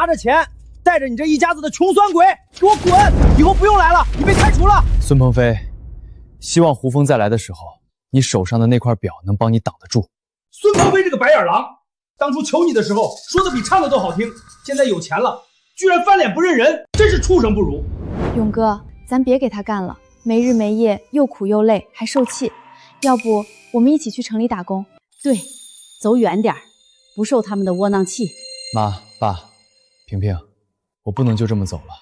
着钱，带着你这一家子的穷酸鬼，给我滚！以后不用来了，你被开除了。孙鹏飞，希望胡峰再来的时候，你手上的那块表能帮你挡得住。孙鹏飞这个白眼狼，当初求你的时候说的比唱的都好听，现在有钱了，居然翻脸不认人，真是畜生不如。勇哥，咱别给他干了，没日没夜，又苦又累，还受气。要不我们一起去城里打工？对，走远点儿，不受他们的窝囊气。妈、爸，萍萍，我不能就这么走了。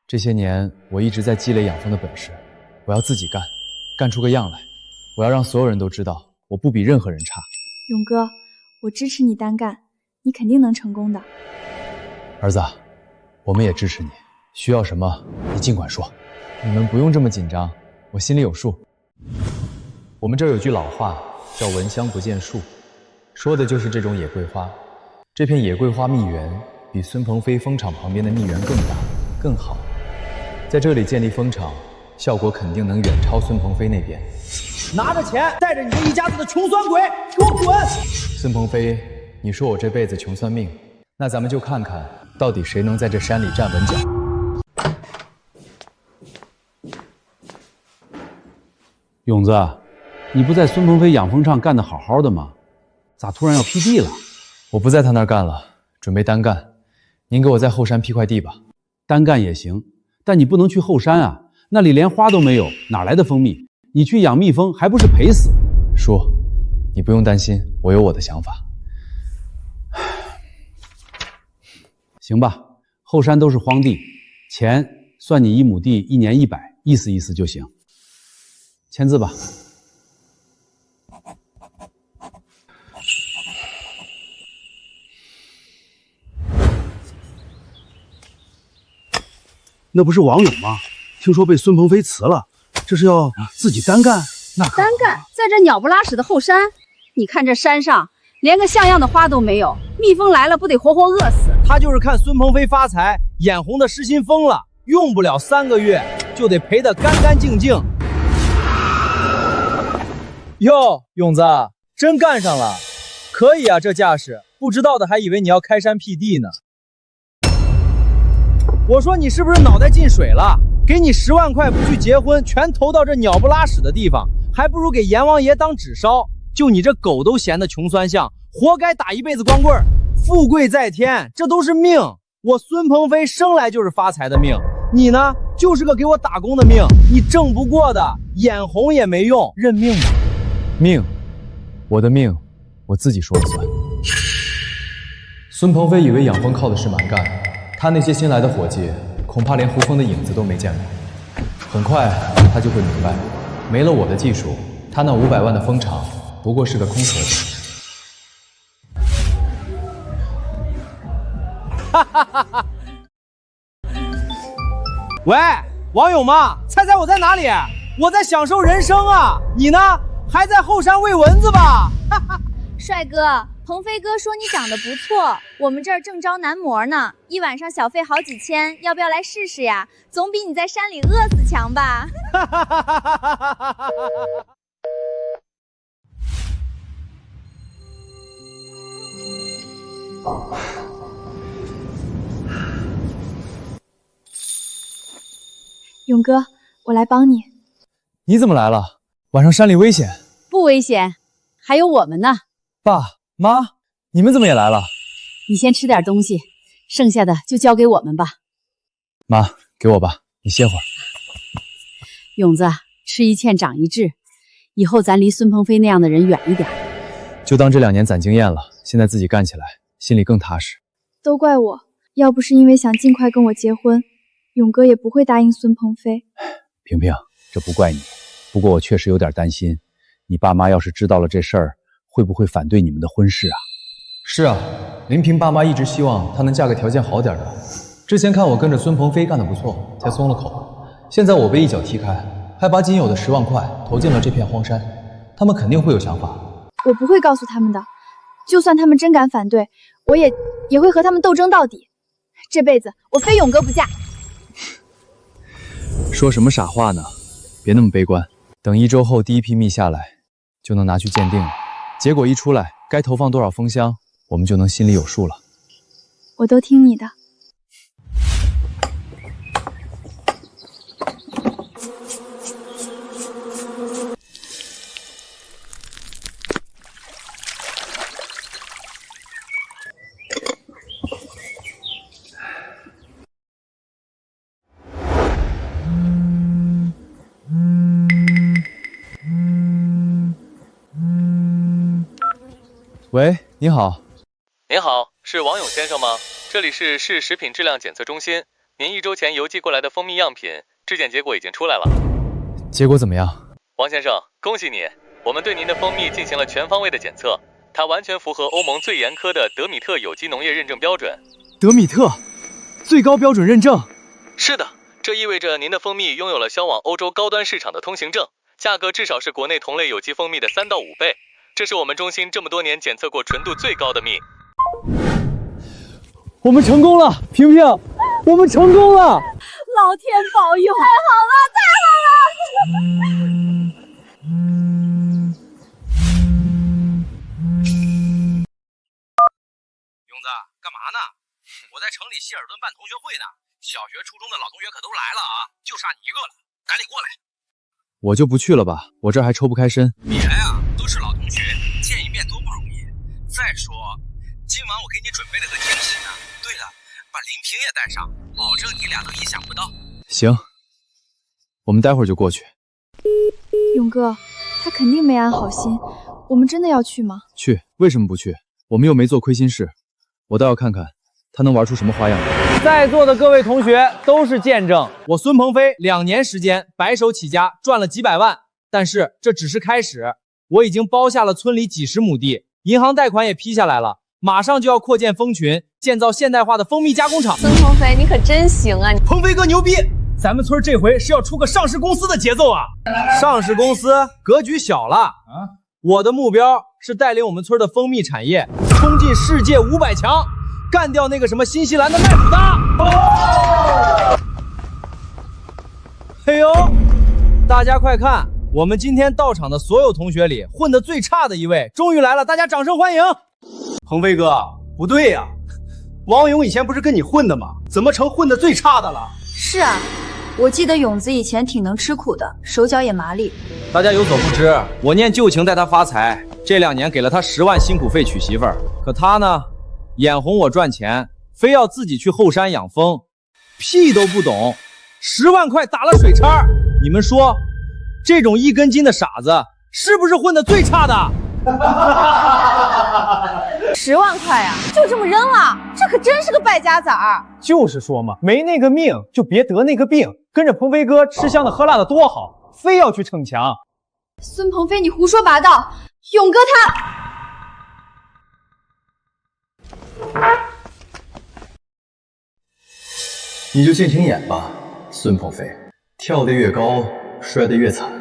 这些年我一直在积累养蜂的本事，我要自己干，干出个样来。我要让所有人都知道，我不比任何人差。勇哥，我支持你单干，你肯定能成功的。儿子，我们也支持你，需要什么你尽管说。你们不用这么紧张，我心里有数。我们这儿有句老话叫闻香不见树，说的就是这种野桂花。这片野桂花蜜源比孙鹏飞蜂场旁边的蜜源更大更好，在这里建立蜂场，效果肯定能远超孙鹏飞那边。拿着钱，带着你这一家子的穷酸鬼，给我滚！孙鹏飞，你说我这辈子穷算命，那咱们就看看到底谁能在这山里站稳脚。勇子，你不在孙鹏飞养蜂场干得好好的吗？咋突然要辟地了？我不在他那儿干了，准备单干。您给我在后山辟块地吧。单干也行，但你不能去后山啊，那里连花都没有，哪来的蜂蜜？你去养蜜蜂还不是赔死？叔，你不用担心，我有我的想法。行吧，后山都是荒地，钱算你1亩地1年100，意思意思就行。签字吧。那不是王勇吗？听说被孙鹏飞辞了，这是要自己单干？那可单干在这鸟不拉屎的后山，你看这山上连个像样的花都没有，蜜蜂来了不得活活饿死？他就是看孙鹏飞发财，眼红的失心疯了，用不了3个月就得赔得干干净净。哟，勇子，真干上了，可以啊，这架势，不知道的还以为你要开山辟地呢。我说你是不是脑袋进水了？给你10万块不去结婚，全投到这鸟不拉屎的地方，还不如给阎王爷当纸烧。就你这狗都嫌的穷酸相，活该打一辈子光棍。富贵在天，这都是命。我孙鹏飞生来就是发财的命，你呢，就是个给我打工的命。你挣不过的，眼红也没用，认命吧。命，我的命，我自己说了算。孙鹏飞以为养蜂靠的是蛮干，他那些新来的伙计恐怕连胡蜂的影子都没见过。很快他就会明白，没了我的技术，他那500万的蜂场不过是个空壳子。喂，王勇吗？猜猜我在哪里？我在享受人生啊！你呢？还在后山喂蚊子吧？帅哥，鹏飞哥说你长得不错，我们这儿正招男模呢，一晚上小费好几千，要不要来试试呀？总比你在山里饿死强吧？勇哥，我来帮你。你怎么来了？晚上山里危险。不危险，还有我们呢。爸妈，你们怎么也来了？你先吃点东西，剩下的就交给我们吧。妈，给我吧，你歇会儿。勇子，吃一堑长一智，以后咱离孙鹏飞那样的人远一点。就当这2年攒经验了，现在自己干起来，心里更踏实。都怪我，要不是因为想尽快跟我结婚，勇哥也不会答应孙鹏飞。萍萍，这不怪你，不过我确实有点担心，你爸妈要是知道了这事儿，会不会反对你们的婚事啊？是啊，林萍爸妈一直希望她能嫁个条件好点的。之前看我跟着孙鹏飞干得不错，才松了口。现在我被一脚踢开，还把仅有的10万块投进了这片荒山，他们肯定会有想法。我不会告诉他们的，就算他们真敢反对，我也会和他们斗争到底。这辈子我非勇哥不嫁。说什么傻话呢？别那么悲观，等1周后第一批蜜下来，就能拿去鉴定了。结果一出来，该投放多少蜂箱，我们就能心里有数了。我都听你的，喂，你好。您好，是王勇先生吗？这里是市食品质量检测中心，您1周前邮寄过来的蜂蜜样品质检结果已经出来了。结果怎么样？王先生，恭喜你，我们对您的蜂蜜进行了全方位的检测，它完全符合欧盟最严苛的德米特有机农业认证标准。德米特，最高标准认证。是的，这意味着您的蜂蜜拥有了销往欧洲高端市场的通行证，价格至少是国内同类有机蜂蜜的3到5倍。这是我们中心这么多年检测过纯度最高的蜜。我们成功了，萍萍，我们成功了！老天保佑！太好了，太好了！勇子，干嘛呢？我在城里希尔顿办同学会呢，小学、初中的老同学可都来了啊，就差你一个了，赶紧过来。我就不去了吧，我这儿还抽不开身。别啊，都是老同学，见一面多不容易。再说，今晚我给你准备了个惊喜呢。对了，把林平也带上，保证你俩都意想不到。行，我们待会儿就过去。勇哥，他肯定没安好心，我们真的要去吗？去，为什么不去？我们又没做亏心事，我倒要看看他能玩出什么花样来。在座的各位同学都是见证，我孙鹏飞2年时间白手起家，赚了几百万。但是这只是开始，我已经包下了村里几十亩地，银行贷款也批下来了，马上就要扩建蜂群，建造现代化的蜂蜜加工厂。孙鹏飞，你可真行啊！鹏飞哥牛逼！咱们村这回是要出个上市公司的节奏啊！上市公司格局小了啊！我的目标是带领我们村的蜂蜜产业冲进世界500强，干掉那个什么新西兰的麦普达。嘿呦，大家快看！我们今天到场的所有同学里，混得最差的一位终于来了，大家掌声欢迎！鹏飞哥，不对呀，王勇以前不是跟你混的吗？怎么成混得最差的了？是啊，我记得勇子以前挺能吃苦的，手脚也麻利。大家有所不知，我念旧情带他发财，这2年给了他10万辛苦费娶媳妇儿，可他呢，眼红我赚钱，非要自己去后山养蜂，屁都不懂，10万块打了水叉。你们说，这种1根筋的傻子，是不是混得最差的？10万块啊，就这么扔了？这可真是个败家子儿。就是说嘛，没那个命就别得那个病，跟着鹏飞哥吃香的喝辣的多好，非要去逞强。孙鹏飞，你胡说八道！勇哥他……你就见情演吧，孙鹏飞，跳得越高，摔得越惨。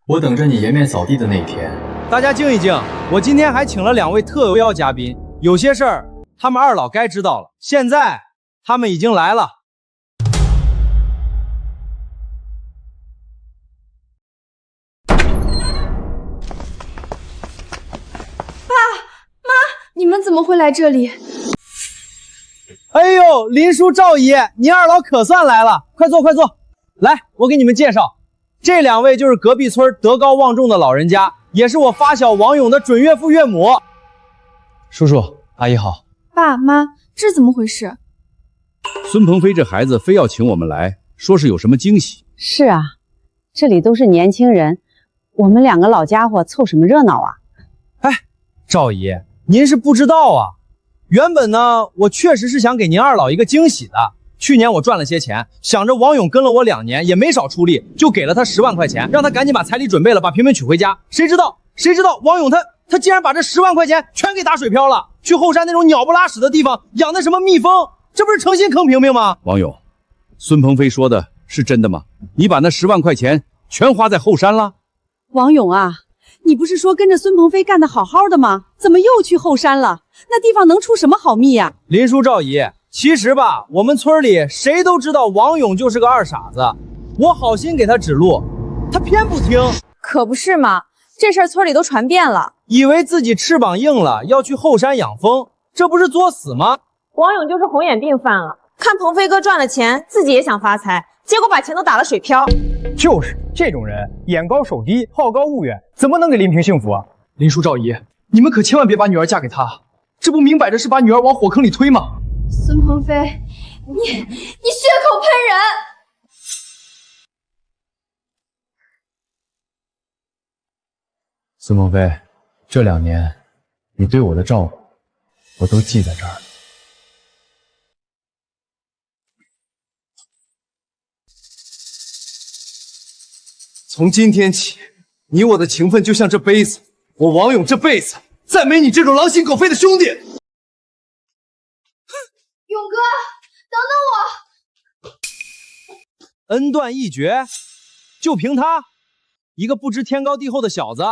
我等着你颜面扫地的那一天。大家静一静，我今天还请了2位特邀嘉宾，有些事儿他们二老该知道了。现在他们已经来了。你们怎么会来这里？哎呦，林叔、赵姨，你二老可算来了，快坐快坐。来，我给你们介绍，这2位就是隔壁村德高望重的老人家，也是我发小王勇的准岳父岳母。叔叔阿姨好。爸妈，这怎么回事？孙鹏飞这孩子非要请我们来，说是有什么惊喜。是啊，这里都是年轻人，我们2个老家伙凑什么热闹啊？哎，赵姨，您是不知道啊，原本呢，我确实是想给您二老一个惊喜的。去年我赚了些钱，想着王勇跟了我2年，也没少出力，就给了他10万块钱，让他赶紧把彩礼准备了，把萍萍娶回家。谁知道王勇他竟然把这10万块钱全给打水漂了，去后山那种鸟不拉屎的地方养的什么蜜蜂，这不是诚心坑萍萍吗？王勇，孙鹏飞说的是真的吗？你把那10万块钱全花在后山了？王勇啊，你不是说跟着孙鹏飞干得好好的吗？怎么又去后山了？那地方能出什么好蜜呀？林叔、赵姨，其实吧，我们村里谁都知道王勇就是个二傻子，我好心给他指路，他偏不听。可不是嘛，这事儿村里都传遍了，以为自己翅膀硬了，要去后山养蜂，这不是作死吗？王勇就是红眼病犯了，看鹏飞哥赚了钱，自己也想发财，结果把钱都打了水漂。就是这种人，眼高手低，好高骛远，怎么能给林平幸福啊？林叔、赵姨，你们可千万别把女儿嫁给他，这不明摆着是把女儿往火坑里推吗？孙鹏飞，你血口喷人！孙鹏飞，这2年你对我的照顾，我都记在这儿了。从今天起，你我的情分就像这杯子，我王勇这辈子再没你这种狼心狗肺的兄弟。勇哥，等等我！恩断义绝，就凭他一个不知天高地厚的小子，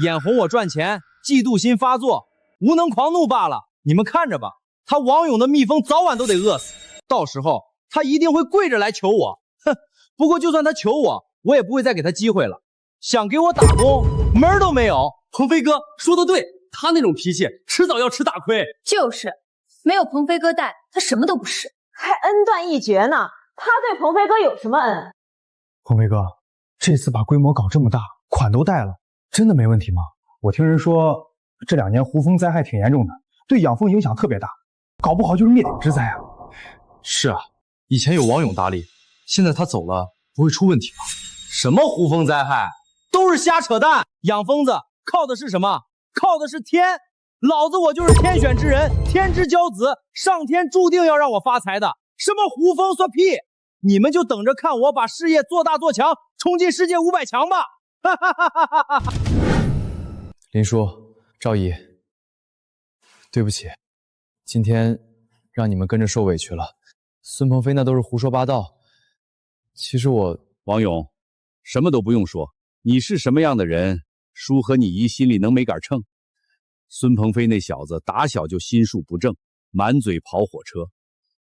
眼红我赚钱，嫉妒心发作，无能狂怒罢了。你们看着吧，他王勇的蜜蜂早晚都得饿死，到时候他一定会跪着来求我。哼，不过就算他求我，我也不会再给他机会了。想给我打工，门儿都没有。鹏飞哥说的对，他那种脾气，迟早要吃大亏。就是，没有鹏飞哥带，他什么都不是。还恩断义绝呢？他对鹏飞哥有什么恩？鹏飞哥，这次把规模搞这么大，款都带了，真的没问题吗？我听人说这2年胡蜂灾害挺严重的，对养蜂影响特别大，搞不好就是灭顶之灾啊。是啊，以前有王勇打理，现在他走了，不会出问题吧？什么胡蜂灾害，都是瞎扯淡。养蜂子靠的是什么？靠的是天。老子我就是天选之人，天之骄子，上天注定要让我发财的。什么胡蜂算屁！你们就等着看我把事业做大做强，冲进世界500强吧！哈哈哈哈哈哈！林叔、赵姨，对不起，今天让你们跟着受委屈了。孙鹏飞那都是胡说八道。其实王勇，什么都不用说，你是什么样的人，叔和你姨心里能没杆秤？孙鹏飞那小子打小就心术不正，满嘴跑火车，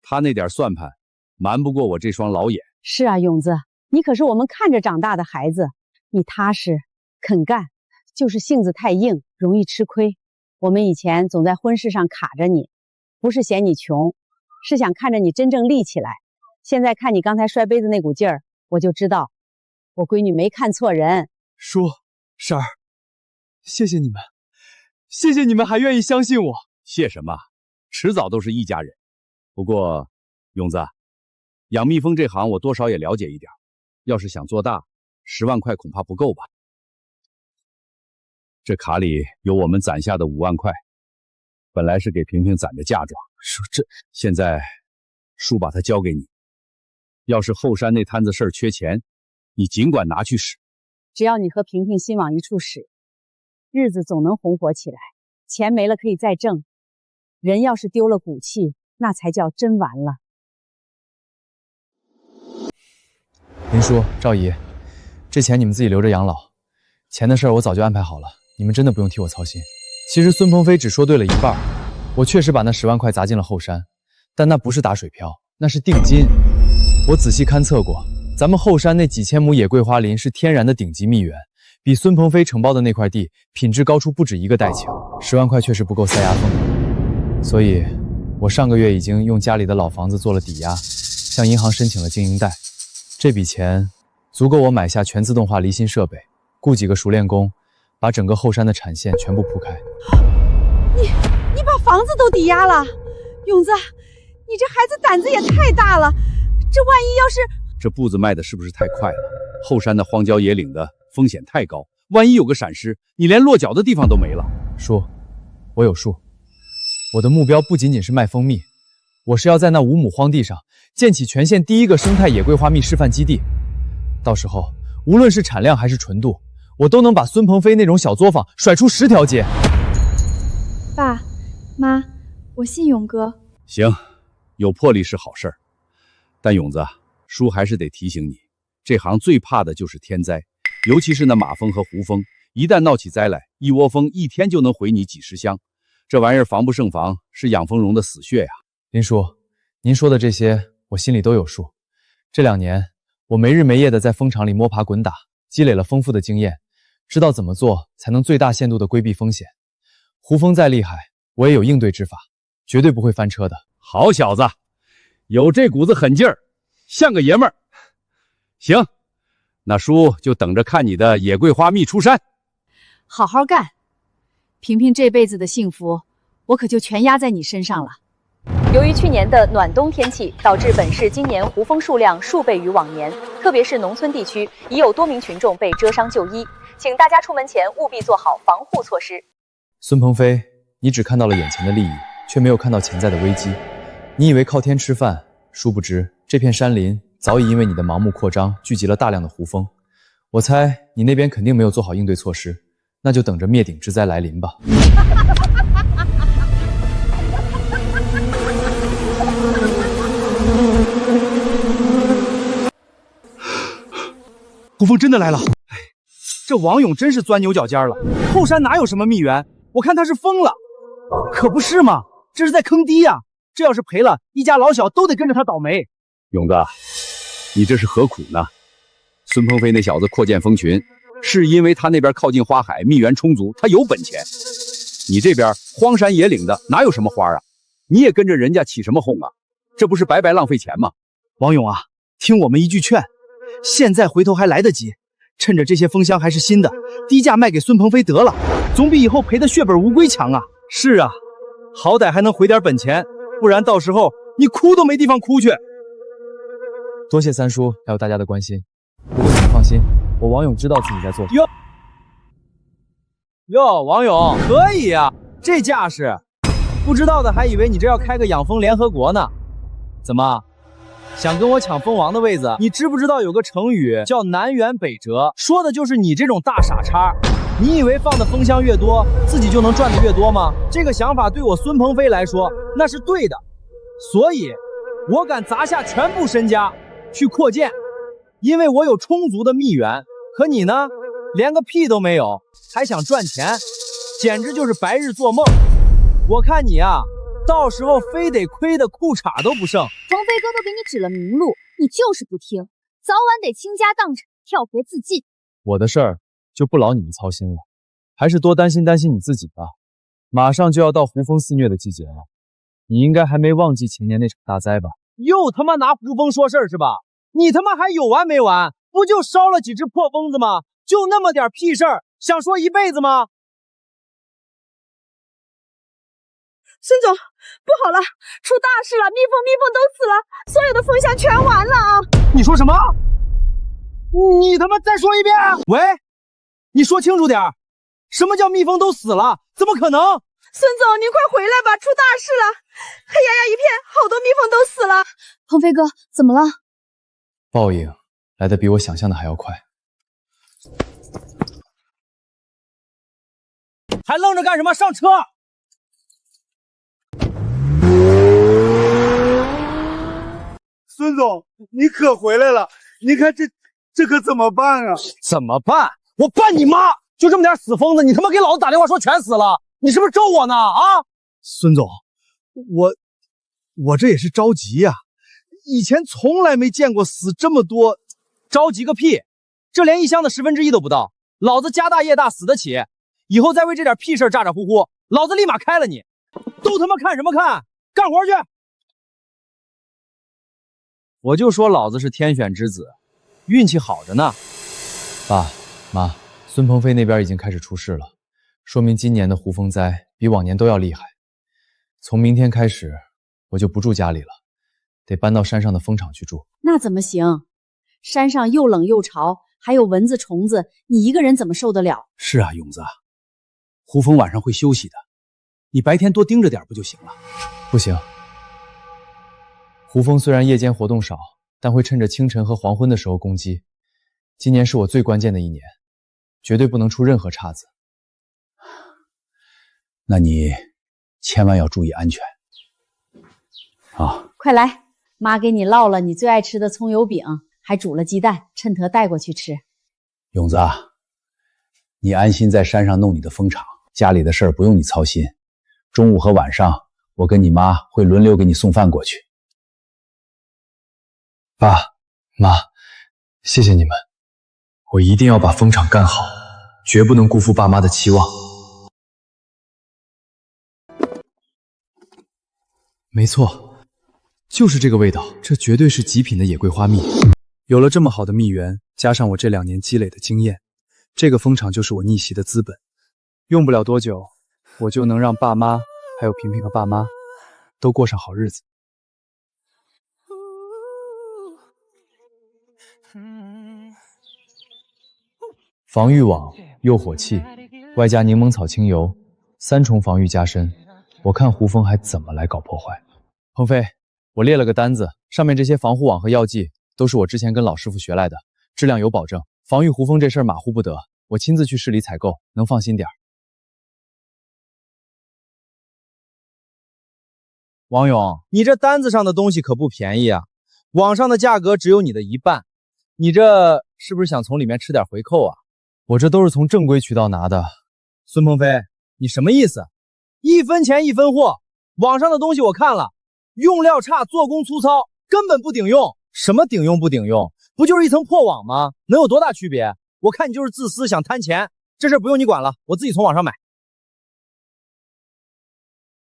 他那点算盘瞒不过我这双老眼。是啊，勇子，你可是我们看着长大的孩子，你踏实肯干，就是性子太硬，容易吃亏。我们以前总在婚事上卡着你，不是嫌你穷，是想看着你真正立起来。现在看你刚才摔杯子那股劲儿，我就知道我闺女没看错人。叔、婶儿，谢谢你们，谢谢你们还愿意相信我。谢什么？迟早都是一家人。不过，勇子，养蜜蜂这行我多少也了解一点，要是想做大，10万块恐怕不够吧？这卡里有我们攒下的5万块，本来是给萍萍攒着嫁妆，叔这现在叔把它交给你。要是后山那摊子事儿缺钱，你尽管拿去使。只要你和萍萍心往一处使，日子总能红火起来。钱没了可以再挣，人要是丢了骨气，那才叫真完了。林叔、赵姨，这钱你们自己留着养老，钱的事儿我早就安排好了，你们真的不用替我操心。其实孙鹏飞只说对了一半，我确实把那10万块砸进了后山，但那不是打水漂，那是定金。我仔细勘测过，咱们后山那几千亩野桂花林是天然的顶级蜜源，比孙鹏飞承包的那块地品质高出不止1个代情。10万块确实不够塞牙缝，所以我上个月已经用家里的老房子做了抵押，向银行申请了经营贷。这笔钱足够我买下全自动化离心设备，雇几个熟练工，把整个后山的产线全部铺开。你把房子都抵押了，勇子，你这孩子胆子也太大了。这万一要是……这步子迈的是不是太快了？后山的荒郊野岭的风险太高，万一有个闪失，你连落脚的地方都没了。叔，我有数。我的目标不仅仅是卖蜂蜜，我是要在那5亩荒地上建起全县第1个生态野桂花蜜示范基地。到时候，无论是产量还是纯度，我都能把孙鹏飞那种小作坊甩出10条街。爸妈，我信勇哥。行，有魄力是好事儿，但勇子，叔还是得提醒你，这行最怕的就是天灾，尤其是那马蜂和胡蜂，一旦闹起灾来，一窝蜂1天就能毁你几10箱。这玩意儿防不胜防，是养蜂绒的死穴呀。林叔，您说的这些我心里都有数。这2年，我没日没夜的在蜂场里摸爬滚打，积累了丰富的经验，知道怎么做才能最大限度的规避风险。胡蜂再厉害，我也有应对之法，绝对不会翻车的。好小子，有这股子狠劲儿，像个爷们儿。行，那叔就等着看你的野桂花蜜出山。好好干，萍萍这辈子的幸福，我可就全压在你身上了。由于去年的暖冬天气，导致本市今年胡蜂数量数倍于往年，特别是农村地区，已有多名群众被蛰伤就医，请大家出门前务必做好防护措施。孙鹏飞你只看到了眼前的利益，却没有看到潜在的危机。你以为靠天吃饭，殊不知这片山林早已因为你的盲目扩张聚集了大量的胡蜂。我猜你那边肯定没有做好应对措施，那就等着灭顶之灾来临吧。胡蜂真的来了！哎，这王勇真是钻牛角尖了。后山哪有什么蜜源？我看他是疯了。可不是嘛，这是在坑爹呀！这要是赔了，一家老小都得跟着他倒霉。勇子，你这是何苦呢？孙鹏飞那小子扩建蜂群，是因为他那边靠近花海，蜜源充足，他有本钱。你这边荒山野岭的，哪有什么花啊？你也跟着人家起什么哄啊？这不是白白浪费钱吗？王勇啊，听我们一句劝。现在回头还来得及，趁着这些蜂箱还是新的，低价卖给孙鹏飞得了，总比以后赔得血本无归强啊！是啊，好歹还能回点本钱，不然到时候你哭都没地方哭去。多谢三叔还有大家的关心，不过请放心，我王勇知道自己在做什么。哟，王勇可以呀，这架势，不知道的还以为你这要开个养蜂联合国呢。怎么？想跟我抢蜂王的位子？你知不知道有个成语叫南辕北辙，说的就是你这种大傻叉。你以为放的蜂箱越多，自己就能赚的越多吗？这个想法对我孙鹏飞来说那是对的，所以我敢砸下全部身家去扩建，因为我有充足的蜜源。可你呢，连个屁都没有，还想赚钱，简直就是白日做梦。我看你啊，到时候非得亏得裤衩都不剩。鹏飞哥都给你指了明路，你就是不听，早晚得倾家荡产，跳河自尽。我的事儿就不劳你们操心了，还是多担心担心你自己吧。马上就要到胡蜂肆虐的季节了，你应该还没忘记前年那场大灾吧？又他妈拿胡蜂说事儿是吧？你他妈还有完没完？不就烧了几只破蜂子吗？就那么点屁事儿，想说一辈子吗？孙总，不好了，出大事了！蜜蜂都死了，所有的蜂箱全完了啊！你说什么？你他妈再说一遍！喂，你说清楚点，什么叫蜜蜂都死了？怎么可能？孙总，您快回来吧，出大事了！黑压压一片，好多蜜蜂都死了。鹏飞哥，怎么了？报应来得比我想象的还要快。还愣着干什么？上车！孙总，你可回来了！你看这可怎么办啊？怎么办？我办你妈！就这么点死疯子，你他妈给老子打电话说全死了，你是不是咒我呢？啊！孙总，我这也是着急呀，以前从来没见过死这么多，着急个屁！这连一箱的1/10都不到，老子家大业大死得起，以后再为这点屁事咋咋呼呼，老子立马开了你！都他妈看什么看？干活去！我就说老子是天选之子，运气好着呢。爸妈，孙鹏飞那边已经开始出事了，说明今年的胡蜂灾比往年都要厉害。从明天开始，我就不住家里了，得搬到山上的蜂场去住。那怎么行？山上又冷又潮，还有蚊子虫子，你一个人怎么受得了？是啊，勇子，胡蜂晚上会休息的，你白天多盯着点不就行了？不行。胡蜂虽然夜间活动少，但会趁着清晨和黄昏的时候攻击。今年是我最关键的一年，绝对不能出任何岔子。那你千万要注意安全啊！快来，妈给你烙了你最爱吃的葱油饼，还煮了鸡蛋，趁热带过去吃。勇子，你安心在山上弄你的蜂场，家里的事儿不用你操心。中午和晚上，我跟你妈会轮流给你送饭过去。爸妈，谢谢你们，我一定要把蜂场干好，绝不能辜负爸妈的期望。没错，就是这个味道，这绝对是极品的野桂花蜜。有了这么好的蜜源，加上我这2年积累的经验，这个蜂场就是我逆袭的资本。用不了多久，我就能让爸妈还有萍萍和爸妈都过上好日子。防御网、诱火器，外加柠檬草精油， 3重防御加深，我看胡蜂还怎么来搞破坏。鹏飞，我列了个单子，上面这些防护网和药剂都是我之前跟老师傅学来的，质量有保证，防御胡蜂这事儿马虎不得，我亲自去市里采购，能放心点儿。王勇，你这单子上的东西可不便宜啊，网上的价格只有你的一半，你这是不是想从里面吃点回扣啊？我这都是从正规渠道拿的。孙鹏飞，你什么意思？1分钱1分货，网上的东西我看了，用料差，做工粗糙，根本不顶用。什么顶用不顶用？不就是一层破网吗？能有多大区别？我看你就是自私，想贪钱。这事不用你管了，我自己从网上买。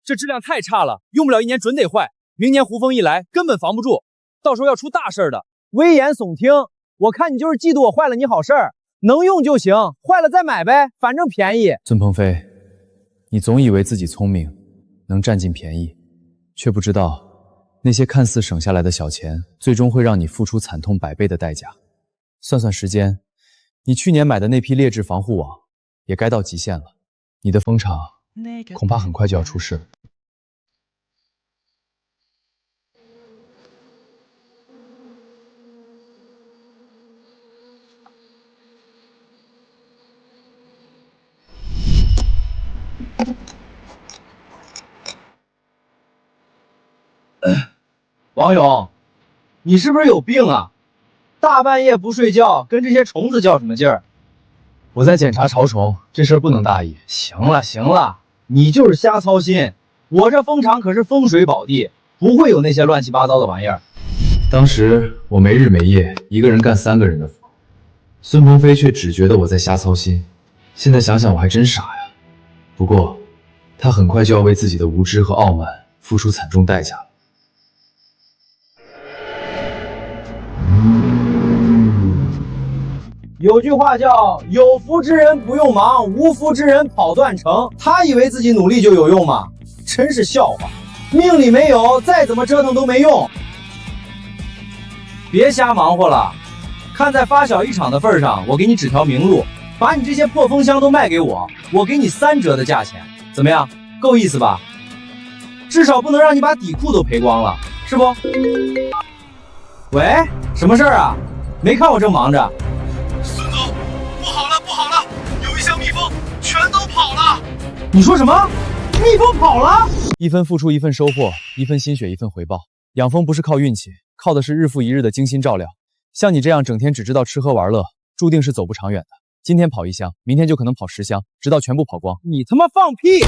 这质量太差了，用不了1年准得坏。明年胡蜂一来，根本防不住，到时候要出大事的。危言耸听，我看你就是嫉妒我坏了你好事儿。能用就行，坏了再买呗，反正便宜。孙鹏飞，你总以为自己聪明，能占尽便宜，却不知道那些看似省下来的小钱，最终会让你付出惨痛100倍的代价。算算时间，你去年买的那批劣质防护网也该到极限了，你的蜂场恐怕很快就要出事。王勇，你是不是有病啊？大半夜不睡觉，跟这些虫子较什么劲儿？我在检查潮虫，这事儿不能大意。行了行了，你就是瞎操心。我这蜂场可是风水宝地，不会有那些乱七八糟的玩意儿。当时我没日没夜，一个人干3个人的活，孙鹏飞却只觉得我在瞎操心。现在想想我还真傻呀。不过，他很快就要为自己的无知和傲慢付出惨重代价了。有句话叫“有福之人不用忙，无福之人跑断城”。他以为自己努力就有用吗？真是笑话！命里没有，再怎么折腾都没用。别瞎忙活了，看在发小一场的份上，我给你指条明路，把你这些破蜂箱都卖给我，我给你3折的价钱，怎么样？够意思吧？至少不能让你把底裤都赔光了，是不？喂，什么事儿啊？没看我正忙着。孙总，不好了，不好了！有一箱蜜蜂全都跑了！你说什么？蜜蜂跑了？1分付出1分收获，1分心血1分回报。养蜂不是靠运气，靠的是日复一日的精心照料。像你这样整天只知道吃喝玩乐，注定是走不长远的。今天跑1箱，明天就可能跑10箱，直到全部跑光。你他妈放屁！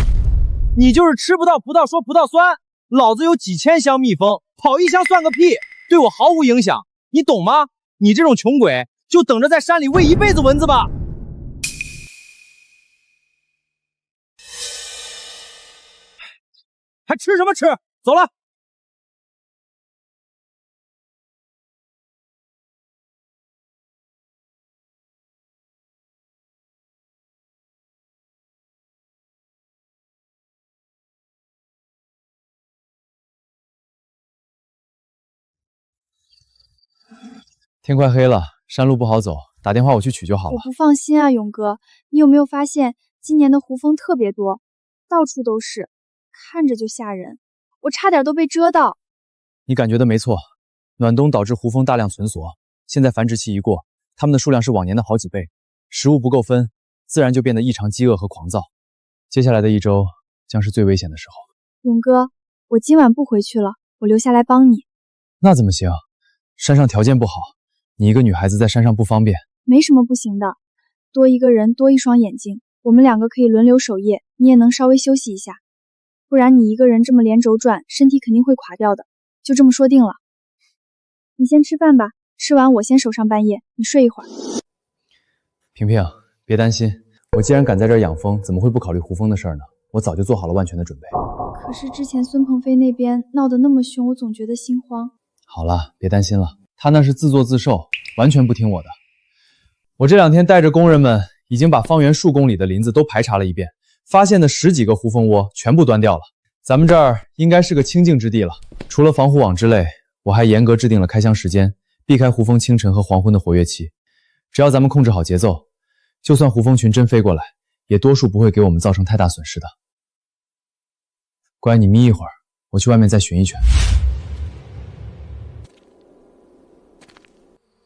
你就是吃不到葡萄说葡萄酸，老子有几千箱蜜蜂，跑1箱算个屁，对我毫无影响，你懂吗？你这种穷鬼，就等着在山里喂一辈子蚊子吧！还吃什么吃？走了。天快黑了，山路不好走，打电话我去取就好了。我不放心啊，勇哥，你有没有发现今年的胡蜂特别多，到处都是，看着就吓人，我差点都被蛰到。你感觉的没错，暖冬导致胡蜂大量存缩，现在繁殖期一过，它们的数量是往年的好几倍，食物不够分，自然就变得异常饥饿和狂躁。接下来的1周将是最危险的时候。勇哥，我今晚不回去了，我留下来帮你。那怎么行？山上条件不好，你一个女孩子在山上不方便。没什么不行的，多一个人多一双眼睛，我们2个可以轮流守夜，你也能稍微休息一下。不然你一个人这么连轴转，身体肯定会垮掉的。就这么说定了。你先吃饭吧，吃完我先守上半夜，你睡一会儿。萍萍，别担心，我既然敢在这儿养蜂，怎么会不考虑胡蜂的事儿呢？我早就做好了万全的准备。可是之前孙鹏飞那边闹得那么凶，我总觉得心慌。好了，别担心了，他那是自作自受，完全不听我的。我这2天带着工人们，已经把方圆数公里的林子都排查了一遍，发现的10几个胡蜂窝全部端掉了。咱们这儿应该是个清净之地了。除了防护网之类，我还严格制定了开箱时间，避开胡蜂清晨和黄昏的活跃期。只要咱们控制好节奏，就算胡蜂群真飞过来，也多数不会给我们造成太大损失的。乖，你眯一会儿，我去外面再巡一圈。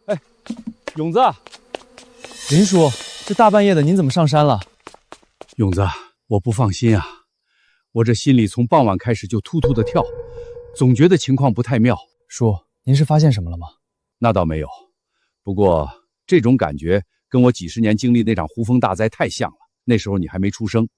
哎，勇子，林叔，这大半夜的您怎么上山了？勇子，我不放心啊，我这心里从傍晚开始就突突的跳，总觉得情况不太妙。叔，您是发现什么了吗？那倒没有，不过这种感觉跟我几十年经历那场胡风大灾太像了。那时候你还没出生，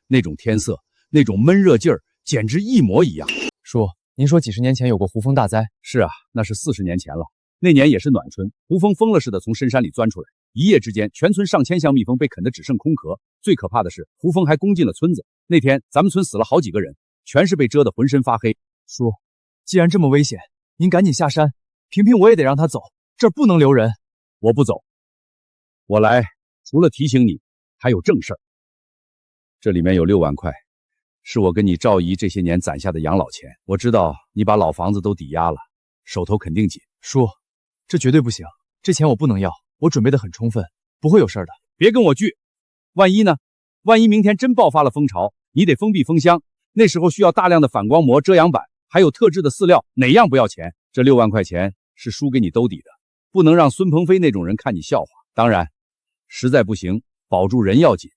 那种天色，那种闷热劲儿，简直一模一样。叔，您说几十年前有过胡风大灾？是啊，那是40年前了。那年也是暖春，胡蜂疯了似的从深山里钻出来，一夜之间，全村上千箱蜜蜂被啃得只剩空壳。最可怕的是，胡蜂还攻进了村子。那天咱们村死了好几个人，全是被蛰得浑身发黑。叔，既然这么危险，您赶紧下山，萍萍我也得让她走，这儿不能留人。我不走，我来除了提醒你，还有正事儿。这里面有6万块，是我跟你赵姨这些年攒下的养老钱。我知道你把老房子都抵押了，手头肯定紧。叔，这绝对不行，这钱我不能要，我准备得很充分，不会有事的。别跟我锯，万一呢？万一明天真爆发了蜂巢，你得封闭蜂箱，那时候需要大量的反光膜、遮阳板，还有特制的饲料，哪样不要钱？这6万块钱是叔给你兜底的，不能让孙鹏飞那种人看你笑话。当然，实在不行，保住人要紧，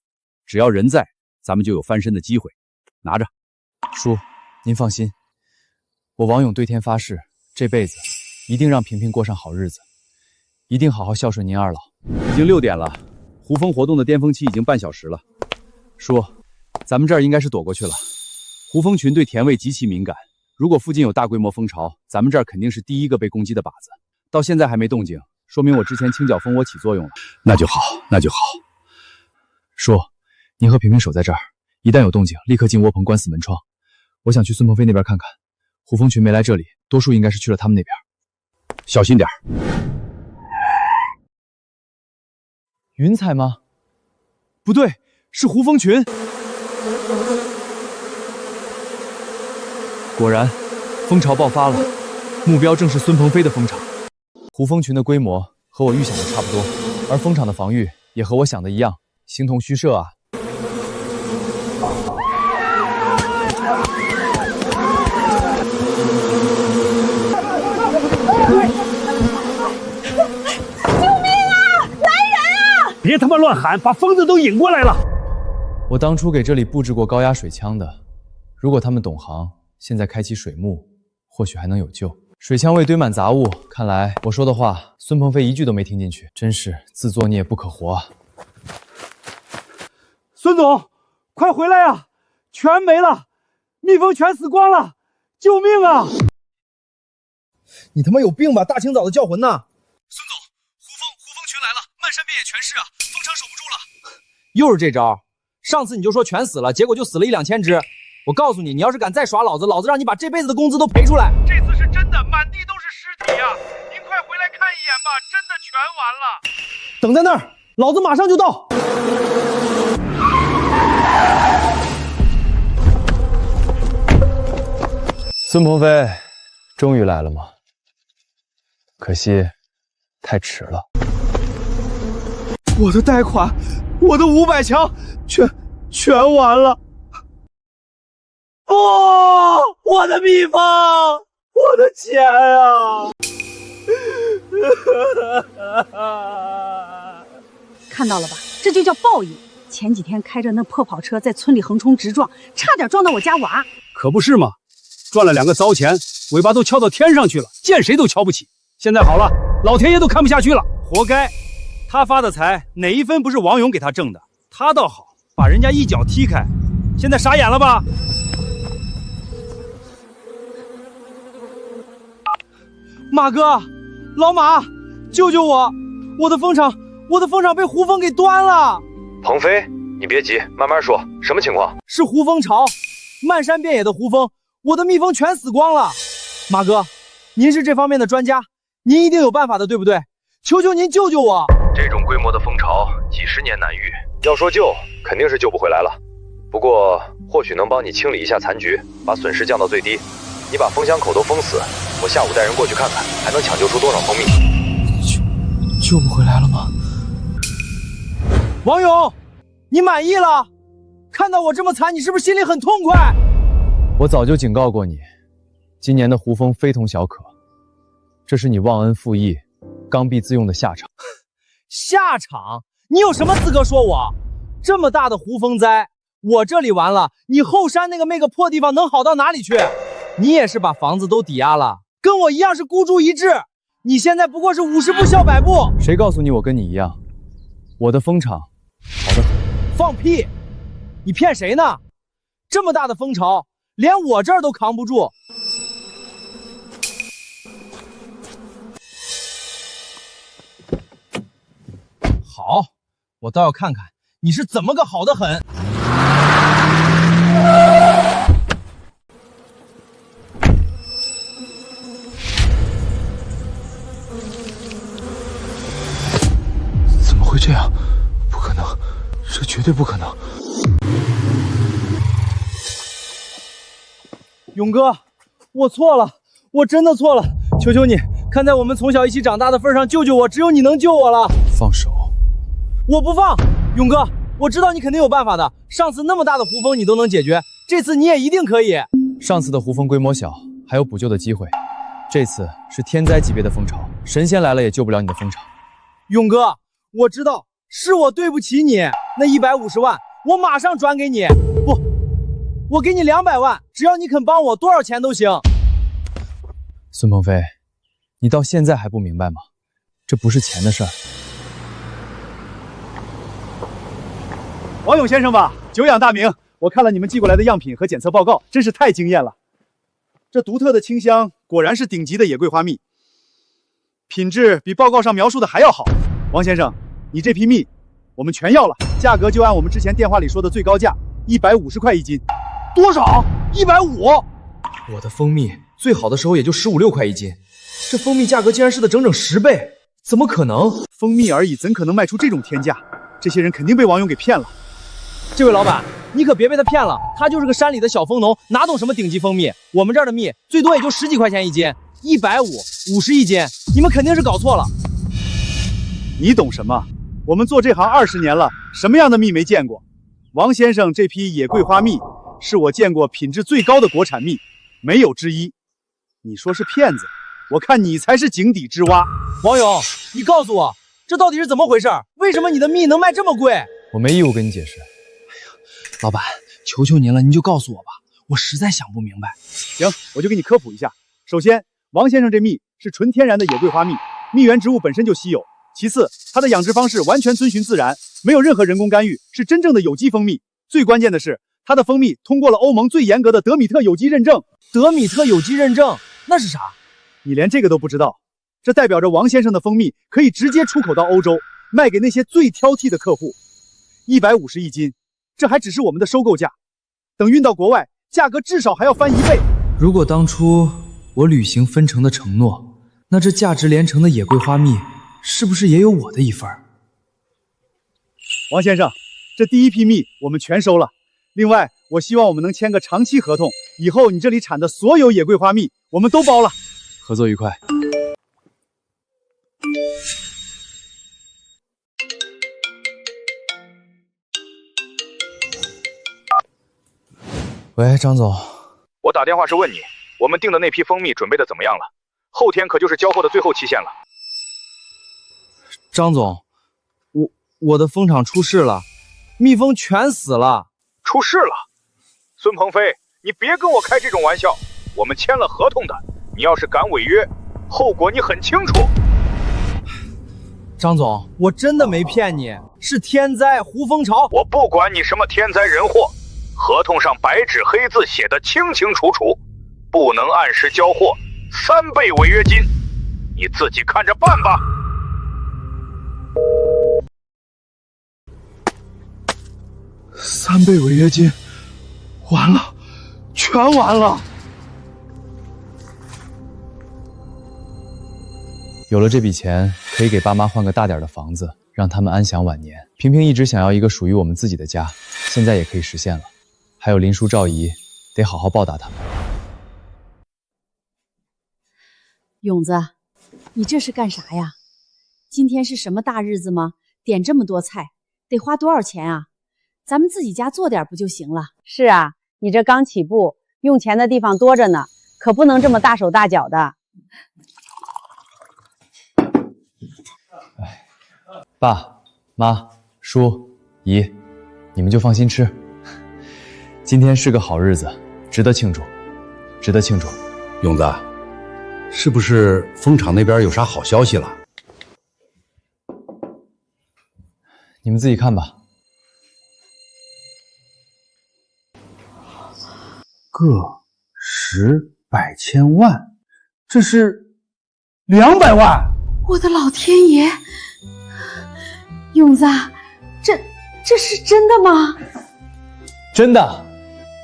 只要人在，咱们就有翻身的机会。拿着。叔，您放心，我王勇对天发誓，这辈子一定让萍萍过上好日子，一定好好孝顺您二老。已经6点了，胡蜂活动的巅峰期已经半小时了。叔，咱们这儿应该是躲过去了。胡蜂群对甜味极其敏感，如果附近有大规模蜂巢，咱们这儿肯定是第一个被攻击的靶子。到现在还没动静，说明我之前清剿蜂窝起作用了。那就好，那就好。叔，您和萍萍守在这儿，一旦有动静，立刻进窝棚关死门窗。我想去孙鹏飞那边看看，胡蜂群没来这里，多数应该是去了他们那边。小心点。云彩吗？不对，是胡蜂群。果然，蜂巢爆发了，目标正是孙鹏飞的蜂场。胡蜂群的规模和我预想的差不多，而蜂场的防御也和我想的一样，形同虚设啊。别他妈乱喊，把疯子都引过来了！我当初给这里布置过高压水枪的，如果他们懂行，现在开启水幕，或许还能有救。水枪位堆满杂物，看来我说的话，孙鹏飞一句都没听进去，真是自作孽不可活啊！孙总，快回来呀！全没了，蜜蜂全死光了，救命啊！你他妈有病吧？大清早的叫魂呢！孙总，胡蜂群来了，漫山遍野全是啊，蜂场守不住了。又是这招！上次你就说全死了，结果就死了1、2千只。我告诉你，你要是敢再耍老子，老子让你把这辈子的工资都赔出来。这次是真的，满地都是尸体呀！您快回来看一眼吧，真的全完了。等在那儿，老子马上就到。孙鹏飞，终于来了吗？可惜，太迟了。我的贷款，我的500强，全完了。哦，我的蜜蜂，我的钱啊！看到了吧，这就叫报应。前几天开着那破跑车在村里横冲直撞，差点撞到我家娃。可不是嘛，赚了2个糟钱，尾巴都翘到天上去了，见谁都瞧不起。现在好了，老天爷都看不下去了，活该。他发的财哪一分不是王勇给他挣的？他倒好，把人家一脚踢开。现在傻眼了吧？马哥，老马，救救我！我的蜂场被胡蜂给端了。鹏飞，你别急，慢慢说，什么情况？是胡蜂巢，漫山遍野的胡蜂，我的蜜蜂全死光了。马哥，您是这方面的专家，您一定有办法的，对不对？求求您救救我！这种规模的蜂巢几十年难遇，要说救，肯定是救不回来了。不过或许能帮你清理一下残局，把损失降到最低。你把蜂箱口都封死，我下午带人过去看看，还能抢救出多少蜂蜜？救不回来了吗？王勇，你满意了？看到我这么惨，你是不是心里很痛快？我早就警告过你，今年的胡蜂非同小可，这是你忘恩负义、刚愎自用的下场。下场？你有什么资格说我？这么大的胡蜂灾，我这里完了，你后山那个破地方能好到哪里去？你也是把房子都抵押了，跟我一样是孤注一掷。你现在不过是50步笑100步。谁告诉你我跟你一样？我的蜂场好得很。放屁！你骗谁呢？这么大的蜂巢，连我这儿都扛不住。好，我倒要看看你是怎么个好得很。怎么会这样？不可能，这绝对不可能！勇哥，我错了，我真的错了，求求你，看在我们从小一起长大的份上，救救我，只有你能救我了。放手！我不放，勇哥，我知道你肯定有办法的。上次那么大的胡蜂你都能解决，这次你也一定可以。上次的胡蜂规模小，还有补救的机会，这次是天灾级别的蜂巢，神仙来了也救不了你的蜂场。勇哥，我知道是我对不起你，那150万我马上转给你。不，我给你200万，只要你肯帮我，多少钱都行。孙鹏飞，你到现在还不明白吗？这不是钱的事儿。王勇先生吧，久仰大名。我看了你们寄过来的样品和检测报告，真是太惊艳了。这独特的清香果然是顶级的野桂花蜜，品质比报告上描述的还要好。王先生，你这批蜜我们全要了，价格就按我们之前电话里说的最高价150块1斤。多少？150？我的蜂蜜最好的时候也就15、16块1斤，这蜂蜜价格竟然是的整整10倍，怎么可能？蜂蜜而已，怎可能卖出这种天价？这些人肯定被王勇给骗了。这位老板，你可别被他骗了，他就是个山里的小蜂农，哪懂什么顶级蜂蜜？我们这儿的蜜最多也就10几块钱1斤，150、50一斤，你们肯定是搞错了。你懂什么？我们做这行20年了，什么样的蜜没见过？王先生这批野桂花蜜是我见过品质最高的国产蜜，没有之一。你说是骗子，我看你才是井底之蛙。王勇，你告诉我，这到底是怎么回事？为什么你的蜜能卖这么贵？我没义务跟你解释。老板，求求您了，您就告诉我吧，我实在想不明白。行，我就给你科普一下。首先，王先生这蜜是纯天然的野桂花蜜，蜜源植物本身就稀有。其次，它的养殖方式完全遵循自然，没有任何人工干预，是真正的有机蜂蜜。最关键的是，它的蜂蜜通过了欧盟最严格的德米特有机认证。德米特有机认证那是啥？你连这个都不知道？这代表着王先生的蜂蜜可以直接出口到欧洲，卖给那些最挑剔的客户。150一斤，这还只是我们的收购价，等运到国外，价格至少还要翻1倍。如果当初我履行分成的承诺，那这价值连城的野桂花蜜是不是也有我的一份？王先生，这第一批蜜我们全收了。另外，我希望我们能签个长期合同，以后你这里产的所有野桂花蜜我们都包了。合作愉快。喂，张总，我打电话是问你，我们订的那批蜂蜜准备的怎么样了？后天可就是交货的最后期限了。张总，我的蜂场出事了，蜜蜂全死了。出事了？孙鹏飞，你别跟我开这种玩笑，我们签了合同的，你要是敢违约，后果你很清楚。张总，我真的没骗你，是天灾胡蜂巢。我不管你什么天灾人祸，合同上白纸黑字写的清清楚楚，不能按时交货，3倍违约金，你自己看着办吧。3倍违约金，完了，全完了。有了这笔钱，可以给爸妈换个大点的房子，让他们安享晚年。萍萍一直想要一个属于我们自己的家，现在也可以实现了。还有林叔、赵姨，得好好报答他们。勇子，你这是干啥呀？今天是什么大日子吗？点这么多菜，得花多少钱啊？咱们自己家做点不就行了？是啊，你这刚起步，用钱的地方多着呢，可不能这么大手大脚的。爸妈、叔、姨，你们就放心吃。今天是个好日子，值得庆祝，值得庆祝。勇子，是不是蜂场那边有啥好消息了？你们自己看吧。个、十、百、千、万，这是200万！我的老天爷！勇子，这是真的吗？真的，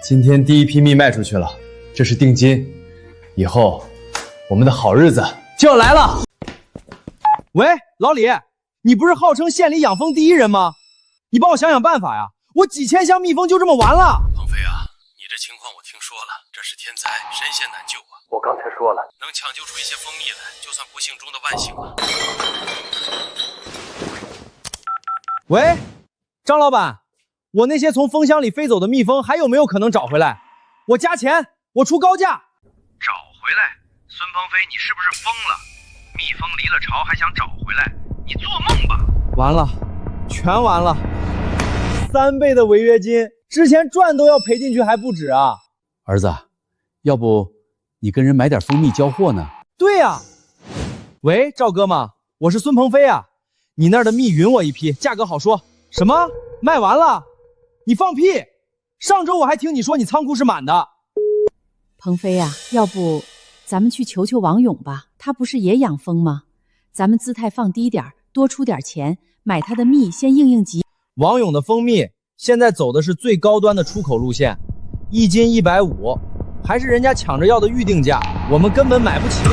今天第一批蜜卖出去了，这是定金，以后我们的好日子就要来了。喂，老李，你不是号称县里养蜂第一人吗？你帮我想想办法呀！我几千箱蜜蜂就这么完了。鹏飞啊，你这情况我听说了，这是天灾，神仙难救啊！我刚才说了，能抢救出一些蜂蜜来，就算不幸中的万幸了。喂，张老板，我那些从蜂箱里飞走的蜜蜂还有没有可能找回来？我加钱，我出高价。找回来？孙鹏飞，你是不是疯了？蜜蜂离了巢还想找回来？你做梦吧！完了，全完了，3倍的违约金，之前赚都要赔进去还不止啊！儿子，要不你跟人买点蜂蜜交货呢？对呀。喂，赵哥吗？我是孙鹏飞啊。你那儿的蜜匀我一批，价格好说。什么？卖完了？你放屁！上周我还听你说你仓库是满的。鹏飞呀，要不咱们去求求王勇吧？他不是也养蜂吗？咱们姿态放低点，多出点钱，买他的蜜先应应急。王勇的蜂蜜现在走的是最高端的出口路线，1斤150，还是人家抢着要的预定价，我们根本买不起。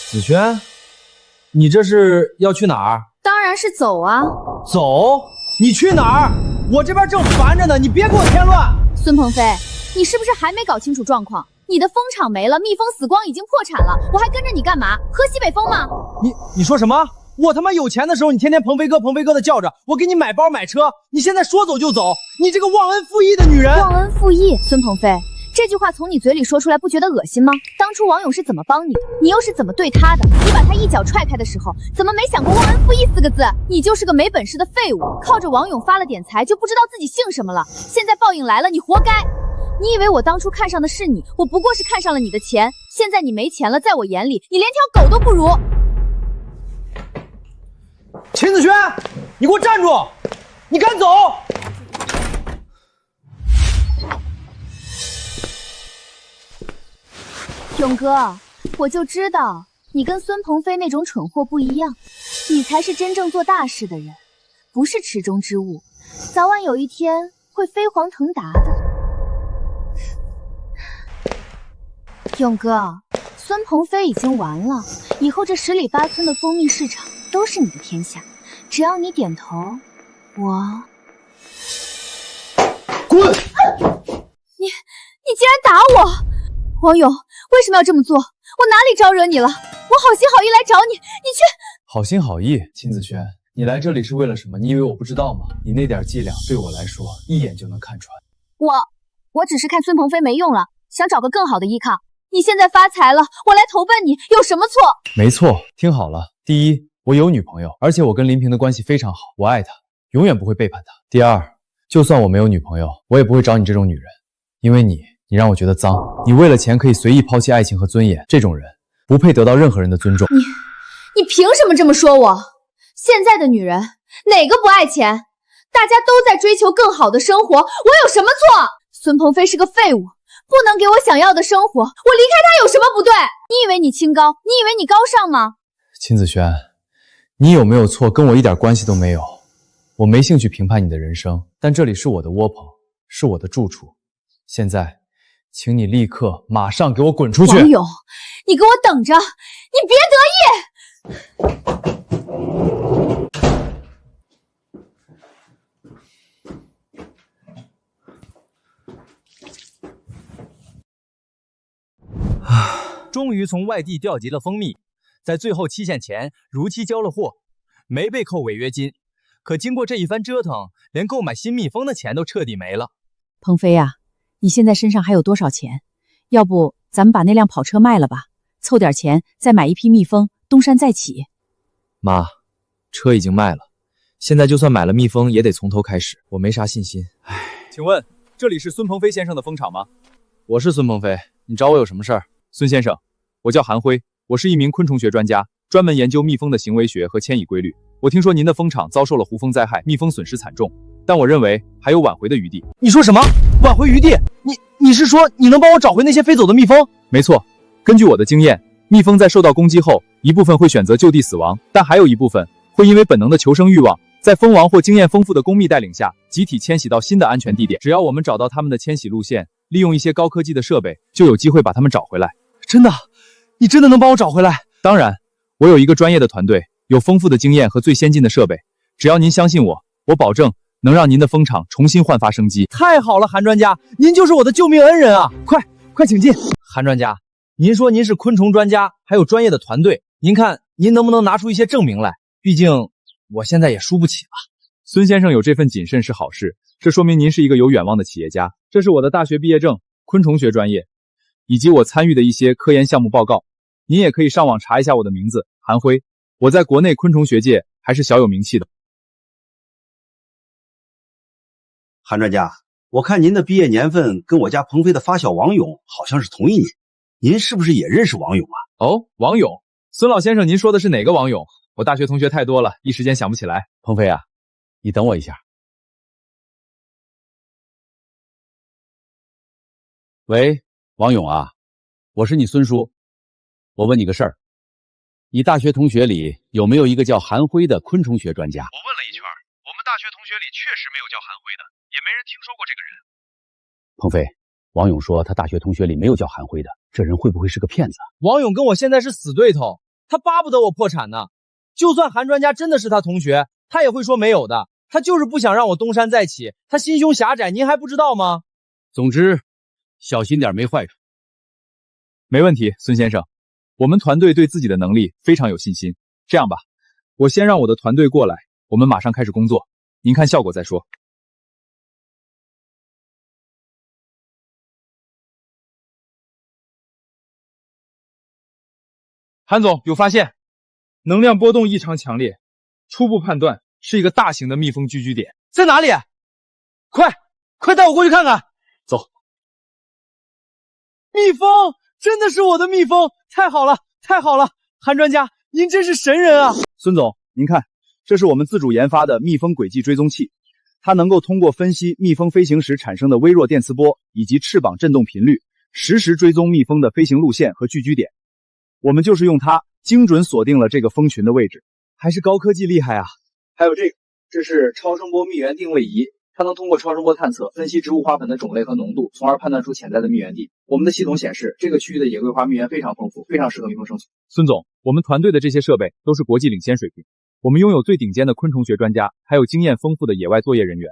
子轩，你这是要去哪儿？当然是走啊！走？你去哪儿？我这边正烦着呢，你别给我添乱！孙鹏飞，你是不是还没搞清楚状况？你的蜂场没了，蜜蜂死光，已经破产了，我还跟着你干嘛？喝西北风吗？你说什么？我他妈有钱的时候，你天天鹏飞哥鹏飞哥的叫着，我给你买包买车，你现在说走就走，你这个忘恩负义的女人！忘恩负义，孙鹏飞。这句话从你嘴里说出来，不觉得恶心吗？当初王勇是怎么帮你的，你又是怎么对他的？你把他一脚踹开的时候，怎么没想过忘恩负义4个字？你就是个没本事的废物，靠着王勇发了点财，就不知道自己姓什么了。现在报应来了，你活该！你以为我当初看上的是你，我不过是看上了你的钱。现在你没钱了，在我眼里，你连条狗都不如。秦子轩，你给我站住！你敢走？勇哥，我就知道你跟孙鹏飞那种蠢货不一样，你才是真正做大事的人，不是池中之物，早晚有一天会飞黄腾达的。勇哥，孙鹏飞已经完了，以后这10里8村的蜂蜜市场都是你的天下，只要你点头，我滚！你竟然打我！王勇，为什么要这么做？我哪里招惹你了？我好心好意来找你，你却……好心好意，秦子轩，你来这里是为了什么？你以为我不知道吗？你那点伎俩对我来说一眼就能看穿。我只是看孙鹏飞没用了，想找个更好的依靠。你现在发财了，我来投奔你，有什么错？没错，听好了，第一，我有女朋友，而且我跟林平的关系非常好，我爱她，永远不会背叛她。第二，就算我没有女朋友，我也不会找你这种女人，因为你让我觉得脏，你为了钱可以随意抛弃爱情和尊严，这种人不配得到任何人的尊重。你凭什么这么说我？现在的女人哪个不爱钱？大家都在追求更好的生活，我有什么错？孙鹏飞是个废物，不能给我想要的生活，我离开他有什么不对？你以为你清高？你以为你高尚吗？秦子轩，你有没有错跟我一点关系都没有，我没兴趣评判你的人生，但这里是我的窝棚，是我的住处。现在请你立刻马上给我滚出去！王勇，你给我等着，你别得意！终于从外地调集了蜂蜜，在最后期限前如期交了货，没被扣违约金，可经过这一番折腾，连购买新蜜蜂的钱都彻底没了。鹏飞呀，你现在身上还有多少钱？要不咱们把那辆跑车卖了吧，凑点钱再买一批蜜蜂，东山再起。妈，车已经卖了，现在就算买了蜜蜂，也得从头开始，我没啥信心。请问这里是孙鹏飞先生的蜂场吗？我是孙鹏飞，你找我有什么事儿？孙先生，我叫韩辉，我是一名昆虫学专家，专门研究蜜蜂的行为学和迁移规律。我听说您的蜂场遭受了胡蜂灾害，蜜蜂损失惨重，但我认为还有挽回的余地。你说什么？挽回余地？你是说你能帮我找回那些飞走的蜜蜂？没错，根据我的经验，蜜蜂在受到攻击后，一部分会选择就地死亡，但还有一部分会因为本能的求生欲望，在蜂王或经验丰富的公蜜带领下，集体迁徙到新的安全地点。只要我们找到他们的迁徙路线，利用一些高科技的设备，就有机会把他们找回来。真的？你真的能帮我找回来？当然，我有一个专业的团队，有丰富的经验和最先进的设备。只要您相信我，我保证能让您的蜂场重新焕发生机。太好了，韩专家，您就是我的救命恩人啊！快请进。韩专家，您说您是昆虫专家，还有专业的团队，您看您能不能拿出一些证明来？毕竟我现在也输不起了。孙先生有这份谨慎是好事，这说明您是一个有远望的企业家。这是我的大学毕业证，昆虫学专业，以及我参与的一些科研项目报告。您也可以上网查一下我的名字，韩辉。我在国内昆虫学界还是小有名气的。韩专家，我看您的毕业年份跟我家鹏飞的发小王勇好像是同一年，您是不是也认识王勇啊？哦，王勇，孙老先生，您说的是哪个王勇？我大学同学太多了，一时间想不起来。鹏飞啊，你等我一下。喂，王勇啊，我是你孙叔，我问你个事儿，你大学同学里有没有一个叫韩辉的昆虫学专家？我问了一圈，我们大学同学里确实没有叫韩辉的，也没人听说过这个人。鹏飞，王勇说他大学同学里没有叫韩辉的，这人会不会是个骗子？王勇跟我现在是死对头，他巴不得我破产呢。就算韩专家真的是他同学，他也会说没有的。他就是不想让我东山再起，他心胸狭窄，您还不知道吗？总之，小心点没坏处。没问题，孙先生，我们团队对自己的能力非常有信心。这样吧，我先让我的团队过来，我们马上开始工作，您看效果再说。韩总有发现，能量波动异常强烈，初步判断是一个大型的蜜蜂聚居点。在哪里？快带我过去看看。走。蜜蜂，真的是我的蜜蜂，太好了，太好了！韩专家，您真是神人啊！孙总，您看，这是我们自主研发的蜜蜂轨迹追踪器，它能够通过分析蜜蜂飞行时产生的微弱电磁波以及翅膀振动频率，实时追踪蜜蜂的飞行路线和聚居点。我们就是用它精准锁定了这个蜂群的位置，还是高科技厉害啊！还有这是超声波蜜源定位仪，它能通过超声波探测分析植物花粉的种类和浓度，从而判断出潜在的蜜源地。我们的系统显示，这个区域的野桂花蜜源非常丰富，非常适合蜜蜂生存。孙总，我们团队的这些设备都是国际领先水平，我们拥有最顶尖的昆虫学专家，还有经验丰富的野外作业人员。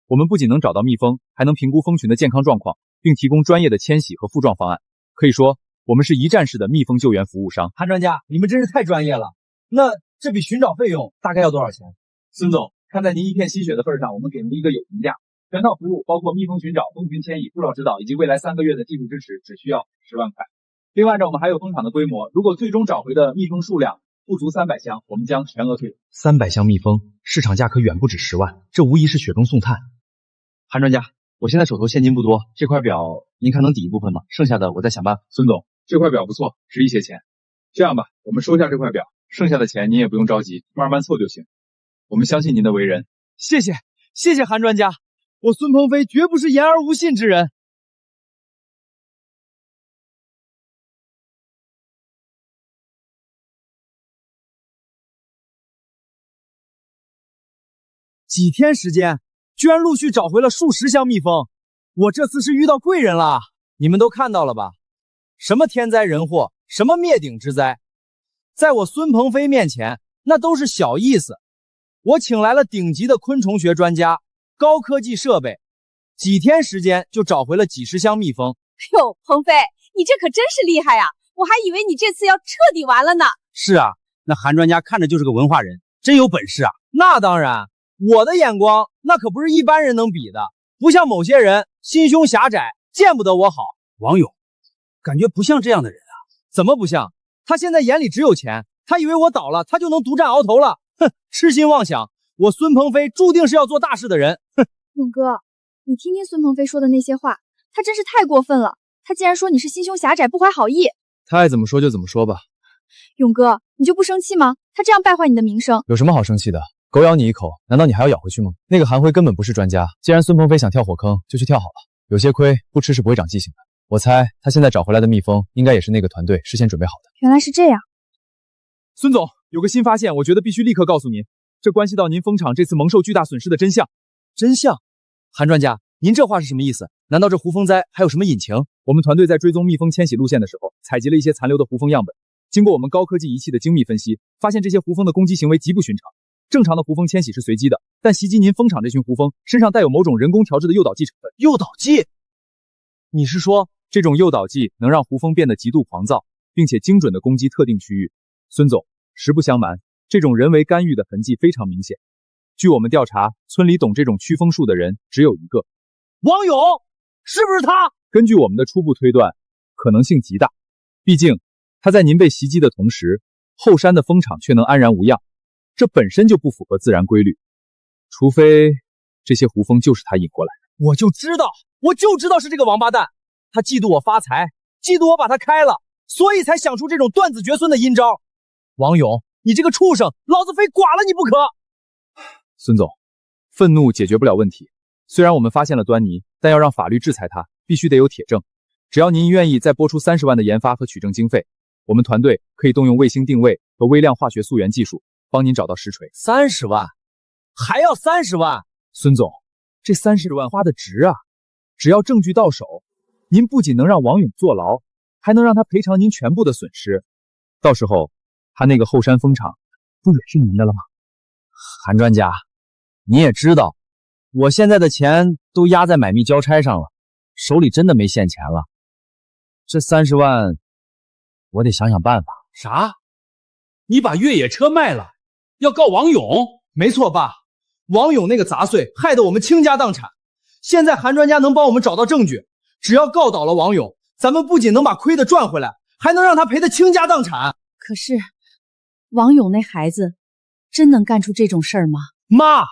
我们不仅能找到蜜蜂，还能评估蜂群的健康状况，并提供专业的迁徙和复状方案。可以说，我们是一站式的蜜蜂救援服务商。韩专家，你们真是太专业了。那这笔寻找费用大概要多少钱？孙总，看在您一片心血的份上，我们给您一个友情价。全套服务包括蜜蜂寻找、蜂群迁移、复照指导以及未来3个月的技术支持，只需要10万块。另外呢，我们还有蜂场的规模，如果最终找回的蜜蜂数量不足300箱，我们将全额退款。300箱蜜蜂，市场价可远不止10万，这无疑是雪中送炭。韩专家，我现在手头现金不多，这块表您看能抵一部分吗？剩下的我再想办法。孙总，这块表不错，值一些钱。这样吧，我们收下这块表，剩下的钱您也不用着急，慢慢凑就行。我们相信您的为人。谢谢韩专家，我孙鹏飞绝不是言而无信之人。几天时间，居然陆续找回了数十箱蜜蜂，我这次是遇到贵人了。你们都看到了吧？什么天灾人祸，什么灭顶之灾，在我孙鹏飞面前，那都是小意思。我请来了顶级的昆虫学专家，高科技设备，几天时间就找回了几十箱蜜蜂。哟，鹏飞，你这可真是厉害呀！我还以为你这次要彻底完了呢。是啊，那韩专家看着就是个文化人，真有本事啊。那当然，我的眼光那可不是一般人能比的，不像某些人心胸狭窄，见不得我好。王勇，感觉不像这样的人啊。怎么不像？他现在眼里只有钱，他以为我倒了，他就能独占鳌头了。哼，痴心妄想！我孙鹏飞注定是要做大事的人。哼，勇哥，你听听孙鹏飞说的那些话，他真是太过分了。他竟然说你是心胸狭窄，不怀好意。他爱怎么说就怎么说吧。勇哥，你就不生气吗？他这样败坏你的名声，有什么好生气的？狗咬你一口，难道你还要咬回去吗？那个韩辉根本不是专家，既然孙鹏飞想跳火坑，就去跳好了。有些亏不吃是不会长记性的。我猜他现在找回来的蜜蜂，应该也是那个团队事先准备好的。原来是这样。孙总，有个新发现，我觉得必须立刻告诉您，这关系到您蜂场这次蒙受巨大损失的真相。真相？韩专家，您这话是什么意思？难道这胡蜂灾还有什么隐情？我们团队在追踪蜜蜂迁徙路线的时候，采集了一些残留的胡蜂样本。经过我们高科技仪器的精密分析，发现这些胡蜂的攻击行为极不寻常。正常的胡蜂迁徙是随机的，但袭击您蜂场这群胡蜂身上带有某种人工调制的诱导剂成分。诱导剂？你是说这种诱导剂能让胡蜂变得极度狂躁，并且精准的攻击特定区域？孙总，实不相瞒，这种人为干预的痕迹非常明显。据我们调查，村里懂这种驱蜂术的人只有一个。王勇，是不是他？根据我们的初步推断，可能性极大。毕竟他在您被袭击的同时，后山的蜂场却能安然无恙，这本身就不符合自然规律。除非这些胡蜂就是他引过来的。我就知道是这个王八蛋，他嫉妒我发财，嫉妒我把他开了，所以才想出这种断子绝孙的阴招。王勇，你这个畜生，老子非剐了你不可！孙总，愤怒解决不了问题。虽然我们发现了端倪，但要让法律制裁他，必须得有铁证。只要您愿意再拨出30万的研发和取证经费，我们团队可以动用卫星定位和微量化学溯源技术，帮您找到实锤。30万？还要30万？孙总，这30万花的值啊！只要证据到手，您不仅能让王勇坐牢，还能让他赔偿您全部的损失。到时候，他那个后山蜂场不也是您的了吗？韩专家，你也知道，我现在的钱都压在买蜜交差上了，手里真的没现钱了。这30万，我得想想办法。啥？你把越野车卖了，要告王勇？没错，爸，王勇那个杂碎害得我们倾家荡产。现在韩专家能帮我们找到证据，只要告倒了王勇，咱们不仅能把亏的赚回来，还能让他赔得倾家荡产。可是，王勇那孩子真能干出这种事儿吗？妈，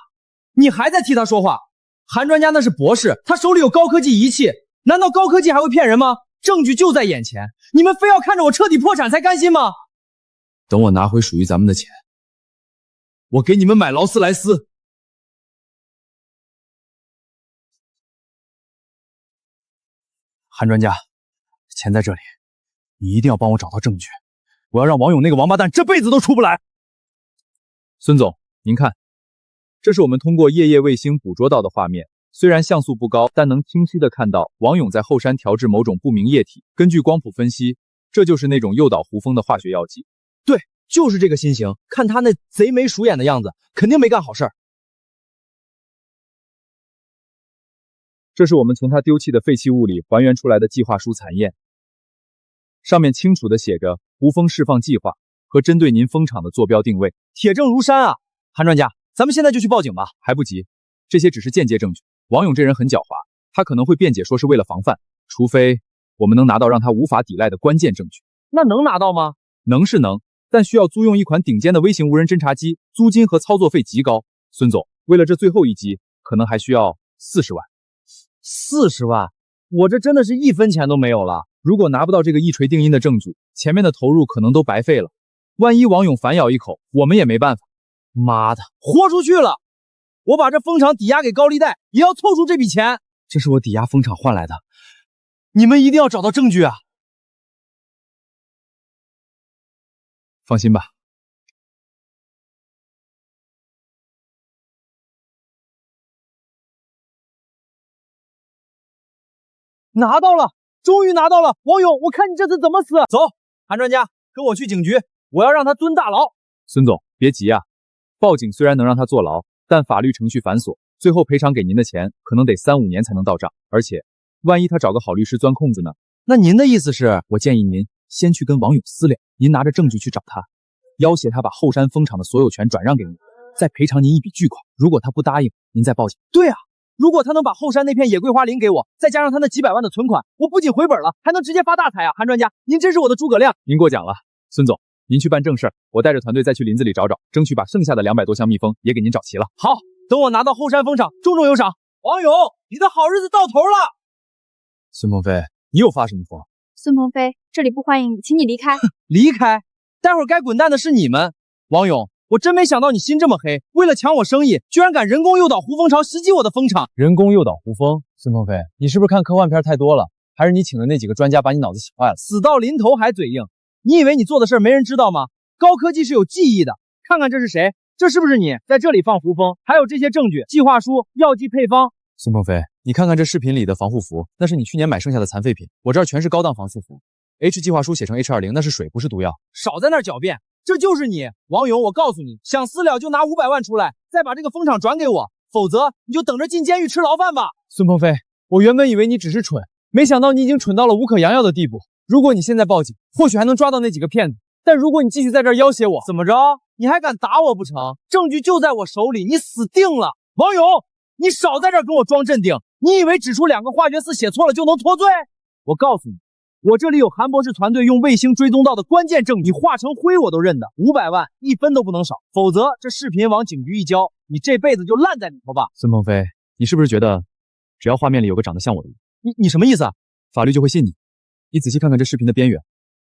你还在替他说话。韩专家那是博士，他手里有高科技仪器，难道高科技还会骗人吗？证据就在眼前，你们非要看着我彻底破产才甘心吗？等我拿回属于咱们的钱，我给你们买劳斯莱斯。韩专家，钱在这里，你一定要帮我找到证据，我要让王勇那个王八蛋这辈子都出不来。孙总，您看，这是我们通过夜卫星捕捉到的画面，虽然像素不高，但能清晰地看到王勇在后山调制某种不明液体。根据光谱分析，这就是那种诱导胡蜂的化学药剂。对，就是这个新型，看他那贼眉鼠眼的样子，肯定没干好事儿。这是我们从他丢弃的废弃物里还原出来的计划书残页，上面清楚地写着胡蜂释放计划和针对您蜂场的坐标定位，铁证如山啊！韩专家，咱们现在就去报警吧。还不急，这些只是间接证据。王勇这人很狡猾，他可能会辩解说是为了防范，除非我们能拿到让他无法抵赖的关键证据。那能拿到吗？能是能，但需要租用一款顶尖的微型无人侦察机，租金和操作费极高。孙总，为了这最后一击，可能还需要40万。40万？我这真的是1分钱都没有了。如果拿不到这个一锤定音的证据，前面的投入可能都白费了。万一王勇反咬一口，我们也没办法。妈的，豁出去了！我把这蜂场抵押给高利贷，也要凑出这笔钱。这是我抵押蜂场换来的，你们一定要找到证据啊！放心吧。拿到了，终于拿到了！王勇，我看你这次怎么死！走，韩专家，跟我去警局，我要让他蹲大牢。孙总，别急啊，报警虽然能让他坐牢，但法律程序繁琐，最后赔偿给您的钱可能得3、5年才能到账，而且万一他找个好律师钻空子呢？那您的意思是？我建议您先去跟王勇私了，您拿着证据去找他，要挟他把后山蜂场的所有权转让给你，再赔偿您一笔巨款。如果他不答应，您再报警。对啊，如果他能把后山那片野桂花林给我，再加上他那几百万的存款，我不仅回本了，还能直接发大财啊！韩专家，您真是我的诸葛亮。您过奖了，孙总，您去办正事儿，我带着团队再去林子里找找，争取把剩下的200多箱蜜蜂也给您找齐了。好，等我拿到后山蜂场，重重有赏。王勇，你的好日子到头了。孙鹏飞，你又发什么疯？孙鹏飞，这里不欢迎你，请你离开。离开？待会儿该滚蛋的是你们。王勇，我真没想到你心这么黑，为了抢我生意，居然敢人工诱导胡蜂巢袭击我的蜂场。人工诱导胡蜂？孙鹏飞，你是不是看科幻片太多了？还是你请的那几个专家把你脑子洗坏了？死到临头还嘴硬，你以为你做的事儿没人知道吗？高科技是有记忆的，看看这是谁？这是不是你在这里放胡蜂？还有这些证据、计划书、药剂配方。孙鹏飞，你看看这视频里的防护服，那是你去年买剩下的残废品，我这儿全是高档防护服。H 计划书写成 H20，那是水，不是毒药。少在那儿狡辩，这就是你，王勇！我告诉你，想私了就拿500万出来，再把这个蜂场转给我，否则你就等着进监狱吃牢饭吧。孙鹏飞，我原本以为你只是蠢，没想到你已经蠢到了无可救药的地步。如果你现在报警，或许还能抓到那几个骗子，但如果你继续在这儿要挟我，怎么着？你还敢打我不成？证据就在我手里，你死定了！王勇，你少在这儿跟我装镇定，你以为指出2个化学式写错了就能脱罪？我告诉你，我这里有韩博士团队用卫星追踪到的关键证据，你化成灰我都认的。500万1分都不能少，否则这视频往警局一交，你这辈子就烂在里头吧。孙鹏飞，你是不是觉得只要画面里有个长得像我的人，你什么意思啊？法律就会信你？你仔细看看这视频的边缘，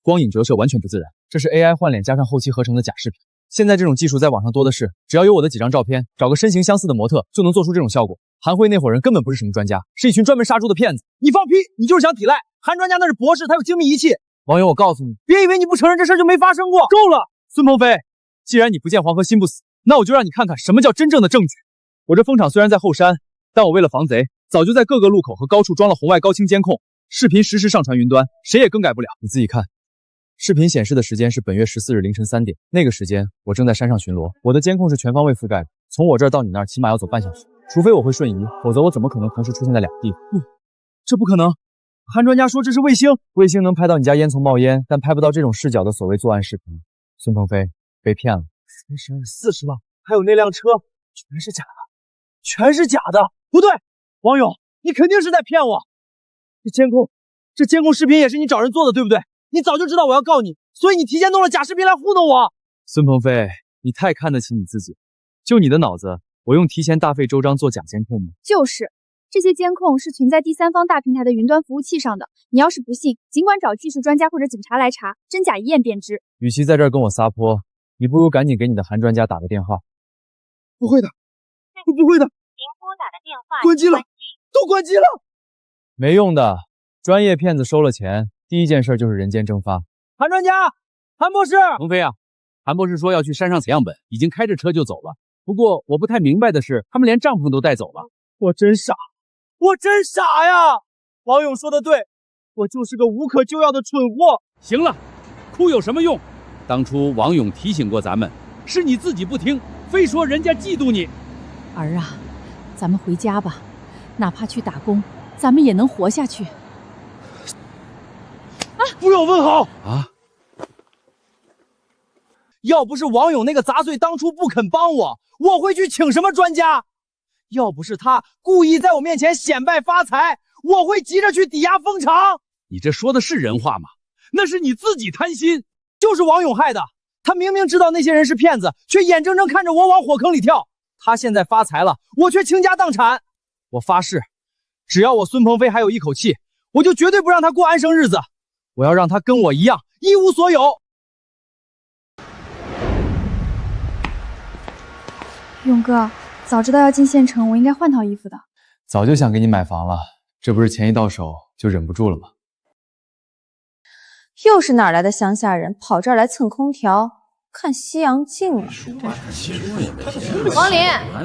光影折射完全不自然，这是 AI 换脸加上后期合成的假视频。现在这种技术在网上多的是，只要有我的几张照片，找个身形相似的模特就能做出这种效果。韩辉那伙人根本不是什么专家，是一群专门杀猪的骗子。你放屁！你就是想抵赖。韩专家那是博士，他有精密仪器。王勇，我告诉你，别以为你不承认这事就没发生过。够了，孙鹏飞，既然你不见黄河心不死，那我就让你看看什么叫真正的证据。我这蜂场虽然在后山，但我为了防贼，早就在各个路口和高处装了红外高清监控，视频实时上传云端，谁也更改不了。你自己看。视频显示的时间是本月14日凌晨3点，那个时间我正在山上巡逻，我的监控是全方位覆盖的，从我这儿到你那儿起码要走半小时，除非我会瞬移，否则我怎么可能同时出现在2个地方？这不可能！韩专家说这是卫星，卫星能拍到你家烟囱冒烟，但拍不到这种视角的所谓作案视频。孙鹏飞被骗了，40万，还有那辆车，全是假的，全是假的！不对，王勇，你肯定是在骗我！这监控视频也是你找人做的，对不对？你早就知道我要告你，所以你提前弄了假视频来糊弄我。孙鹏飞，你太看得起你自己，就你的脑子，我用提前大费周章做假监控吗？就是，这些监控是存在第三方大平台的云端服务器上的。你要是不信，尽管找技术专家或者警察来查，真假一验便知。与其在这儿跟我撒泼，你不如赶紧给你的韩专家打个电话。不会的，不会的，您拨打的电话关机了，都关机了。没用的，专业骗子收了钱，第一件事就是人间蒸发。韩专家，韩博士，鹏飞啊，韩博士说要去山上采样本，已经开着车就走了。不过我不太明白的是，他们连帐篷都带走了。我真傻呀！王勇说的对，我就是个无可救药的蠢货。行了，哭有什么用？当初王勇提醒过咱们，是你自己不听，非说人家嫉妒你。儿啊，咱们回家吧，哪怕去打工，咱们也能活下去。不用问好啊！要不是王勇那个杂碎当初不肯帮我，我会去请什么专家？要不是他故意在我面前显摆发财，我会急着去抵押蜂场。你这说的是人话吗？那是你自己贪心，就是王勇害的。他明明知道那些人是骗子，却眼睁睁看着我往火坑里跳。他现在发财了，我却倾家荡产。我发誓，只要我孙鹏飞还有一口气，我就绝对不让他过安生日子。我要让他跟我一样一无所有。勇哥，早知道要进县城，我应该换套衣服的。早就想给你买房了，这不是钱一到手就忍不住了吗？又是哪来的乡下人跑这儿来蹭空调看西洋镜啊？王林，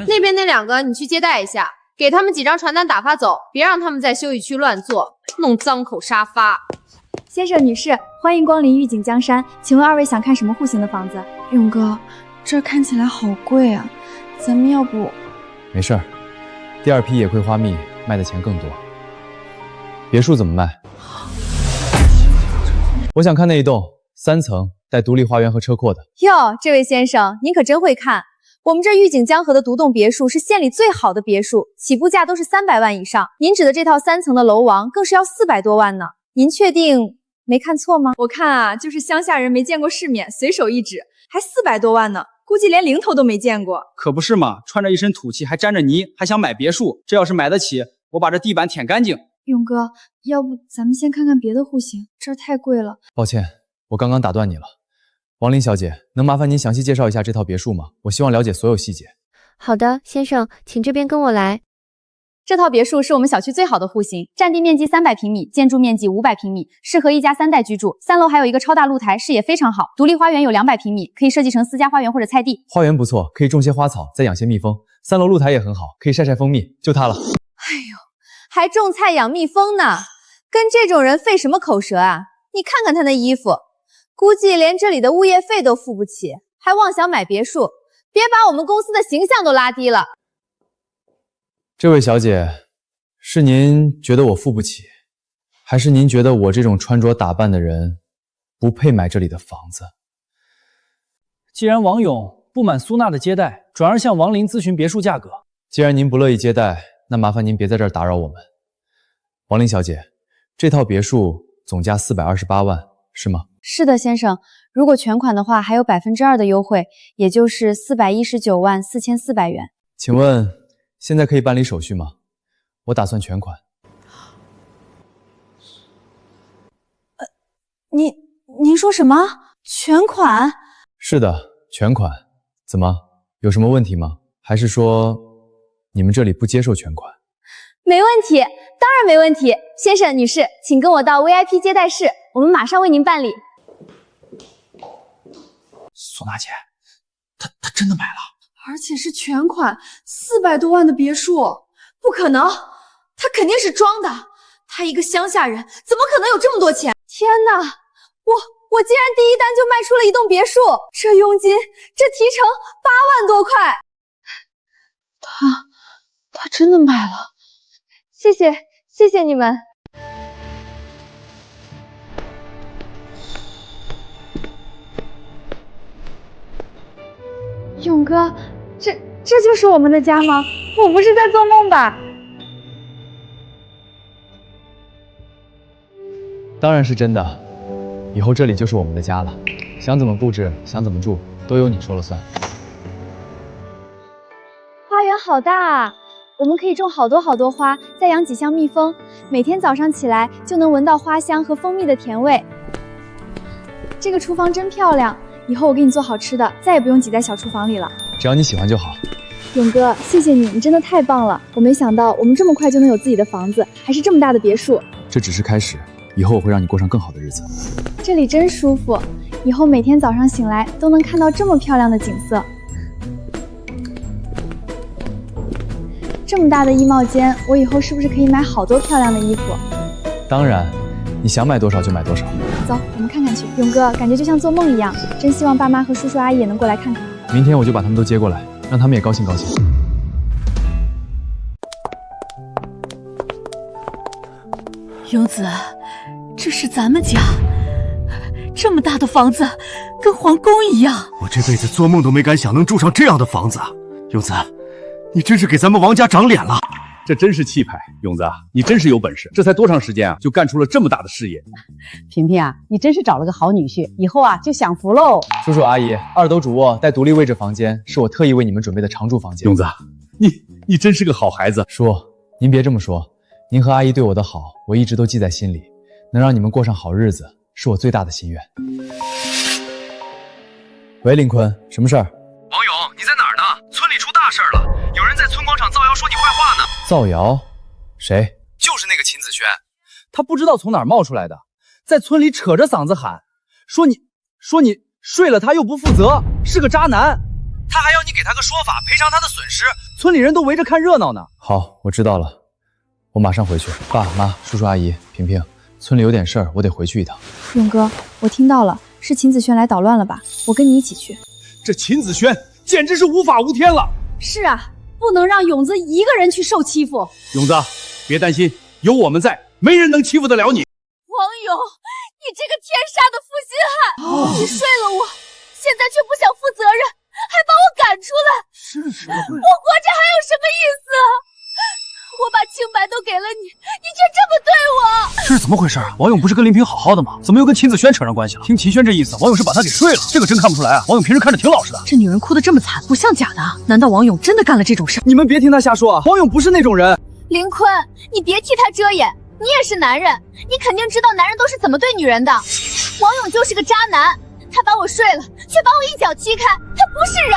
那边那2个你去接待一下，给他们几张传单打发走，别让他们在休息区乱坐，弄脏口沙发。先生女士，欢迎光临御景江山，请问2位想看什么户型的房子？勇哥，这看起来好贵啊，咱们要不……没事儿，第2批野葵花蜜卖的钱更多。别墅怎么卖？我想看那一栋3层带独立花园和车库的。哟，这位先生，您可真会看。我们这玉景江河的独栋别墅是县里最好的别墅，起步价都是300万以上。您指的这套3层的楼王更是要400多万呢。您确定没看错吗？我看啊，就是乡下人没见过世面，随手一指，还400多万呢，估计连零头都没见过。可不是嘛，穿着一身土气，还沾着泥，还想买别墅，这要是买得起，我把这地板舔干净。勇哥，要不咱们先看看别的户型，这儿太贵了。抱歉，我刚刚打断你了。王林小姐，能麻烦您详细介绍一下这套别墅吗？我希望了解所有细节。好的，先生，请这边跟我来。这套别墅是我们小区最好的户型，占地面积300平米，建筑面积500平米，适合一家3代居住。3楼还有一个超大露台，视野非常好。独立花园有200平米，可以设计成私家花园或者菜地。花园不错，可以种些花草，再养些蜜蜂。3楼露台也很好，可以晒晒蜂蜜，就它了。哎呦，还种菜养蜜蜂呢，跟这种人费什么口舌啊？你看看他那衣服，估计连这里的物业费都付不起，还妄想买别墅，别把我们公司的形象都拉低了。这位小姐，是您觉得我付不起，还是您觉得我这种穿着打扮的人不配买这里的房子？既然王勇不满苏娜的接待，转而向王林咨询别墅价格，既然您不乐意接待，那麻烦您别在这儿打扰我们。王林小姐，这套别墅总价428万，是吗？是的，先生。如果全款的话，还有2%的优惠，也就是419万4400元。请问现在可以办理手续吗？我打算全款。您说什么？全款？是的，全款。怎么，有什么问题吗？还是说你们这里不接受全款？没问题，当然没问题。先生、女士，请跟我到 VIP 接待室，我们马上为您办理。苏娜姐，她真的买了，而且是全款，400多万的别墅，不可能，他肯定是装的。他一个乡下人，怎么可能有这么多钱？天哪，我竟然第一单就卖出了一栋别墅，这佣金，这提成8万多块。他真的买了，谢谢你们。勇哥，这就是我们的家吗？我不是在做梦吧？当然是真的，以后这里就是我们的家了，想怎么布置，想怎么住，都由你说了算。花园好大啊，我们可以种好多花，再养几箱蜜蜂，每天早上起来就能闻到花香和蜂蜜的甜味。这个厨房真漂亮，以后我给你做好吃的，再也不用挤在小厨房里了。只要你喜欢就好。勇哥，谢谢你，你真的太棒了！我没想到我们这么快就能有自己的房子，还是这么大的别墅。这只是开始，以后我会让你过上更好的日子。这里真舒服，以后每天早上醒来都能看到这么漂亮的景色。这么大的衣帽间，我以后是不是可以买好多漂亮的衣服？当然，你想买多少就买多少。走，我们看看去。勇哥，感觉就像做梦一样，真希望爸妈和叔叔阿姨也能过来看看。明天我就把他们都接过来，让他们也高兴高兴。勇子，这是咱们家，这么大的房子，跟皇宫一样。我这辈子做梦都没敢想能住上这样的房子。勇子，你真是给咱们王家长脸了。这真是气派，勇子，你真是有本事，这才多长时间啊，就干出了这么大的事业。萍萍啊，你真是找了个好女婿，以后啊就享福喽。叔叔阿姨，2楼主卧带独立位置房间，是我特意为你们准备的常住房间。勇子，你真是个好孩子。叔，您别这么说，您和阿姨对我的好，我一直都记在心里，能让你们过上好日子，是我最大的心愿。喂，林坤，什么事儿？王勇，你在哪儿呢？村里出大事了，有人在村广场造谣说你坏话呢。造谣？谁？就是那个秦子轩，他不知道从哪儿冒出来的，在村里扯着嗓子喊，说你睡了他又不负责，是个渣男。他还要你给他个说法，赔偿他的损失。村里人都围着看热闹呢。好，我知道了，我马上回去。爸妈、叔叔阿姨、萍萍，村里有点事儿，我得回去一趟。勇哥，我听到了，是秦子轩来捣乱了吧？我跟你一起去。这秦子轩简直是无法无天了。是啊，不能让勇子一个人去受欺负。勇子，别担心，有我们在，没人能欺负得了你。王勇，你这个天杀的负心汉！你睡了我，现在却不想负责任，还把我赶出来，活着还有什么意思？我把清白都给了你，你却这么对我。这是怎么回事啊？王勇不是跟林平好好的吗？怎么又跟秦子轩扯上关系了？听秦轩这意思，王勇是把她给睡了。这个真看不出来啊，王勇平时看着挺老实的。这女人哭得这么惨，不像假的。难道王勇真的干了这种事？你们别听他瞎说啊，王勇不是那种人。林坤，你别替他遮掩，你也是男人，你肯定知道男人都是怎么对女人的。王勇就是个渣男，他把我睡了，却把我一脚踢开，他不是人。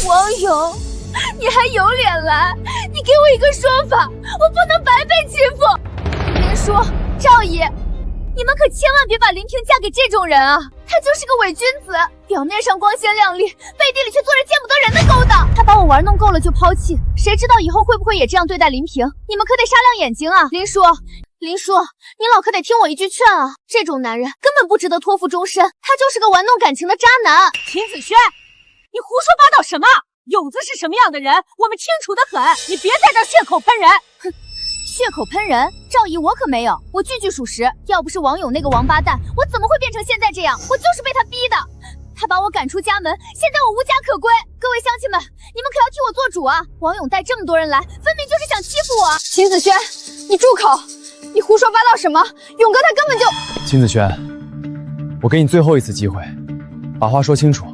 王勇，你还有脸来？你给我一个说法，我不能白被欺负。林叔、赵姨，你们可千万别把林平嫁给这种人啊！他就是个伪君子，表面上光鲜亮丽，背地里却做着见不得人的勾当。他把我玩弄够了就抛弃，谁知道以后会不会也这样对待林平？你们可得擦亮眼睛啊！林叔，你老可得听我一句劝啊！这种男人根本不值得托付终身，他就是个玩弄感情的渣男。秦子轩，你胡说八道什么？勇子是什么样的人，我们清楚得很，你别在这血口喷人。哼，血口喷人，赵姨我可没有，我句句属实。要不是王勇那个王八蛋，我怎么会变成现在这样？我就是被他逼的。他把我赶出家门，现在我无家可归。各位乡亲们，你们可要替我做主啊！王勇带这么多人来，分明就是想欺负我。秦子轩，你住口！你胡说八道什么？勇哥他根本就……秦子轩，我给你最后一次机会，把话说清楚，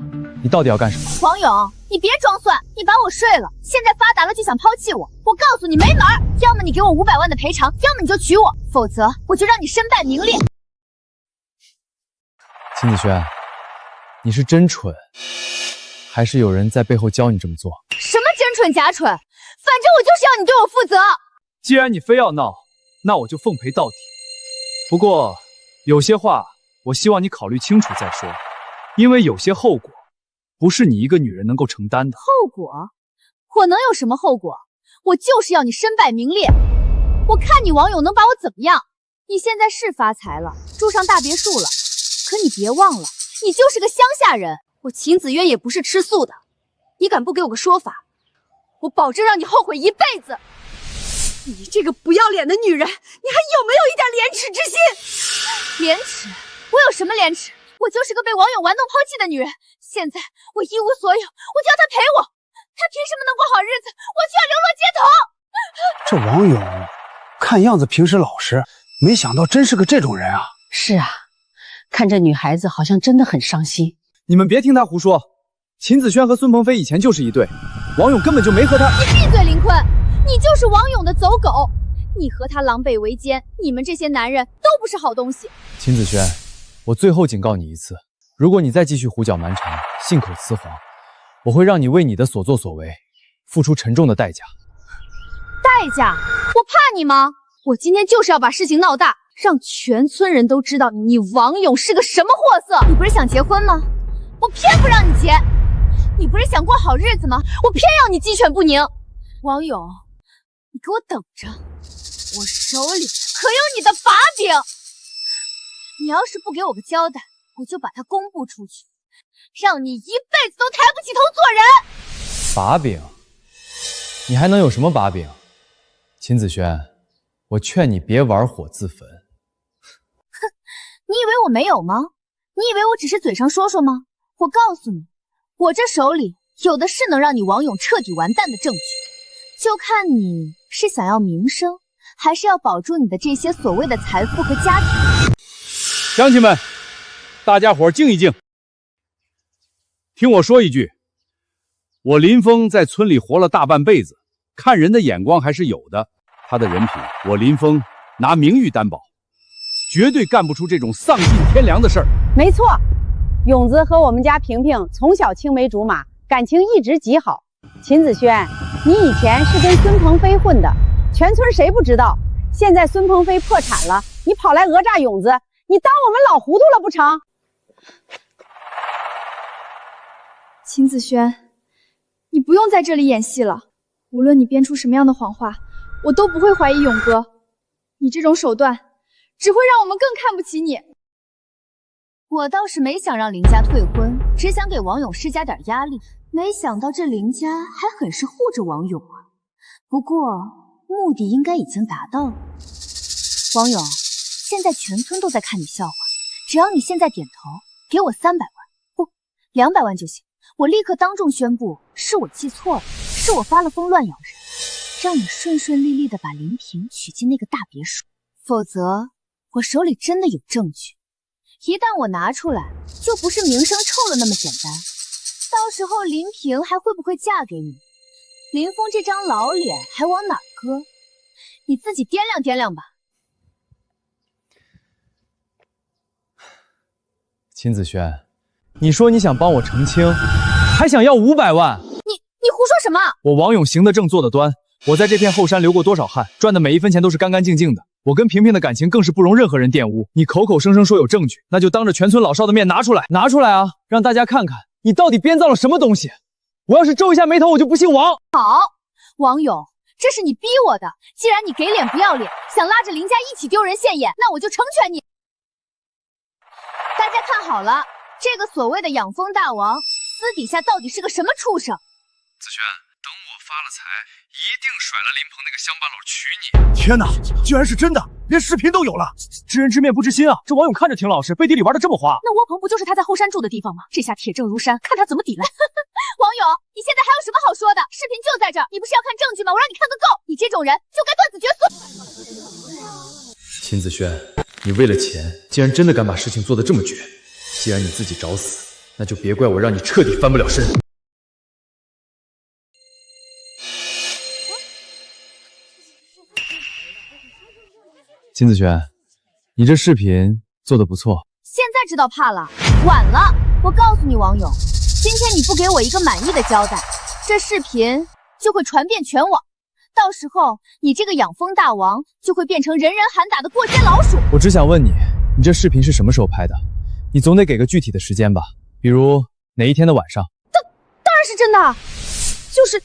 你到底要干什么？王勇，你别装蒜，你把我睡了，现在发达了就想抛弃我，我告诉你没门儿！要么你给我500万的赔偿，要么你就娶我，否则我就让你身败名裂。秦子轩，你是真蠢，还是有人在背后教你这么做？什么真蠢假蠢，反正我就是要你对我负责。既然你非要闹，那我就奉陪到底。不过，有些话我希望你考虑清楚再说，因为有些后果不是你一个女人能够承担的。后果？我能有什么后果？我就是要你身败名裂。我看你王勇能把我怎么样？你现在是发财了，住上大别墅了，可你别忘了，你就是个乡下人。我秦子渊也不是吃素的，你敢不给我个说法，我保证让你后悔一辈子。你这个不要脸的女人，你还有没有一点廉耻之心？廉耻？我有什么廉耻？我就是个被网友玩弄抛弃的女人，现在我一无所有，我就要他陪我，他凭什么能过好日子，我却要流落街头？这王勇看样子平时老实，没想到真是个这种人啊！是啊，看这女孩子好像真的很伤心。你们别听他胡说，秦子轩和孙鹏飞以前就是一对，王勇根本就没和他。你闭嘴，林坤，你就是王勇的走狗，你和他狼狈为奸，你们这些男人都不是好东西。秦子轩，我最后警告你一次，如果你再继续胡搅蛮缠、信口雌黄，我会让你为你的所作所为付出沉重的代价。代价？我怕你吗？我今天就是要把事情闹大，让全村人都知道你王勇是个什么货色。你不是想结婚吗？我偏不让你结。你不是想过好日子吗？我偏要你鸡犬不宁。王勇，你给我等着，我手里可有你的把柄。你要是不给我个交代，我就把它公布出去，让你一辈子都抬不起头做人。把柄？你还能有什么把柄？秦子轩，我劝你别玩火自焚。哼，你以为我没有吗？你以为我只是嘴上说说吗？我告诉你，我这手里有的是能让你王勇彻底完蛋的证据，就看你是想要名声，还是要保住你的这些所谓的财富和家庭。乡亲们，大家伙静一静，听我说一句，我林峰在村里活了大半辈子，看人的眼光还是有的，他的人品，我林峰拿名誉担保，绝对干不出这种丧尽天良的事儿。没错，勇子和我们家萍萍从小青梅竹马，感情一直极好。秦子轩，你以前是跟孙鹏飞混的，全村谁不知道？现在孙鹏飞破产了，你跑来讹诈勇子，你当我们老糊涂了不成？秦子轩，你不用在这里演戏了。无论你编出什么样的谎话，我都不会怀疑勇哥。你这种手段，只会让我们更看不起你。我倒是没想让林家退婚，只想给王勇施加点压力。没想到这林家还很是护着王勇啊。不过目的应该已经达到了。王勇，现在全村都在看你笑话，只要你现在点头，给我300万，不，200万就行。我立刻当众宣布，是我记错了，是我发了疯乱咬人，让你顺顺利利的把林平娶进那个大别墅。否则，我手里真的有证据，一旦我拿出来，就不是名声臭了那么简单。到时候林平还会不会嫁给你？林峰这张老脸还往哪搁？你自己掂量掂量吧。秦子轩，你说你想帮我澄清，还想要500万？你胡说什么？我王勇行得正，坐得端。我在这片后山流过多少汗，赚的每一分钱都是干干净净的。我跟萍萍的感情更是不容任何人玷污。你口口声声说有证据，那就当着全村老少的面拿出来，拿出来啊，让大家看看你到底编造了什么东西。我要是皱一下眉头，我就不姓王。好，王勇，这是你逼我的。既然你给脸不要脸，想拉着林家一起丢人现眼，那我就成全你。大家看好了，这个所谓的养蜂大王，私底下到底是个什么畜生？子轩，等我发了财，一定甩了林鹏那个乡巴佬娶你！天哪，居然是真的，连视频都有了！知人知面不知心啊！这王勇看着挺老实，背地里玩的这么花。那窝棚不就是他在后山住的地方吗？这下铁证如山，看他怎么抵赖。王勇，你现在还有什么好说的？视频就在这儿，你不是要看证据吗？我让你看个够！你这种人就该断子绝孙。秦子轩，你为了钱，竟然真的敢把事情做得这么绝。既然你自己找死，那就别怪我让你彻底翻不了身。秦子轩，你这视频做得不错。现在知道怕了，晚了。我告诉你，王勇，今天你不给我一个满意的交代，这视频就会传遍全网。到时候你这个养蜂大王就会变成人人喊打的过街老鼠。我只想问你，你这视频是什么时候拍的？你总得给个具体的时间吧，比如哪一天的晚上？当然是真的，就是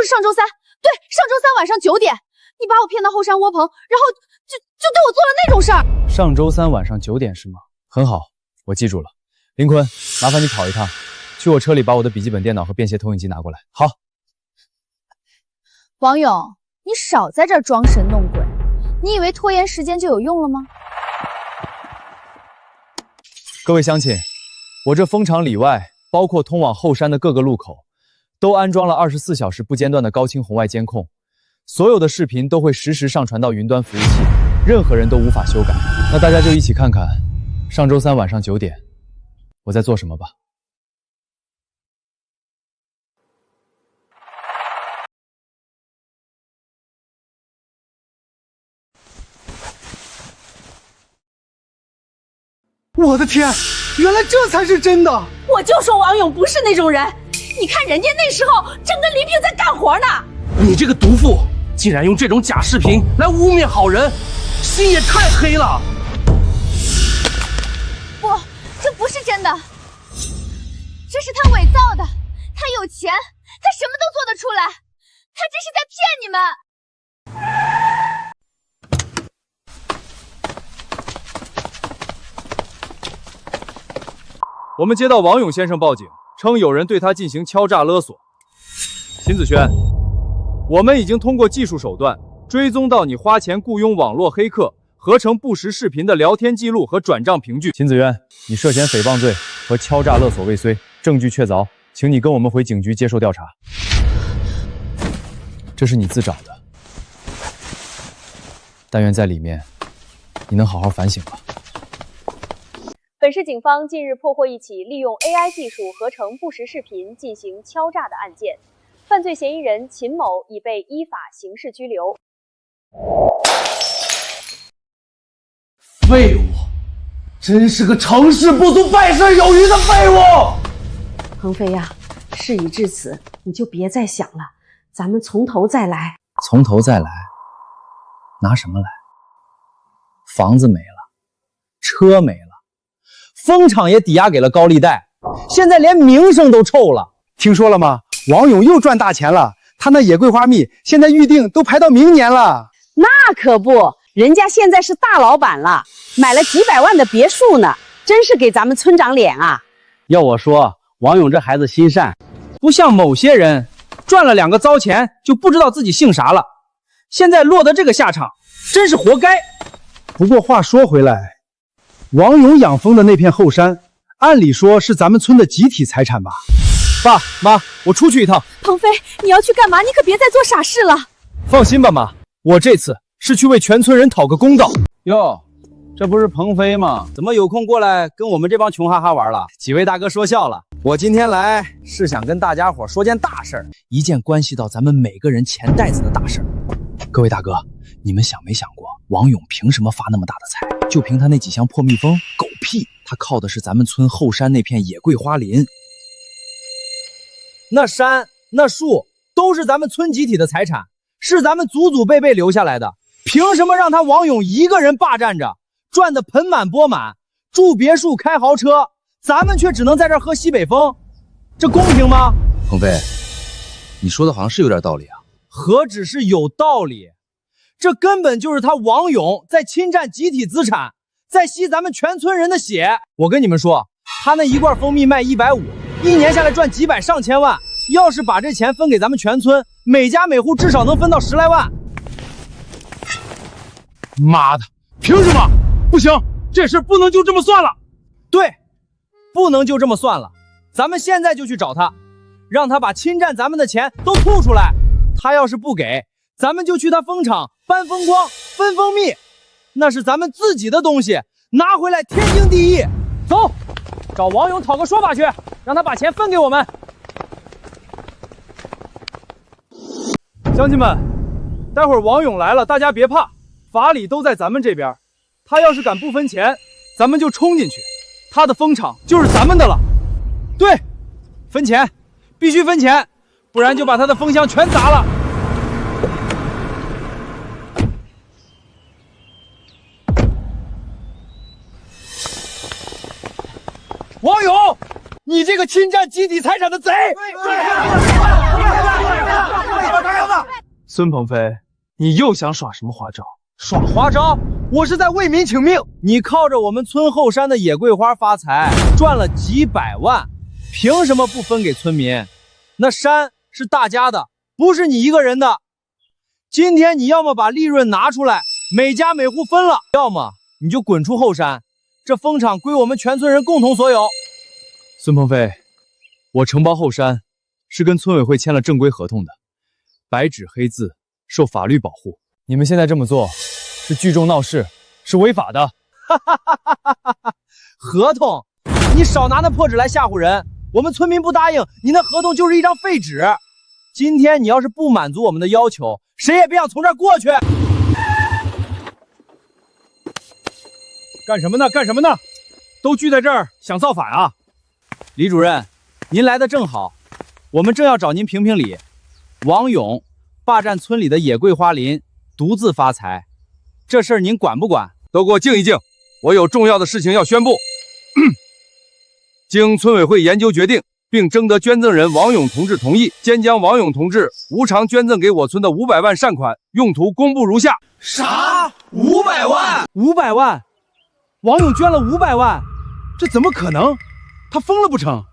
上周三，对，上周三晚上9点，你把我骗到后山窝棚，然后就对我做了那种事儿。上周三晚上9点是吗？很好，我记住了。林坤，麻烦你跑一趟，去我车里把我的笔记本电脑和便携投影机拿过来。好。王勇，你少在这儿装神弄鬼，你以为拖延时间就有用了吗？各位乡亲，我这蜂场里外，包括通往后山的各个路口，都安装了24小时不间断的高清红外监控，所有的视频都会实时上传到云端服务器，任何人都无法修改。那大家就一起看看，上周三晚上9点，我在做什么吧。我的天，原来这才是真的！我就说王勇不是那种人，你看人家那时候正跟林平在干活呢。你这个毒妇，竟然用这种假视频来污蔑好人，心也太黑了！不，这不是真的，这是他伪造的。他有钱，他什么都做得出来，他这是在骗你们。我们接到王勇先生报警，称有人对他进行敲诈勒索。秦子轩，我们已经通过技术手段追踪到你花钱雇佣网络黑客合成不实视频的聊天记录和转账凭据。秦子渊，你涉嫌诽谤罪和敲诈勒索未遂，证据确凿，请你跟我们回警局接受调查。这是你自找的，但愿在里面你能好好反省吧。本市警方近日破获一起利用 AI 技术合成不实视频进行敲诈的案件，犯罪嫌疑人秦某已被依法刑事拘留。废物，真是个成事不足败事有余的废物！鹏飞呀，事已至此，你就别再想了，咱们从头再来。从头再来，拿什么来？房子没了，车没了。蜂场也抵押给了高利贷，现在连名声都臭了。听说了吗？王勇又赚大钱了，他那野桂花蜜现在预定都排到明年了。那可不，人家现在是大老板了，买了几百万的别墅呢，真是给咱们村长脸啊！要我说，王勇这孩子心善，不像某些人赚了2个糟钱就不知道自己姓啥了，现在落得这个下场，真是活该。不过话说回来，王勇养蜂的那片后山，按理说是咱们村的集体财产吧？爸妈，我出去一趟。鹏飞，你要去干嘛？你可别再做傻事了。放心吧，妈，我这次是去为全村人讨个公道。哟，这不是鹏飞吗？怎么有空过来跟我们这帮穷哈哈玩了？几位大哥说笑了，我今天来是想跟大家伙说件大事儿，一件关系到咱们每个人钱袋子的大事儿。各位大哥，你们想没想过，王勇凭什么发那么大的财？就凭他那几箱破蜜蜂？狗屁！他靠的是咱们村后山那片野桂花林。那山那树都是咱们村集体的财产，是咱们祖祖辈辈留下来的，凭什么让他王勇一个人霸占着，赚得盆满钵满，住别墅开豪车，咱们却只能在这儿喝西北风？这公平吗？鹏飞，你说的好像是有点道理啊。何止是有道理，这根本就是他王勇在侵占集体资产，在吸咱们全村人的血。我跟你们说，他那一罐蜂蜜卖150，一年下来赚几百上千万，要是把这钱分给咱们全村，每家每户至少能分到10来万。妈的，凭什么？不行，这事不能就这么算了。对，不能就这么算了，咱们现在就去找他，让他把侵占咱们的钱都吐出来。他要是不给，咱们就去他蜂场搬风光、分蜂蜜，那是咱们自己的东西，拿回来天经地义。走，找王勇讨个说法去，让他把钱分给我们。乡亲们，待会儿王勇来了，大家别怕，法理都在咱们这边。他要是敢不分钱，咱们就冲进去，他的蜂场就是咱们的了。对，分钱，必须分钱，不然就把他的蜂箱全砸了。王勇，你这个侵占集体财产的贼！孙鹏飞，你又想耍什么花招？耍花招？我是在为民请命。你靠着我们村后山的野桂花发财，赚了几百万，凭什么不分给村民？那山是大家的，不是你一个人的。今天你要么把利润拿出来，每家每户分了，要么你就滚出后山。这蜂场归我们全村人共同所有。孙鹏飞，我承包后山是跟村委会签了正规合同的，白纸黑字，受法律保护。你们现在这么做是聚众闹事，是违法的。合同？你少拿那破纸来吓唬人！我们村民不答应，你那合同就是一张废纸。今天你要是不满足我们的要求，谁也别想从这儿过去。干什么呢？干什么呢？都聚在这儿想造反啊！李主任，您来的正好，我们正要找您评评理。王勇霸占村里的野桂花林，独自发财，这事儿您管不管？都给我静一静，我有重要的事情要宣布。经村委会研究决定，并征得捐赠人王勇同志同意，兼将王勇同志无偿捐赠给我村的500万善款用途公布如下。啥？500万？500万？王勇捐了500万？这怎么可能？他疯了不成？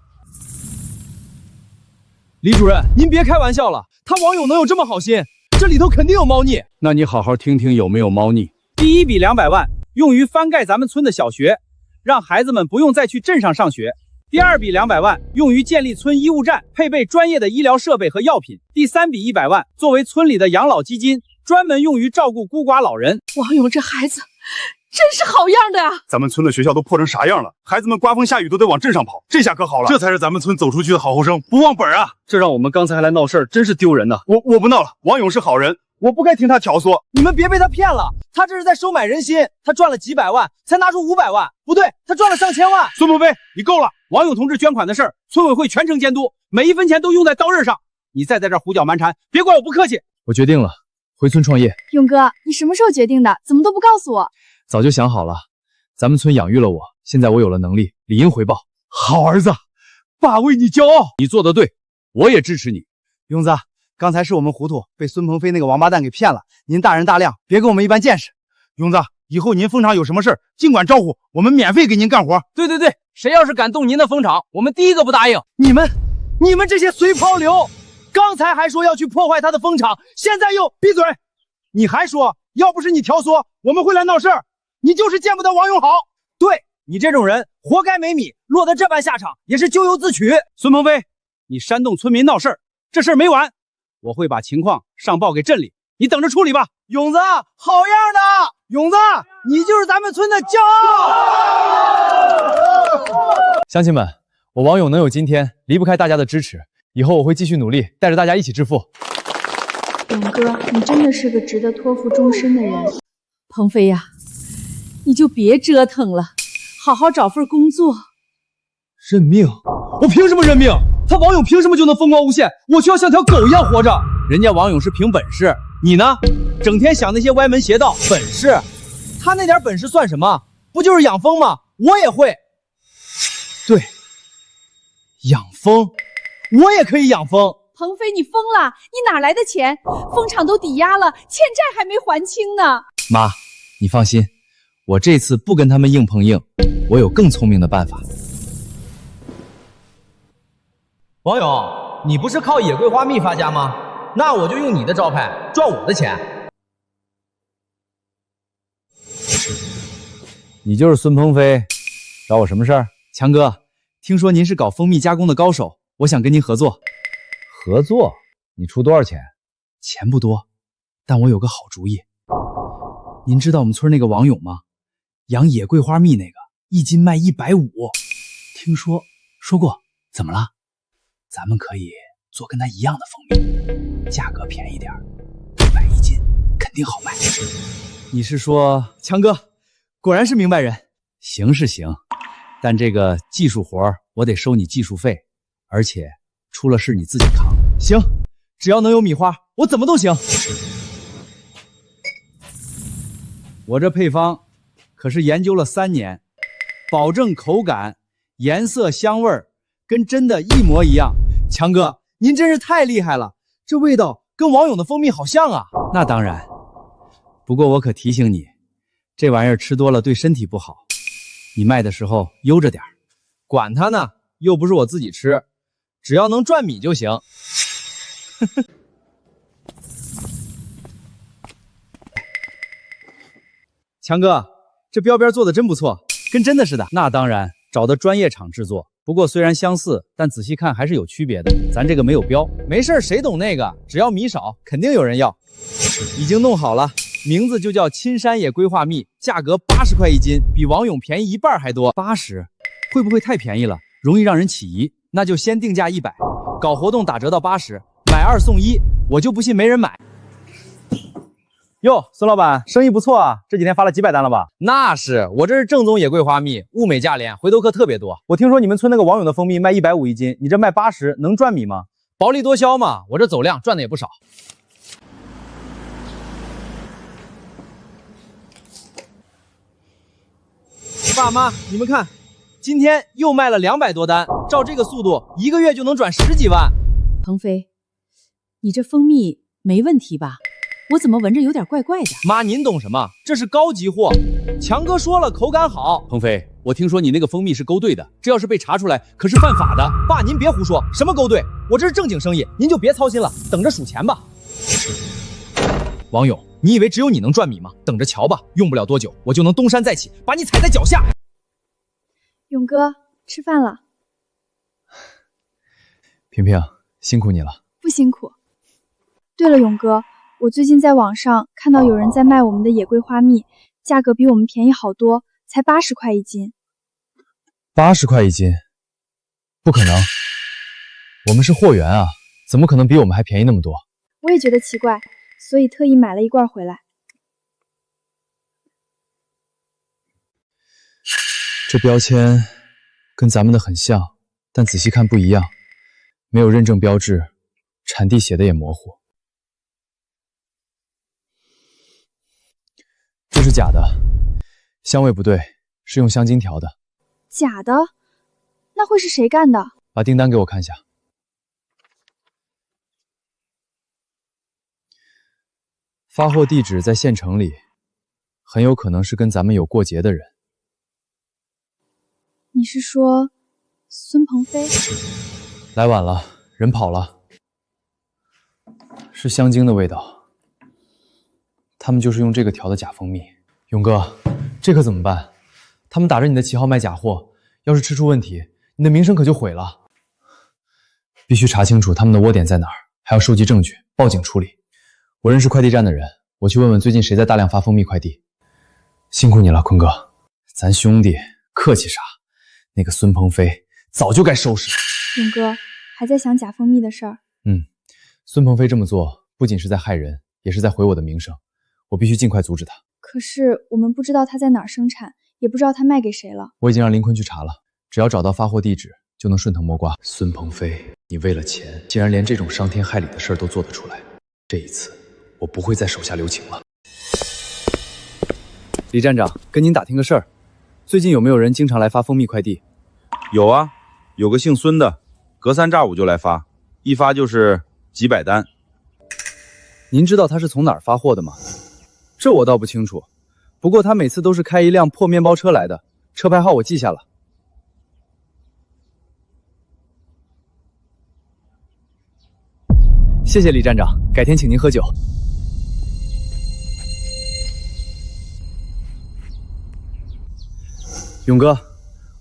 李主任，您别开玩笑了，他王勇能有这么好心？这里头肯定有猫腻。那你好好听听有没有猫腻。第一笔200万用于翻盖咱们村的小学，让孩子们不用再去镇上上学。第二笔200万用于建立村医务站，配备专业的医疗设备和药品。第三笔100万作为村里的养老基金，专门用于照顾孤寡老人。王勇这孩子真是好样的呀！咱们村的学校都破成啥样了？孩子们刮风下雨都得往镇上跑，这下可好了，这才是咱们村走出去的好后生，不忘本啊！这让我们刚才还来闹事儿，真是丢人呐！我不闹了，王勇是好人，我不该听他挑唆。你们别被他骗了，他这是在收买人心。他赚了几百万，才拿出500万，不对，他赚了上千万。孙鹏飞，你够了！王勇同志捐款的事儿，村委会全程监督，每一分钱都用在刀刃上。你再在这胡搅蛮缠，别怪我不客气。我决定了，回村创业。勇哥，你什么时候决定的？怎么都不告诉我？早就想好了，咱们村养育了我，现在我有了能力，理应回报。好儿子，爸为你骄傲。你做得对，我也支持你。勇子，刚才是我们糊涂，被孙鹏飞那个王八蛋给骗了。您大人大量，别跟我们一般见识。勇子，以后您蜂场有什么事尽管招呼，我们免费给您干活。对，谁要是敢动您的蜂场，我们第一个不答应。你们这些随泡流，刚才还说要去破坏他的蜂场，现在又闭嘴！你还说要不是你挑唆，我们会来闹事儿。你就是见不得王勇好。对，你这种人活该没米，落得这般下场也是咎由自取。孙鹏飞，你煽动村民闹事儿，这事儿没完，我会把情况上报给镇里，你等着处理吧。勇子，好样的！勇子，你就是咱们村的骄傲！乡亲们，我王勇能有今天，离不开大家的支持。以后我会继续努力，带着大家一起致富。勇哥，你真的是个值得托付终身的人。鹏飞呀，你就别折腾了，好好找份工作。认命？我凭什么认命？他王勇凭什么就能风光无限，我却要像条狗一样活着？人家王勇是凭本事，你呢？整天想那些歪门邪道，本事？他那点本事算什么？不就是养蜂吗？我也会。对，养蜂，我也可以养蜂。鹏飞，你疯了？你哪来的钱？蜂场都抵押了，欠债还没还清呢。妈，你放心，我这次不跟他们硬碰硬，我有更聪明的办法。王勇，你不是靠野桂花蜜发家吗？那我就用你的招牌赚我的钱。你就是孙鹏飞，找我什么事儿？强哥，听说您是搞蜂蜜加工的高手，我想跟您合作。合作？你出多少钱？钱不多，但我有个好主意。您知道我们村那个王勇吗？养野桂花蜜那个，一斤卖150。听说过，怎么了？咱们可以做跟他一样的蜂蜜，价格便宜点，100一斤，肯定好卖。你是说，强哥，果然是明白人。行是行，但这个技术活我得收你技术费，而且出了事你自己扛。行，只要能有米花，我怎么都行。我这配方可是研究了3年，保证口感、颜色、香味跟真的一模一样。强哥，您真是太厉害了，这味道跟王勇的蜂蜜好像啊。那当然，不过我可提醒你，这玩意儿吃多了对身体不好，你卖的时候悠着点。管他呢，又不是我自己吃，只要能赚米就行。强哥，这标边做的真不错，跟真的似的。那当然，找的专业厂制作。不过虽然相似，但仔细看还是有区别的。咱这个没有标，没事，谁懂那个？只要米少，肯定有人要。已经弄好了，名字就叫青山野龟化蜜，价格80块一斤，比王勇便宜1半还多。80，会不会太便宜了？容易让人起疑。那就先定价100，搞活动打折到80，买2送1，我就不信没人买。哟，孙老板，生意不错啊，这几天发了几百单了吧？那是，我这是正宗野桂花蜜，物美价廉，回头客特别多。我听说你们村那个王勇的蜂蜜卖150一斤，你这卖80，能赚米吗？薄利多销嘛，我这走量赚的也不少。爸妈，你们看，今天又卖了200多单，照这个速度，1个月就能赚10几万。鹏飞，你这蜂蜜没问题吧？我怎么闻着有点怪怪的？妈，您懂什么？这是高级货。强哥说了，口感好。鹏飞，我听说你那个蜂蜜是勾兑的，这要是被查出来，可是犯法的。爸，您别胡说，什么勾兑？我这是正经生意，您就别操心了，等着数钱吧。王勇，你以为只有你能赚米吗？等着瞧吧，用不了多久，我就能东山再起，把你踩在脚下。勇哥，吃饭了。萍萍，辛苦你了。不辛苦。对了，勇哥。我最近在网上看到有人在卖我们的野桂花蜜，价格比我们便宜好多，才80块一斤。80块一斤？不可能，我们是货源啊，怎么可能比我们还便宜那么多？我也觉得奇怪，所以特意买了一罐回来。这标签跟咱们的很像，但仔细看不一样，没有认证标志，产地写的也模糊。这是假的，香味不对，是用香精调的。假的？那会是谁干的？把订单给我看一下。发货地址在县城里，很有可能是跟咱们有过节的人。你是说孙鹏飞？来晚了，人跑了。是香精的味道。他们就是用这个调的假蜂蜜。勇哥，这可怎么办？他们打着你的旗号卖假货，要是吃出问题，你的名声可就毁了。必须查清楚他们的窝点在哪儿，还要收集证据，报警处理。我认识快递站的人，我去问问最近谁在大量发蜂蜜快递。辛苦你了，坤哥，咱兄弟客气啥？那个孙鹏飞早就该收拾了。勇哥还在想假蜂蜜的事儿。孙鹏飞这么做不仅是在害人，也是在毁我的名声，我必须尽快阻止他。可是我们不知道他在哪儿生产，也不知道他卖给谁了。我已经让林坤去查了，只要找到发货地址，就能顺藤摸瓜。孙鹏飞，你为了钱，竟然连这种伤天害理的事儿都做得出来，这一次我不会再手下留情了。李站长，跟您打听个事儿，最近有没有人经常来发蜂蜜快递？有啊，有个姓孙的，隔三差五就来发，一发就是几百单。您知道他是从哪儿发货的吗？这我倒不清楚，不过他每次都是开一辆破面包车来的，车牌号我记下了。谢谢李站长，改天请您喝酒。勇哥，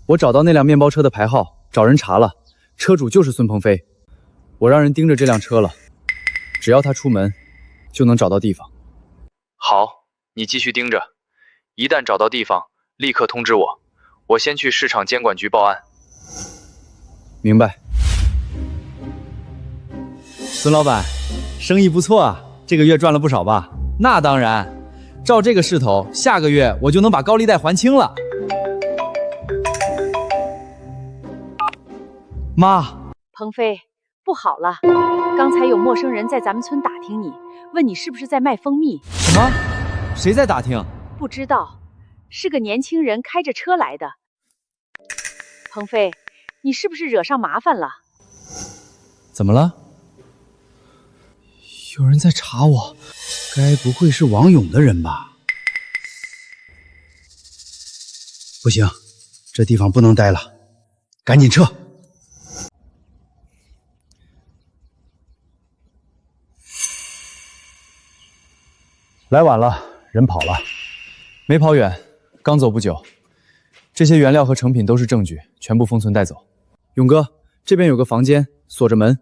我找到那辆面包车的牌号，找人查了，车主就是孙鹏飞。我让人盯着这辆车了，只要他出门，就能找到地方。好，你继续盯着，一旦找到地方，立刻通知我，我先去市场监管局报案。明白。孙老板，生意不错啊，这个月赚了不少吧？那当然，照这个势头，下个月我就能把高利贷还清了。妈，鹏飞，不好了，刚才有陌生人在咱们村打听你，问你是不是在卖蜂蜜。什么？谁在打听？不知道，是个年轻人开着车来的。鹏飞，你是不是惹上麻烦了？怎么了？有人在查我，该不会是王勇的人吧？不行，这地方不能待了，赶紧撤！来晚了，人跑了。没跑远，刚走不久。这些原料和成品都是证据，全部封存带走。勇哥，这边有个房间，锁着门。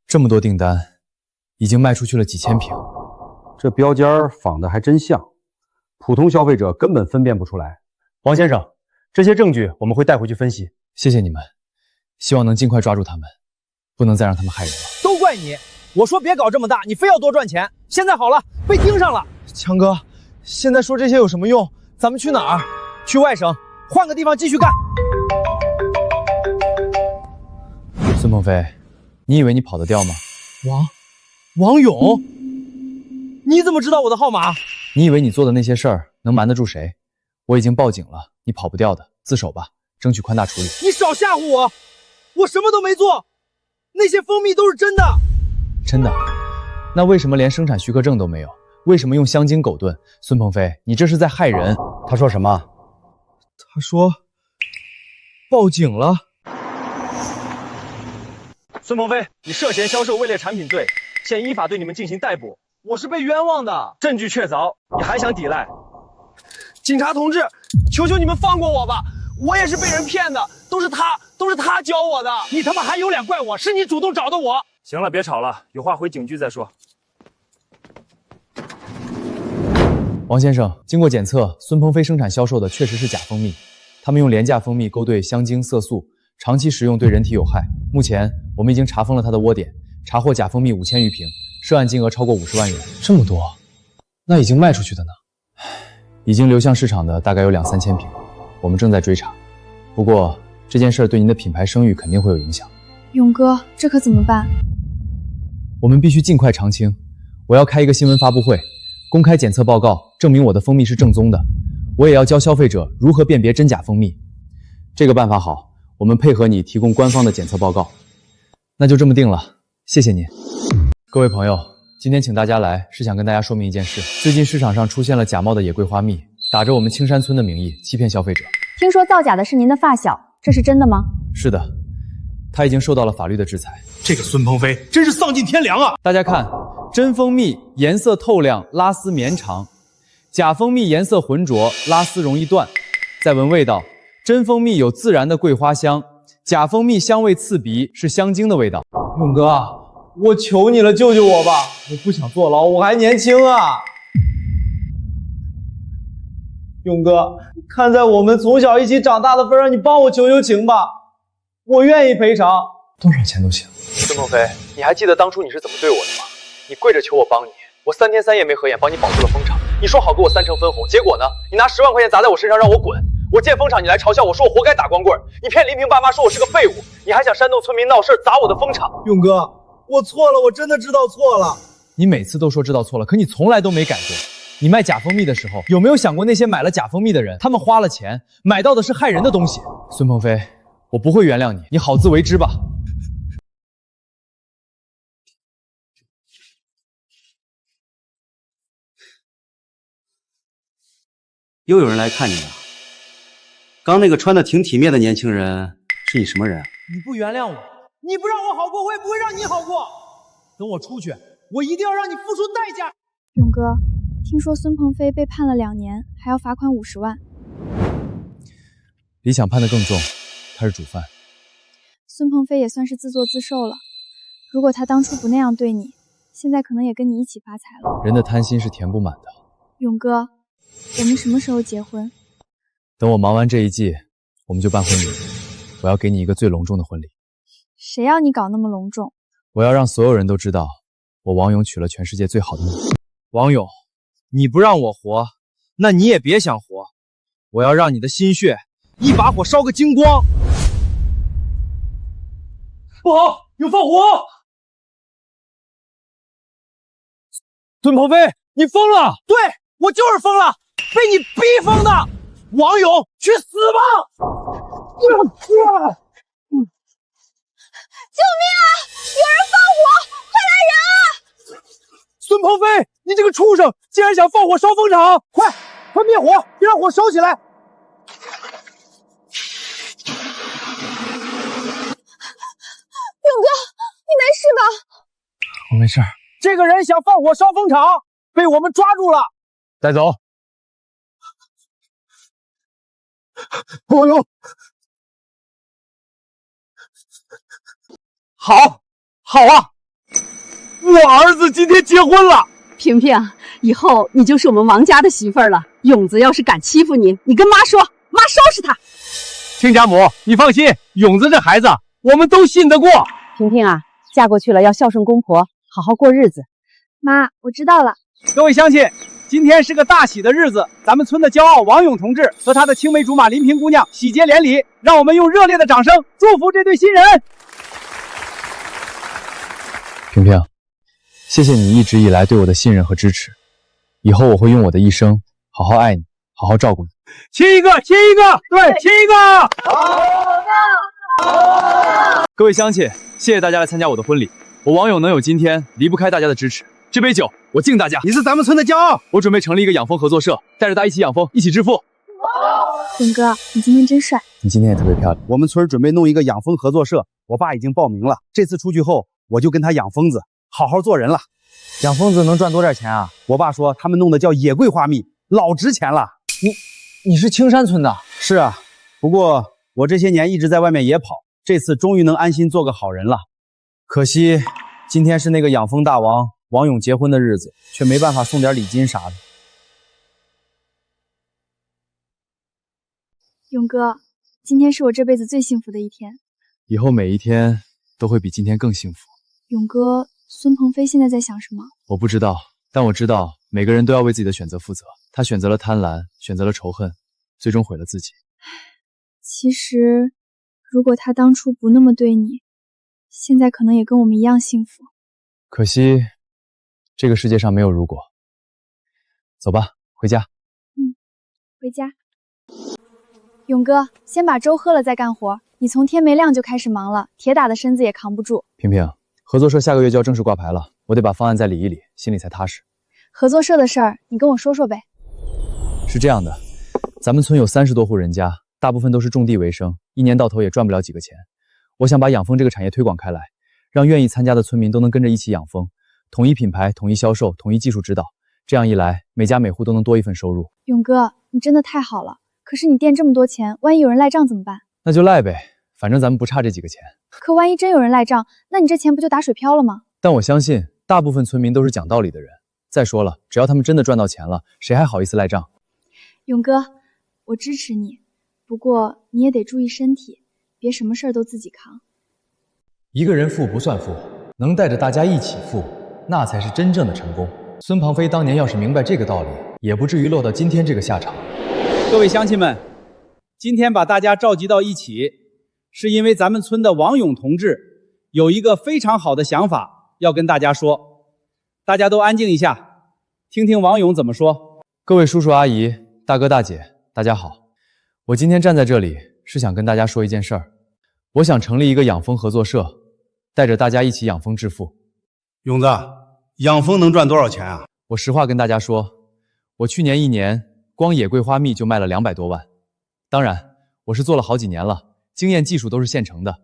这么多订单，已经卖出去了几千瓶。这标间仿的还真像，普通消费者根本分辨不出来。王先生，这些证据我们会带回去分析。谢谢你们，希望能尽快抓住他们，不能再让他们害人了。都怪你！我说别搞这么大，你非要多赚钱。现在好了，被盯上了。强哥，现在说这些有什么用？咱们去哪儿？去外省，换个地方继续干。孙鹏飞，你以为你跑得掉吗？王勇，你怎么知道我的号码？你以为你做的那些事儿能瞒得住谁？我已经报警了，你跑不掉的，自首吧，争取宽大处理。你少吓唬我，我什么都没做，那些蜂蜜都是真的。真的？那为什么连生产许可证都没有？为什么用香精狗炖？孙鹏飞，你这是在害人。他说什么？他说报警了。孙鹏飞，你涉嫌销售伪劣产品罪，现依法对你们进行逮捕。我是被冤枉的，证据确凿，你还想抵赖？警察同志，求求你们放过我吧！我也是被人骗的，都是他教我的。你他妈还有脸怪我？是你主动找的我。行了，别吵了，有话回警局再说。王先生，经过检测，孙鹏飞生产销售的确实是假蜂蜜，他们用廉价蜂蜜勾兑香精、色素，长期食用对人体有害。目前我们已经查封了他的窝点，查获假蜂蜜5000余瓶，涉案金额超过50万元。这么多，那已经卖出去的呢？已经流向市场的大概有2、3千瓶，我们正在追查。不过这件事对您的品牌声誉肯定会有影响。勇哥，这可怎么办？我们必须尽快偿清。我要开一个新闻发布会，公开检测报告，证明我的蜂蜜是正宗的。我也要教消费者如何辨别真假蜂蜜。这个办法好，我们配合你提供官方的检测报告。那就这么定了，谢谢您。各位朋友，今天请大家来是想跟大家说明一件事。最近市场上出现了假冒的野桂花蜜，打着我们青山村的名义欺骗消费者。听说造假的是您的发小，这是真的吗？是的，他已经受到了法律的制裁。这个孙鹏飞真是丧尽天良啊！大家看，真蜂蜜颜色透亮，拉丝绵长，假蜂蜜颜色浑浊，拉丝容易断。再闻味道，真蜂蜜有自然的桂花香，假蜂蜜香味刺鼻，是香精的味道。勇哥，我求你了，救救我吧！我不想坐牢，我还年轻啊。勇哥，看在我们从小一起长大的份上，你帮我求求情吧，我愿意赔偿，多少钱都行。孙鹏飞，你还记得当初你是怎么对我的吗？你跪着求我帮你，我3天3夜没合眼帮你保住了蜂场。你说好给我3成分红，结果呢？你拿10万块钱砸在我身上让我滚。我建蜂场，你来嘲笑我说我活该打光棍。你骗林平爸妈说我是个废物，你还想煽动村民闹事砸我的蜂场。勇哥，我错了，我真的知道错了。你每次都说知道错了，可你从来都没改过。你卖假蜂蜜的时候，有没有想过那些买了假蜂蜜的人，他们花了钱买到的是害人的东西？孙鹏飞，我不会原谅你，你好自为之吧。又有人来看你了。刚那个穿的挺体面的年轻人是你什么人啊？你不原谅我，你不让我好过，我也不会让你好过。等我出去，我一定要让你付出代价。勇哥，听说孙鹏飞被判了2年，还要罚款50万。李想判得更重，他是主犯。孙鹏飞也算是自作自受了。如果他当初不那样对你，现在可能也跟你一起发财了。人的贪心是填不满的。勇哥，我们什么时候结婚？等我忙完这一季，我们就办婚礼。我要给你一个最隆重的婚礼。谁要你搞那么隆重？我要让所有人都知道，我王勇娶了全世界最好的你。王勇，你不让我活，那你也别想活。我要让你的心血一把火烧个精光。不好，有放火！孙鹏飞，你疯了！对，我就是疯了，被你逼疯的。王勇，去死吧！救命啊！有人放火，快来人啊！孙鹏飞，你这个畜生，竟然想放火烧蜂场！快灭火，别让火烧起来！勇哥，你没事吧？我没事。这个人想放火烧蜂场，被我们抓住了，带走。王勇，好啊！我儿子今天结婚了。萍萍，以后你就是我们王家的媳妇儿了。勇子要是敢欺负你，你跟妈说，妈收拾他。亲家母，你放心，勇子这孩子我们都信得过。萍萍啊，嫁过去了要孝顺公婆，好好过日子。妈，我知道了。各位乡亲，今天是个大喜的日子，咱们村的骄傲王勇同志和他的青梅竹马林平姑娘喜结连理，让我们用热烈的掌声祝福这对新人。萍萍，谢谢你一直以来对我的信任和支持，以后我会用我的一生好好爱你，好好照顾你。亲一个，亲一个，对，亲一个。各位乡亲，谢谢大家来参加我的婚礼。我王勇能有今天，离不开大家的支持。这杯酒，我敬大家。你是咱们村的骄傲。我准备成立一个养蜂合作社，带着大家一起养蜂，一起致富。勇哥，你今天真帅。你今天也特别漂亮。我们村准备弄一个养蜂合作社，我爸已经报名了。这次出去后，我就跟他养蜂子，好好做人了。养蜂子能赚多点钱啊？我爸说他们弄的叫野桂花蜜，老值钱了。你是青山村的？是啊，不过我这些年一直在外面野跑，这次终于能安心做个好人了。可惜今天是那个养蜂大王王勇结婚的日子，却没办法送点礼金啥的。勇哥，今天是我这辈子最幸福的一天。以后每一天都会比今天更幸福。勇哥，孙鹏飞现在在想什么？我不知道，但我知道每个人都要为自己的选择负责。他选择了贪婪，选择了仇恨，最终毁了自己。其实，如果他当初不那么对你，现在可能也跟我们一样幸福。可惜，这个世界上没有如果。走吧，回家。回家。勇哥，先把粥喝了再干活。你从天没亮就开始忙了，铁打的身子也扛不住。萍萍，合作社下个月就要正式挂牌了，我得把方案再理一理，心里才踏实。合作社的事儿，你跟我说说呗。是这样的，咱们村有30多户人家，大部分都是种地为生，一年到头也赚不了几个钱。我想把养蜂这个产业推广开来，让愿意参加的村民都能跟着一起养蜂，统一品牌、统一销售、统一技术指导，这样一来，每家每户都能多一份收入。勇哥，你真的太好了。可是你垫这么多钱，万一有人赖账怎么办？那就赖呗，反正咱们不差这几个钱。可万一真有人赖账，那你这钱不就打水漂了吗？但我相信，大部分村民都是讲道理的人。再说了，只要他们真的赚到钱了，谁还好意思赖账？勇哥，我支持你，不过你也得注意身体，别什么事儿都自己扛。一个人富不算富，能带着大家一起富，那才是真正的成功。孙庞飞当年要是明白这个道理，也不至于落到今天这个下场。各位乡亲们，今天把大家召集到一起，是因为咱们村的王勇同志有一个非常好的想法要跟大家说。大家都安静一下，听听王勇怎么说。各位叔叔阿姨、大哥大姐，大家好。我今天站在这里，是想跟大家说一件事儿。我想成立一个养蜂合作社，带着大家一起养蜂致富。勇子，养蜂能赚多少钱啊？我实话跟大家说，我去年1年光野桂花蜜就卖了200多万。当然，我是做了好几年了，经验技术都是现成的。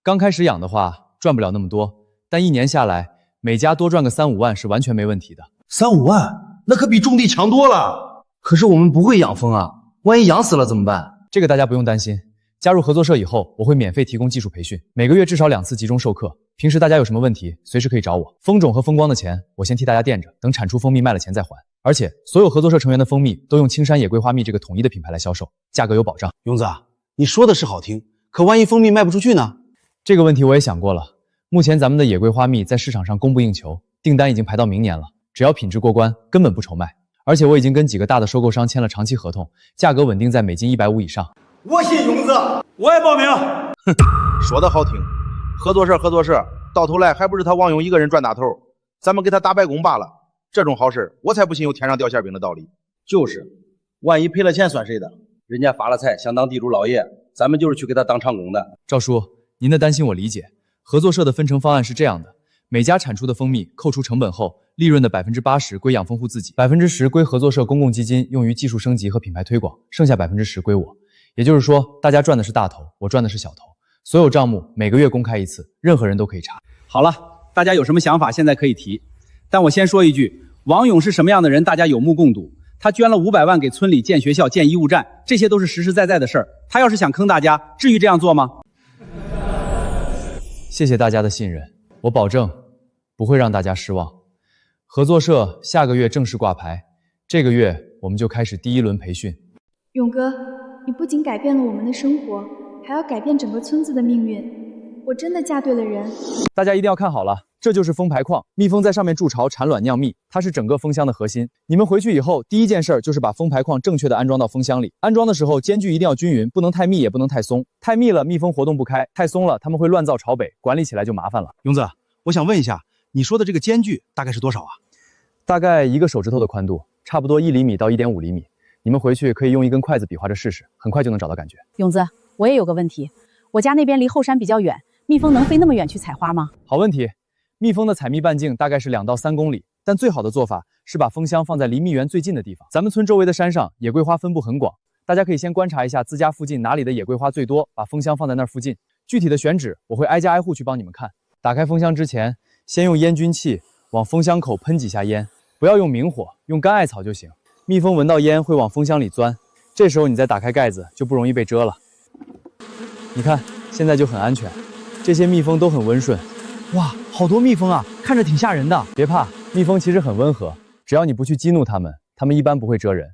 刚开始养的话，赚不了那么多，但1年下来，每家多赚个3、5万是完全没问题的。3、5万，那可比种地强多了。可是我们不会养蜂啊，万一养死了怎么办？这个大家不用担心。加入合作社以后，我会免费提供技术培训，每个月至少2次集中授课。平时大家有什么问题，随时可以找我。蜂种和蜂光的钱，我先替大家垫着，等产出蜂蜜卖了钱再还。而且，所有合作社成员的蜂蜜都用青山野桂花蜜这个统一的品牌来销售，价格有保障。勇子，你说的是好听，可万一蜂蜜卖不出去呢？这个问题我也想过了。目前咱们的野桂花蜜在市场上供不应求，订单已经排到明年了，只要品质过关，根本不愁卖。而且我已经跟几个大的收购商签了长期合同，价格稳定在每斤150以上。我信勇子，我也报名。哼，说的好听，合作社，到头来还不是他王勇一个人赚大头，咱们给他打白工罢了。这种好事，我才不信有天上掉馅饼的道理。就是，万一赔了钱算谁的？人家发了财想当地主老爷，咱们就是去给他当长工的。赵叔，您的担心我理解。合作社的分成方案是这样的：每家产出的蜂蜜扣除成本后，利润的80%归养蜂户自己，10%归合作社公共基金用于技术升级和品牌推广，剩下10%归我。也就是说，大家赚的是大头，我赚的是小头。所有账目每个月公开一次，任何人都可以查。好了，大家有什么想法现在可以提，但我先说一句，王勇是什么样的人，大家有目共睹。他捐了500万给村里建学校、建医务站，这些都是实实在在的事儿。他要是想坑大家，至于这样做吗？谢谢大家的信任，我保证不会让大家失望。合作社下个月正式挂牌，这个月我们就开始第1轮培训。勇哥，你不仅改变了我们的生活，还要改变整个村子的命运。我真的嫁对了人。大家一定要看好了，这就是蜂排矿，蜜蜂在上面筑巢、产卵、酿蜜，它是整个蜂箱的核心。你们回去以后，第一件事就是把蜂排矿正确的安装到蜂箱里。安装的时候，间距一定要均匀，不能太密，也不能太松。太密了，蜜蜂活动不开；太松了，它们会乱造巢北，管理起来就麻烦了。勇子，我想问一下，你说的这个间距大概是多少啊？大概1个手指头的宽度，差不多1厘米到1.5厘米。你们回去可以用一根筷子比划着试试，很快就能找到感觉。勇子，我也有个问题，我家那边离后山比较远，蜜蜂能飞那么远去采花吗？好问题，蜜蜂的采蜜半径大概是2到3公里，但最好的做法是把蜂箱放在离蜜源最近的地方。咱们村周围的山上野桂花分布很广，大家可以先观察一下自家附近哪里的野桂花最多，把蜂箱放在那附近。具体的选址我会挨家挨户去帮你们看。打开蜂箱之前，先用烟菌器往蜂箱口喷几下烟，不要用明火，用干艾草就行。蜜蜂闻到烟会往蜂箱里钻，这时候你再打开盖子就不容易被蛰了。你看，现在就很安全，这些蜜蜂都很温顺。哇，好多蜜蜂啊，看着挺吓人的。别怕，蜜蜂其实很温和，只要你不去激怒它们，它们一般不会蛰人。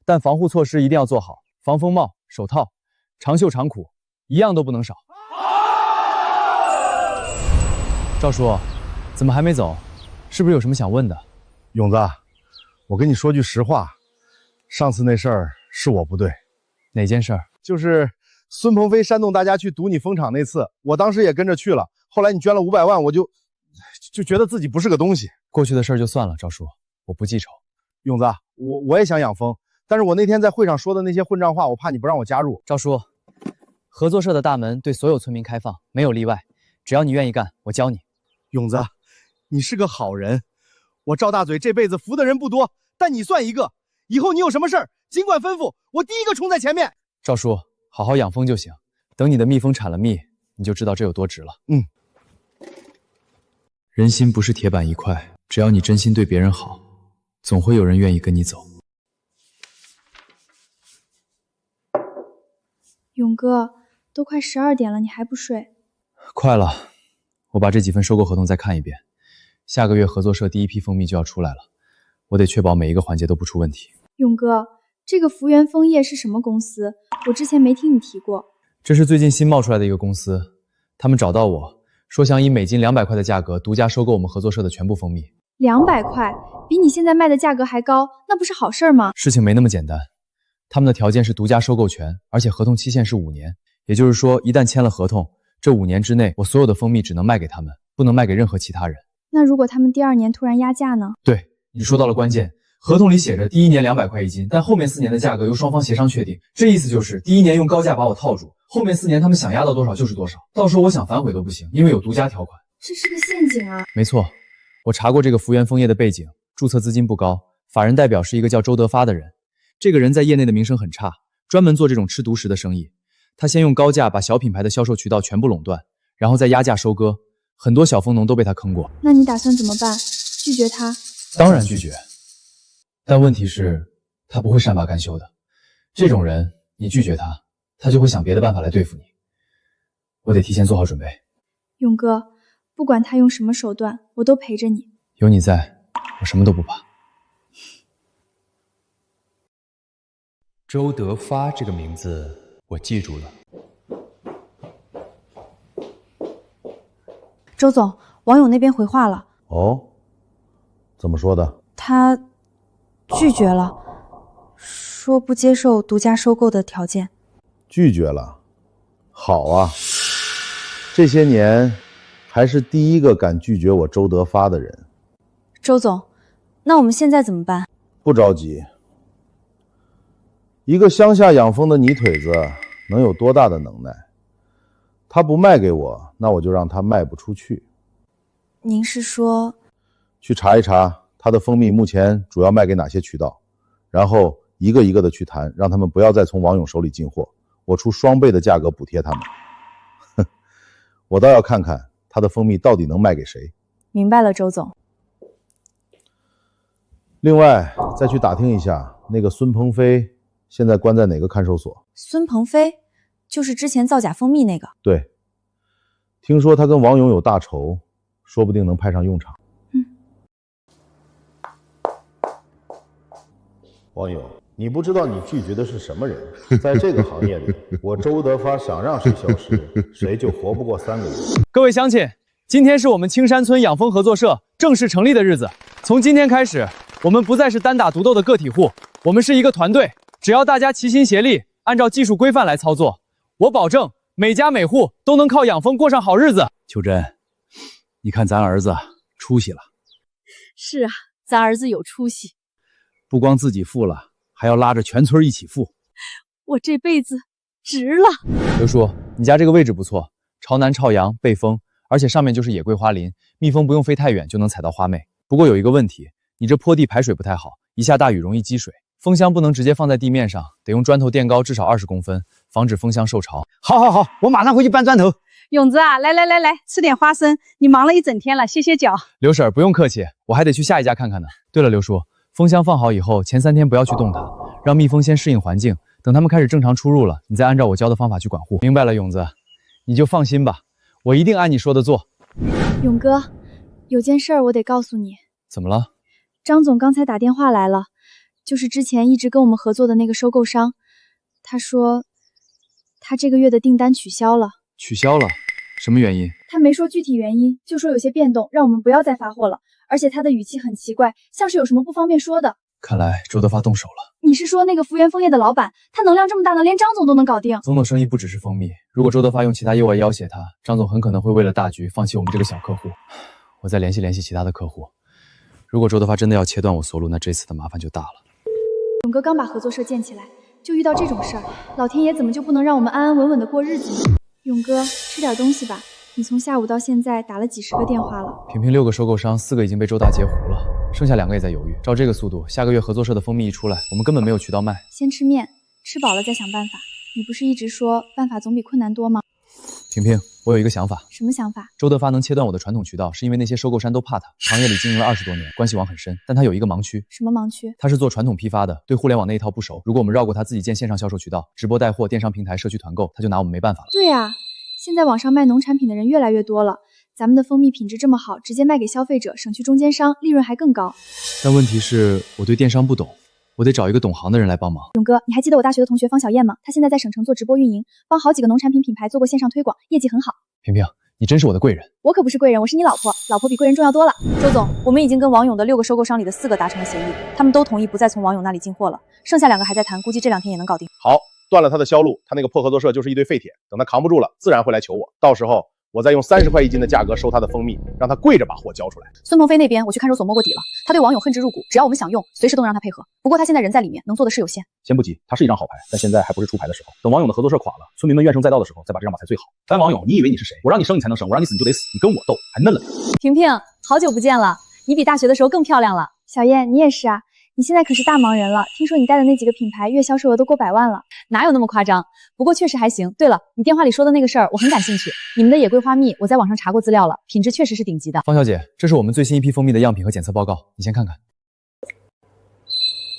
但防护措施一定要做好，防风帽、手套、长袖长裤，一样都不能少。赵叔，怎么还没走？是不是有什么想问的？勇子，我跟你说句实话，上次那事儿是我不对。哪件事儿？就是孙鹏飞煽动大家去堵你蜂场那次，我当时也跟着去了。后来你捐了500万，我就觉得自己不是个东西。过去的事儿就算了，赵叔，我不记仇。勇子，我也想养蜂，但是我那天在会上说的那些混账话，我怕你不让我加入。赵叔，合作社的大门对所有村民开放，没有例外，只要你愿意干，我教你。勇子，你是个好人，我赵大嘴这辈子服的人不多，但你算一个。以后你有什么事儿，尽管吩咐，我第一个冲在前面。赵叔，好好养蜂就行，等你的蜜蜂产了蜜，你就知道这有多值了。人心不是铁板一块，只要你真心对别人好，总会有人愿意跟你走。勇哥，都快12点了，你还不睡？快了，我把这几份收购合同再看一遍。下个月合作社第一批蜂蜜就要出来了，我得确保每一个环节都不出问题。勇哥，这个福源枫叶是什么公司？我之前没听你提过。这是最近新冒出来的一个公司，他们找到我说想以每斤200块的价格独家收购我们合作社的全部蜂蜜。200块，比你现在卖的价格还高，那不是好事吗？事情没那么简单，他们的条件是独家收购权，而且合同期限是5年，也就是说，一旦签了合同，这5年之内，我所有的蜂蜜只能卖给他们，不能卖给任何其他人。那如果他们第2年突然压价呢？对，你说到了关键。合同里写着第1年200块1斤，但后面4年的价格由双方协商确定。这意思就是第1年用高价把我套住，后面4年他们想压到多少就是多少，到时候我想反悔都不行，因为有独家条款。这是个陷阱啊！没错，我查过这个福源枫叶的背景，注册资金不高，法人代表是一个叫周德发的人。这个人在业内的名声很差，专门做这种吃独食的生意。他先用高价把小品牌的销售渠道全部垄断，然后再压价收割，很多小蜂农都被他坑过。那你打算怎么办？拒绝他？当然拒绝。但问题是，他不会善罢甘休的。这种人，你拒绝他，他就会想别的办法来对付你。我得提前做好准备。勇哥，不管他用什么手段，我都陪着你。有你在，我什么都不怕。周德发这个名字，我记住了。周总，网友那边回话了。哦，怎么说的？他拒绝了，说不接受独家收购的条件。拒绝了，好啊，这些年还是第一个敢拒绝我周德发的人。周总，那我们现在怎么办？不着急。一个乡下养蜂的泥腿子能有多大的能耐？他不卖给我，那我就让他卖不出去。您是说？去查一查他的蜂蜜目前主要卖给哪些渠道，然后一个一个的去谈，让他们不要再从王勇手里进货，我出双倍的价格补贴他们。我倒要看看他的蜂蜜到底能卖给谁。明白了，周总。另外再去打听一下那个孙鹏飞现在关在哪个看守所。孙鹏飞就是之前造假蜂蜜那个。对，听说他跟王勇有大仇，说不定能派上用场。王勇，你不知道你拒绝的是什么人。在这个行业里，我周德发想让谁消失，谁就活不过3个月。各位乡亲，今天是我们青山村养蜂合作社正式成立的日子。从今天开始，我们不再是单打独斗的个体户，我们是一个团队。只要大家齐心协力，按照技术规范来操作，我保证每家每户都能靠养蜂过上好日子。秋真，你看咱儿子出息了。是啊，咱儿子有出息。不光自己富了，还要拉着全村一起富。我这辈子值了。刘叔，你家这个位置不错，朝南朝阳背风，而且上面就是野桂花林，蜜蜂不用飞太远就能采到花妹。不过有一个问题，你这坡地排水不太好，一下大雨容易积水。蜂箱不能直接放在地面上，得用砖头垫高至少20公分，防止蜂箱受潮。好，我马上回去搬砖头。勇子啊，来，吃点花生。你忙了一整天了，歇歇脚。刘婶不用客气，我还得去下一家看看呢。对了，刘叔，蜂箱放好以后，前3天不要去动它，让蜜蜂先适应环境。等它们开始正常出入了，你再按照我教的方法去管护。明白了，勇子，你就放心吧，我一定按你说的做。勇哥，有件事儿我得告诉你。怎么了？张总刚才打电话来了，就是之前一直跟我们合作的那个收购商，他说他这个月的订单取消了。取消了？什么原因？他没说具体原因，就说有些变动，让我们不要再发货了。而且他的语气很奇怪，像是有什么不方便说的。看来周德发动手了。你是说那个福源枫叶的老板，他能量这么大呢，连张总都能搞定？总生意不只是蜂蜜，如果周德发用其他业务要挟他，张总很可能会为了大局放弃我们这个小客户。我再联系其他的客户。如果周德发真的要切断我所路，那这次的麻烦就大了。勇哥刚把合作社建起来，就遇到这种事儿，老天爷怎么就不能让我们安安稳稳的过日子呢？勇哥，吃点东西吧，你从下午到现在打了几10个电话了。平6个收购商，4个已经被周大截胡了，剩下2个也在犹豫。照这个速度，下个月合作社的蜂蜜一出来，我们根本没有渠道卖。先吃面，吃饱了再想办法。你不是一直说办法总比困难多吗？萍萍，我有一个想法。什么想法？周德发能切断我的传统渠道，是因为那些收购商都怕他。行业里经营了20多年，关系网很深，但他有一个盲区。什么盲区？他是做传统批发的，对互联网那一套不熟。如果我们绕过他自己建线上销售渠道，直播带货、电商平台、社区团购，他就拿我们没办法了。对呀，现在网上卖农产品的人越来越多了，咱们的蜂蜜品质这么好，直接卖给消费者，省去中间商，利润还更高。但问题是，我对电商不懂，我得找一个懂行的人来帮忙。勇哥，你还记得我大学的同学方小燕吗？她现在在省城做直播运营，帮好几个农产品品牌做过线上推广，业绩很好。萍萍，你真是我的贵人。我可不是贵人，我是你老婆，老婆比贵人重要多了。周总，我们已经跟王勇的6个收购商里的4个达成了协议，他们都同意不再从王勇那里进货了，剩下2个还在谈，估计这2天也能搞定。好，断了他的销路，他那个破合作社就是一堆废铁，等他扛不住了，自然会来求我，到时候我再用30块1斤的价格收他的蜂蜜，让他跪着把货交出来。孙鹏飞那边我去看守所摸过底了，他对王勇恨之入骨，只要我们想用，随时都能让他配合。不过他现在人在里面，能做的事有限。先不急，他是一张好牌，但现在还不是出牌的时候。等王勇的合作社垮了，村民们怨声载道的时候，再把这张马才最好。但王勇，你以为你是谁？我让你生你才能生，我让你死你就得死，你跟我斗还嫩了点。萍萍，好久不见了，你比大学的时候更漂亮了。小燕，你也是啊，你现在可是大忙人了，听说你带的那几个品牌月销售额都过100万了。哪有那么夸张？不过确实还行。对了，你电话里说的那个事儿，我很感兴趣。你们的野桂花蜜，我在网上查过资料了，品质确实是顶级的。方小姐，这是我们最新一批蜂蜜的样品和检测报告，你先看看。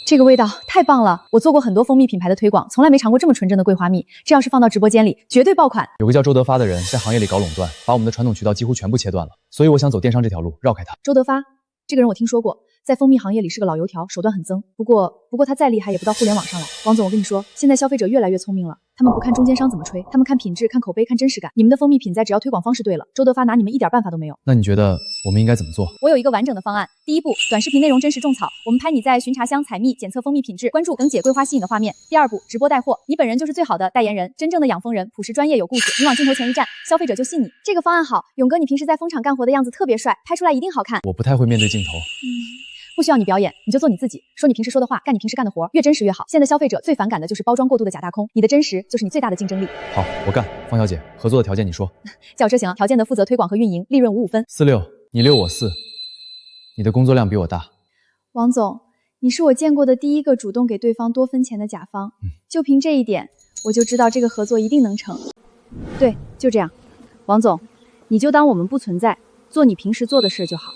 这个味道太棒了！我做过很多蜂蜜品牌的推广，从来没尝过这么纯正的桂花蜜。这要是放到直播间里，绝对爆款。有个叫周德发的人在行业里搞垄断，把我们的传统渠道几乎全部切断了，所以我想走电商这条路，绕开他。周德发这个人我听说过，在蜂蜜行业里是个老油条，手段很增。不过他再厉害也不到互联网上来。王总，我跟你说，现在消费者越来越聪明了，他们不看中间商怎么吹，他们看品质、看口碑、看真实感。你们的蜂蜜品在只要推广方式对了，周德发拿你们一点办法都没有。那你觉得我们应该怎么做？我有一个完整的方案。第一步，短视频内容真实种草，我们拍你在巡茶香采蜜、检测蜂蜜品质，关注等解桂花吸引的画面。第二步，直播带货，你本人就是最好的代言人，真正的养蜂人，朴实专业有故事，你往镜头前一站，消费者就信你。这个方案好，勇哥你平时在蜂场干活的样子特别帅，拍出来一定好看。我不太会面对镜头。不需要你表演，你就做你自己，说你平时说的话，干你平时干的活，越真实越好。现在消费者最反感的就是包装过度的假大空，你的真实就是你最大的竞争力。好，我干。方小姐，合作的条件你说。轿车行，条件的负责推广和运营，利润5-5分。4-6，你6我4，你的工作量比我大。王总，你是我见过的第一个主动给对方多分钱的甲方，就凭这一点，我就知道这个合作一定能成。对，就这样。王总，你就当我们不存在，做你平时做的事就好。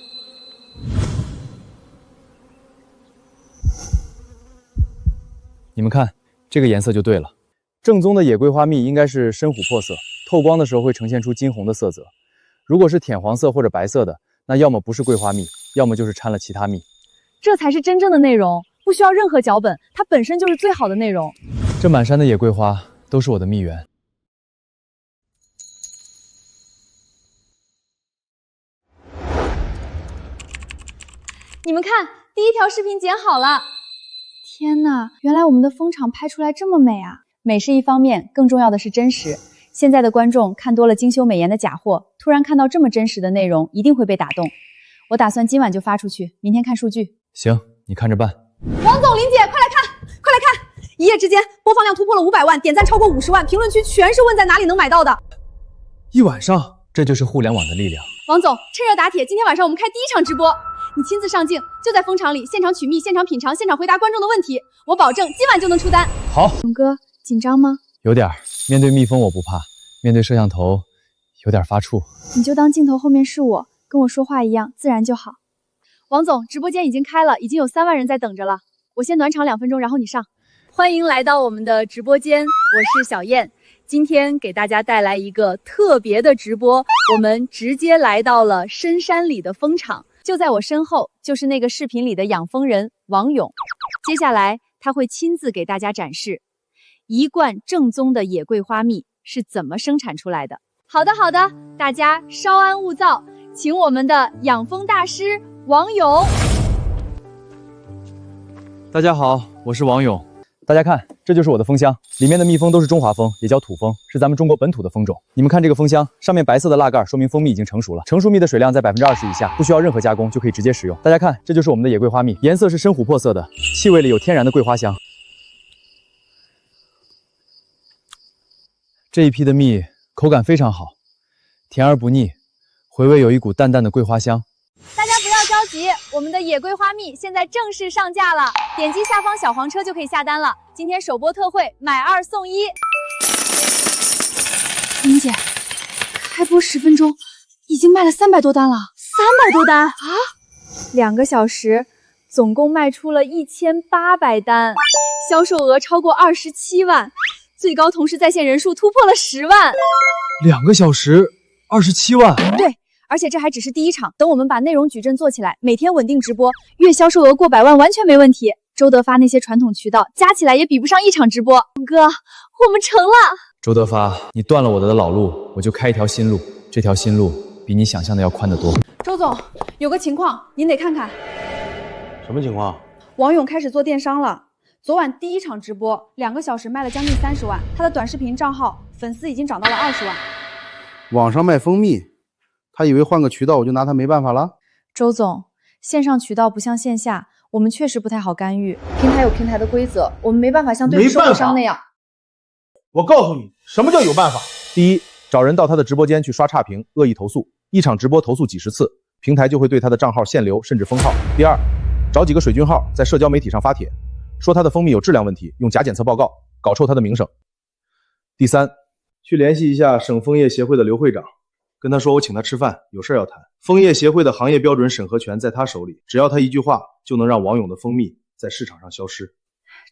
你们看，这个颜色就对了。正宗的野桂花蜜应该是深琥珀色，透光的时候会呈现出金红的色泽。如果是舔黄色或者白色的，那要么不是桂花蜜，要么就是掺了其他蜜。这才是真正的内容，不需要任何脚本，它本身就是最好的内容。这满山的野桂花都是我的蜜源。你们看，第一条视频剪好了。天呐，原来我们的蜂场拍出来这么美啊！美是一方面，更重要的是真实。现在的观众看多了精修美颜的假货，突然看到这么真实的内容，一定会被打动。我打算今晚就发出去，明天看数据。行，你看着办。王总、林姐，快来看，快来看！一夜之间播放量突破了500万，点赞超过50万，评论区全是问在哪里能买到的。一晚上，这就是互联网的力量。王总，趁热打铁，今天晚上我们开第1场直播。你亲自上镜，就在蜂场里，现场取蜜，现场品尝，现场回答观众的问题，我保证今晚就能出单。好，勇哥，紧张吗？有点儿，面对蜜蜂我不怕，面对摄像头有点发怵。你就当镜头后面是我，跟我说话一样，自然就好。王总，直播间已经开了，已经有3万人在等着了，我先暖场2分钟，然后你上。欢迎来到我们的直播间，我是小燕。今天给大家带来一个特别的直播，我们直接来到了深山里的蜂场。就在我身后，就是那个视频里的养蜂人王勇。接下来他会亲自给大家展示一罐正宗的野桂花蜜是怎么生产出来的。好的，大家稍安勿躁，请我们的养蜂大师王勇。大家好，我是王勇。大家看，这就是我的蜂箱，里面的蜜蜂都是中华蜂，也叫土蜂，是咱们中国本土的蜂种。你们看这个蜂箱，上面白色的蜡盖，说明蜂蜜已经成熟了。成熟蜜的水量在20%以下，不需要任何加工就可以直接食用。大家看，这就是我们的野桂花蜜，颜色是深琥珀色的，气味里有天然的桂花香。这一批的蜜口感非常好，甜而不腻，回味有一股淡淡的桂花香。大家不要着急，我们的野桂花蜜现在正式上架了，点击下方小黄车就可以下单了。今天首播特惠，买2送1。林姐，开播10分钟，已经卖了300多单了。300多单啊！2个小时，总共卖出了1800单，销售额超过27万，最高同时在线人数突破了10万。2个小时27万。对，而且这还只是第一场，等我们把内容矩阵做起来，每天稳定直播，月销售额过100万完全没问题。周德发那些传统渠道加起来也比不上一场直播。哥，我们成了！周德发，你断了我的老路，我就开一条新路，这条新路比你想象的要宽得多。周总，有个情况您得看看。什么情况？王勇开始做电商了。昨晚第一场直播，2个小时卖了将近30万，他的短视频账号粉丝已经涨到了20万。网上卖蜂蜜，他以为换个渠道我就拿他没办法了？周总，线上渠道不像线下，我们确实不太好干预。平台有平台的规则，我们没办法像对手商那样。我告诉你，什么叫有办法？第一，找人到他的直播间去刷差评、恶意投诉，一场直播投诉几10次，平台就会对他的账号限流甚至封号。第二，找几个水军号在社交媒体上发帖，说他的蜂蜜有质量问题，用假检测报告搞臭他的名声。第三，去联系一下省枫叶协会的刘会长，跟他说我请他吃饭，有事要谈。枫叶协会的行业标准审核权在他手里，只要他一句话就能让王勇的蜂蜜在市场上消失。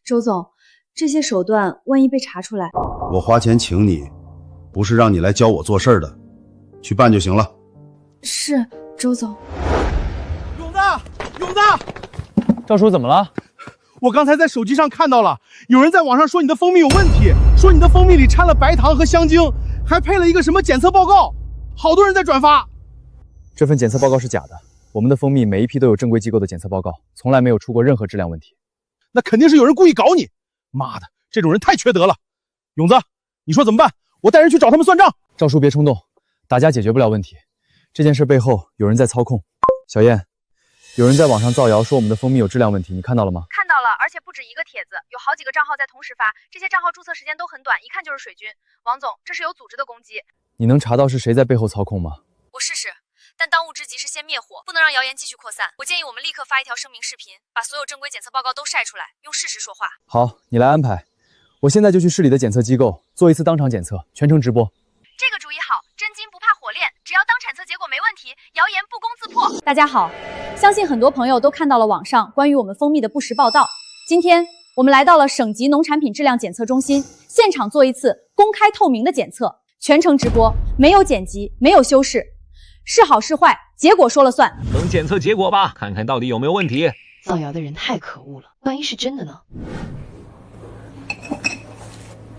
周总，这些手段万一被查出来，我花钱请你，不是让你来教我做事的，去办就行了。是，周总。勇子，赵叔怎么了？我刚才在手机上看到了，有人在网上说你的蜂蜜有问题，说你的蜂蜜里掺了白糖和香精，还配了一个什么检测报告，好多人在转发。这份检测报告是假的，我们的蜂蜜每一批都有正规机构的检测报告，从来没有出过任何质量问题。那肯定是有人故意搞你！妈的，这种人太缺德了！勇子，你说怎么办？我带人去找他们算账。赵叔别冲动，打架解决不了问题，这件事背后有人在操控。小燕，有人在网上造谣说我们的蜂蜜有质量问题，你看到了吗？看到了，而且不止一个帖子，有好几个账号在同时发，这些账号注册时间都很短，一看就是水军。王总，这是有组织的攻击。你能查到是谁在背后操控吗？我试试，但当务之急是先灭火，不能让谣言继续扩散。我建议我们立刻发一条声明视频，把所有正规检测报告都晒出来，用事实说话。好，你来安排。我现在就去市里的检测机构做一次当场检测，全程直播。这个主意好，真金不怕火炼，只要当产测结果没问题，谣言不攻自破。大家好，相信很多朋友都看到了网上关于我们蜂蜜的不实报道。今天我们来到了省级农产品质量检测中心，现场做一次公开透明的检测，全程直播，没有剪辑，没有修饰，是好是坏，结果说了算。等检测结果吧，看看到底有没有问题。造谣的人太可恶了，万一是真的呢？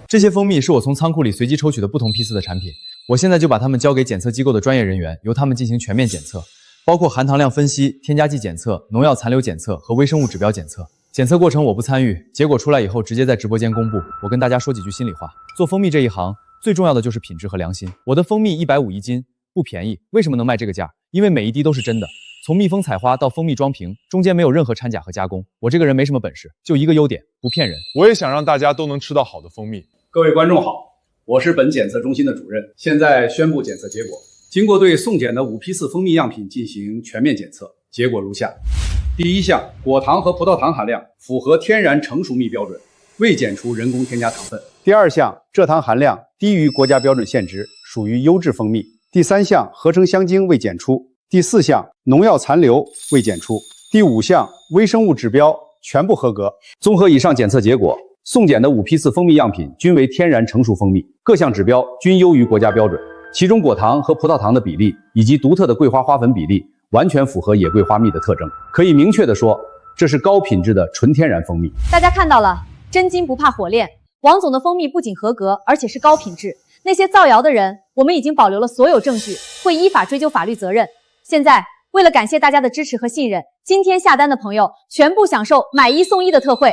这些蜂蜜是我从仓库里随机抽取的不同批次的产品，我现在就把它们交给检测机构的专业人员，由他们进行全面检测，包括含糖量分析、添加剂检测、农药残留检测和微生物指标检测。检测过程我不参与，结果出来以后直接在直播间公布。我跟大家说几句心里话，做蜂蜜这一行最重要的就是品质和良心。我的蜂蜜150一斤，不便宜，为什么能卖这个价？因为每一滴都是真的，从蜜蜂采花到蜂蜜装瓶，中间没有任何掺假和加工。我这个人没什么本事，就一个优点，不骗人。我也想让大家都能吃到好的蜂蜜。各位观众好，我是本检测中心的主任，现在宣布检测结果。经过对送检的5批次蜂蜜样品进行全面检测，结果如下：第一项，果糖和葡萄糖含量符合天然成熟蜜标准，未检出人工添加糖分。第二项，蔗糖含量低于国家标准限值，属于优质蜂蜜。第三项，合成香精未检出。第四项，农药残留未检出。第五项，微生物指标全部合格。综合以上检测结果，送检的5批次蜂蜜样品均为天然成熟蜂蜜，各项指标均优于国家标准。其中果糖和葡萄糖的比例以及独特的桂花花粉比例完全符合野桂花蜜的特征，可以明确地说，这是高品质的纯天然蜂蜜。大家看到了，真金不怕火炼，王总的蜂蜜不仅合格，而且是高品质。那些造谣的人，我们已经保留了所有证据，会依法追究法律责任。现在，为了感谢大家的支持和信任，今天下单的朋友全部享受买1送1的特惠。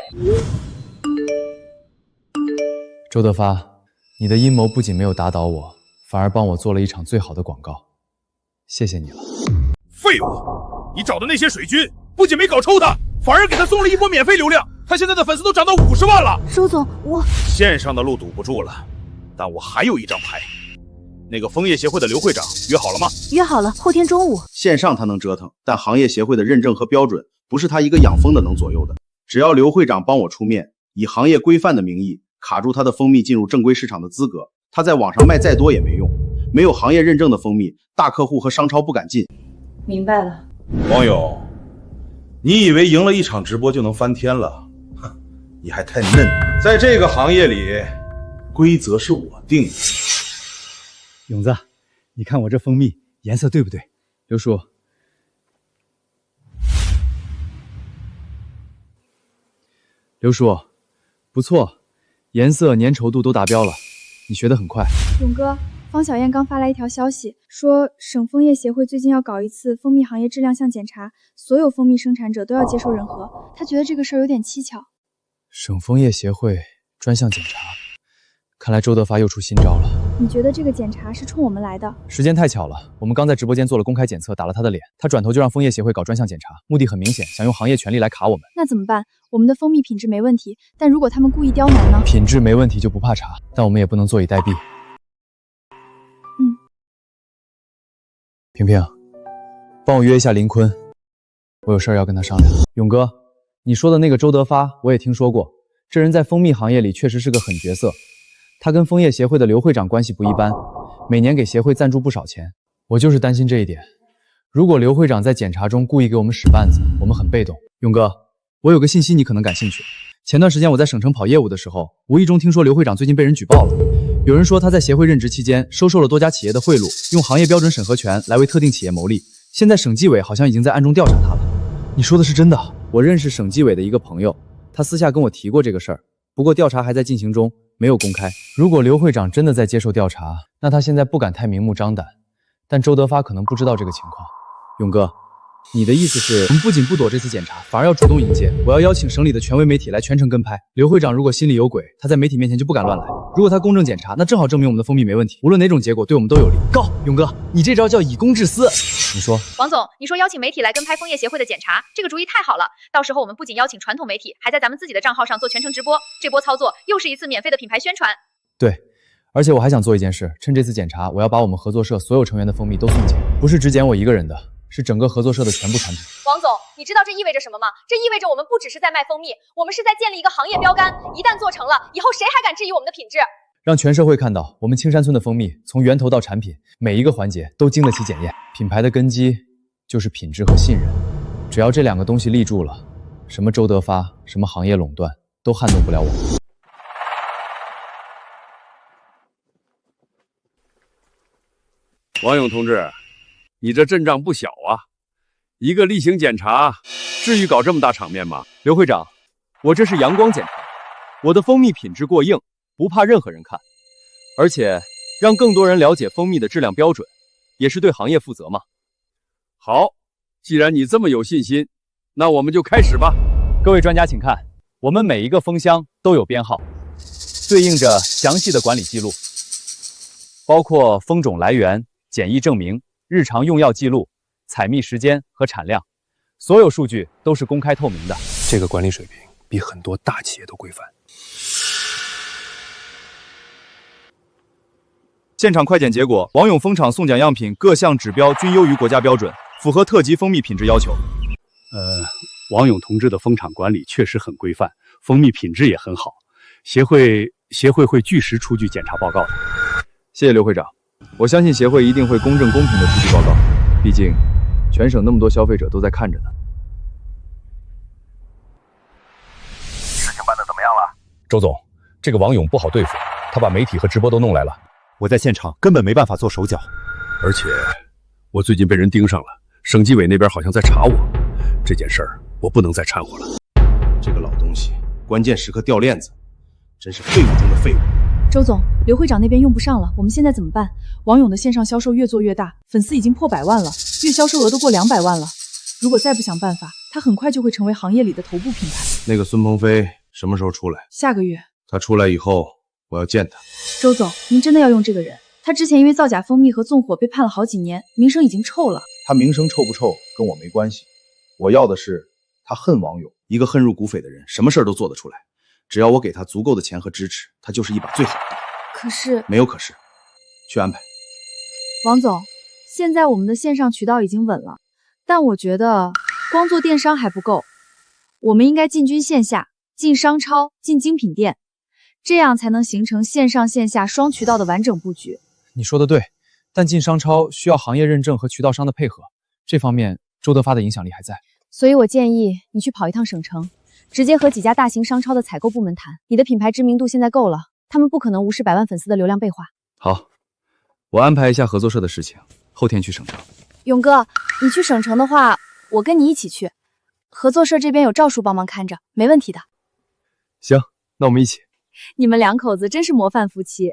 周德发，你的阴谋不仅没有打倒我，反而帮我做了一场最好的广告，谢谢你了。废物！你找的那些水军不仅没搞臭他，反而给他送了一波免费流量，他现在的粉丝都涨到50万了。周总，我线上的路堵不住了，但我还有一张牌。那个枫叶协会的刘会长约好了吗？约好了，后天中午。线上他能折腾，但行业协会的认证和标准不是他一个养蜂的能左右的。只要刘会长帮我出面，以行业规范的名义卡住他的蜂蜜进入正规市场的资格，他在网上卖再多也没用。没有行业认证的蜂蜜，大客户和商超不敢进。明白了。王勇，你以为赢了一场直播就能翻天了？哼，你还太嫩。在这个行业里，规则是我定的。勇子，你看我这蜂蜜颜色对不对？刘叔，刘叔，不错，颜色、粘稠度都达标了，你学得很快。勇哥，方小燕刚发来一条消息，说省蜂业协会最近要搞一次蜂蜜行业质量项检查，所有蜂蜜生产者都要接受认可。她觉得这个事儿有点蹊跷。省蜂业协会专项检查，看来周德发又出新招了。你觉得这个检查是冲我们来的？时间太巧了，我们刚在直播间做了公开检测，打了他的脸，他转头就让蜂业协会搞专项检查，目的很明显，想用行业权力来卡我们。那怎么办？我们的蜂蜜品质没问题，但如果他们故意刁难呢？品质没问题就不怕查，但我们也不能坐以待毙。萍萍，帮我约一下林坤，我有事要跟他商量。勇哥，你说的那个周德发，我也听说过，这人在蜂蜜行业里确实是个狠角色。他跟蜂业协会的刘会长关系不一般，每年给协会赞助不少钱。我就是担心这一点。如果刘会长在检查中故意给我们使绊子，我们很被动。勇哥，我有个信息你可能感兴趣。前段时间我在省城跑业务的时候，无意中听说刘会长最近被人举报了。有人说他在协会任职期间收受了多家企业的贿赂，用行业标准审核权来为特定企业牟利。现在省纪委好像已经在暗中调查他了。你说的是真的？我认识省纪委的一个朋友，他私下跟我提过这个事儿，不过调查还在进行中，没有公开。如果刘会长真的在接受调查，那他现在不敢太明目张胆，但周德发可能不知道这个情况。勇哥，你的意思是我们不仅不躲这次检查，反而要主动迎接？我要邀请省里的权威媒体来全程跟拍。刘会长如果心里有鬼，他在媒体面前就不敢乱来。如果他公正检查，那正好证明我们的蜂蜜没问题。无论哪种结果，对我们都有利。告勇哥，你这招叫以公治私。你说，王总，你说邀请媒体来跟拍蜂业协会的检查，这个主意太好了。到时候我们不仅邀请传统媒体，还在咱们自己的账号上做全程直播。这波操作又是一次免费的品牌宣传。对，而且我还想做一件事，趁这次检查，我要把我们合作社所有成员的蜂蜜都送检，不是只检我一个人的，是整个合作社的全部产品。王总，你知道这意味着什么吗？这意味着我们不只是在卖蜂蜜，我们是在建立一个行业标杆。一旦做成了，以后谁还敢质疑我们的品质？让全社会看到，我们青山村的蜂蜜从源头到产品，每一个环节都经得起检验。品牌的根基就是品质和信任，只要这两个东西立住了，什么周德发，什么行业垄断，都撼动不了我们。王勇同志，你这阵仗不小啊！一个例行检查，至于搞这么大场面吗？刘会长，我这是阳光检查，我的蜂蜜品质过硬，不怕任何人看，而且让更多人了解蜂蜜的质量标准，也是对行业负责嘛。好，既然你这么有信心，那我们就开始吧。各位专家请看，我们每一个蜂箱都有编号，对应着详细的管理记录，包括蜂种来源、检疫证明、日常用药记录、采蜜时间和产量，所有数据都是公开透明的。这个管理水平比很多大企业都规范。现场快检结果，王勇蜂场送检样品各项指标均优于国家标准，符合特级蜂蜜品质要求。王勇同志的蜂场管理确实很规范，蜂蜜品质也很好，协会会据实出具检查报告的。谢谢刘会长，我相信协会一定会公正公平的出具报告，毕竟全省那么多消费者都在看着呢。事情办得怎么样了？周总，这个王勇不好对付，他把媒体和直播都弄来了，我在现场根本没办法做手脚，而且我最近被人盯上了，省纪委那边好像在查我，这件事儿我不能再掺和了。这个老东西，关键时刻掉链子，真是废物中的废物。周总，刘会长那边用不上了，我们现在怎么办？王勇的线上销售越做越大，粉丝已经破100万了，月销售额都过200万了。如果再不想办法，他很快就会成为行业里的头部品牌。那个孙鹏飞什么时候出来？下个月。他出来以后，我要见他。周总，您真的要用这个人？他之前因为造假蜂蜜和纵火被判了好几年，名声已经臭了。他名声臭不臭跟我没关系，我要的是他恨王勇。一个恨入骨髓的人，什么事儿都做得出来。只要我给他足够的钱和支持，他就是一把最好的刀。可是没有可是，去安排。王总，现在我们的线上渠道已经稳了，但我觉得光做电商还不够，我们应该进军线下，进商超，进精品店，这样才能形成线上线下双渠道的完整布局。你说的对，但进商超需要行业认证和渠道商的配合，这方面周德发的影响力还在。所以我建议你去跑一趟省城，直接和几家大型商超的采购部门谈。你的品牌知名度现在够了，他们不可能无视100万粉丝的流量背话。好，我安排一下合作社的事情，后天去省城。勇哥，你去省城的话，我跟你一起去。合作社这边有赵叔帮忙看着，没问题的。行，那我们一起。你们两口子真是模范夫妻。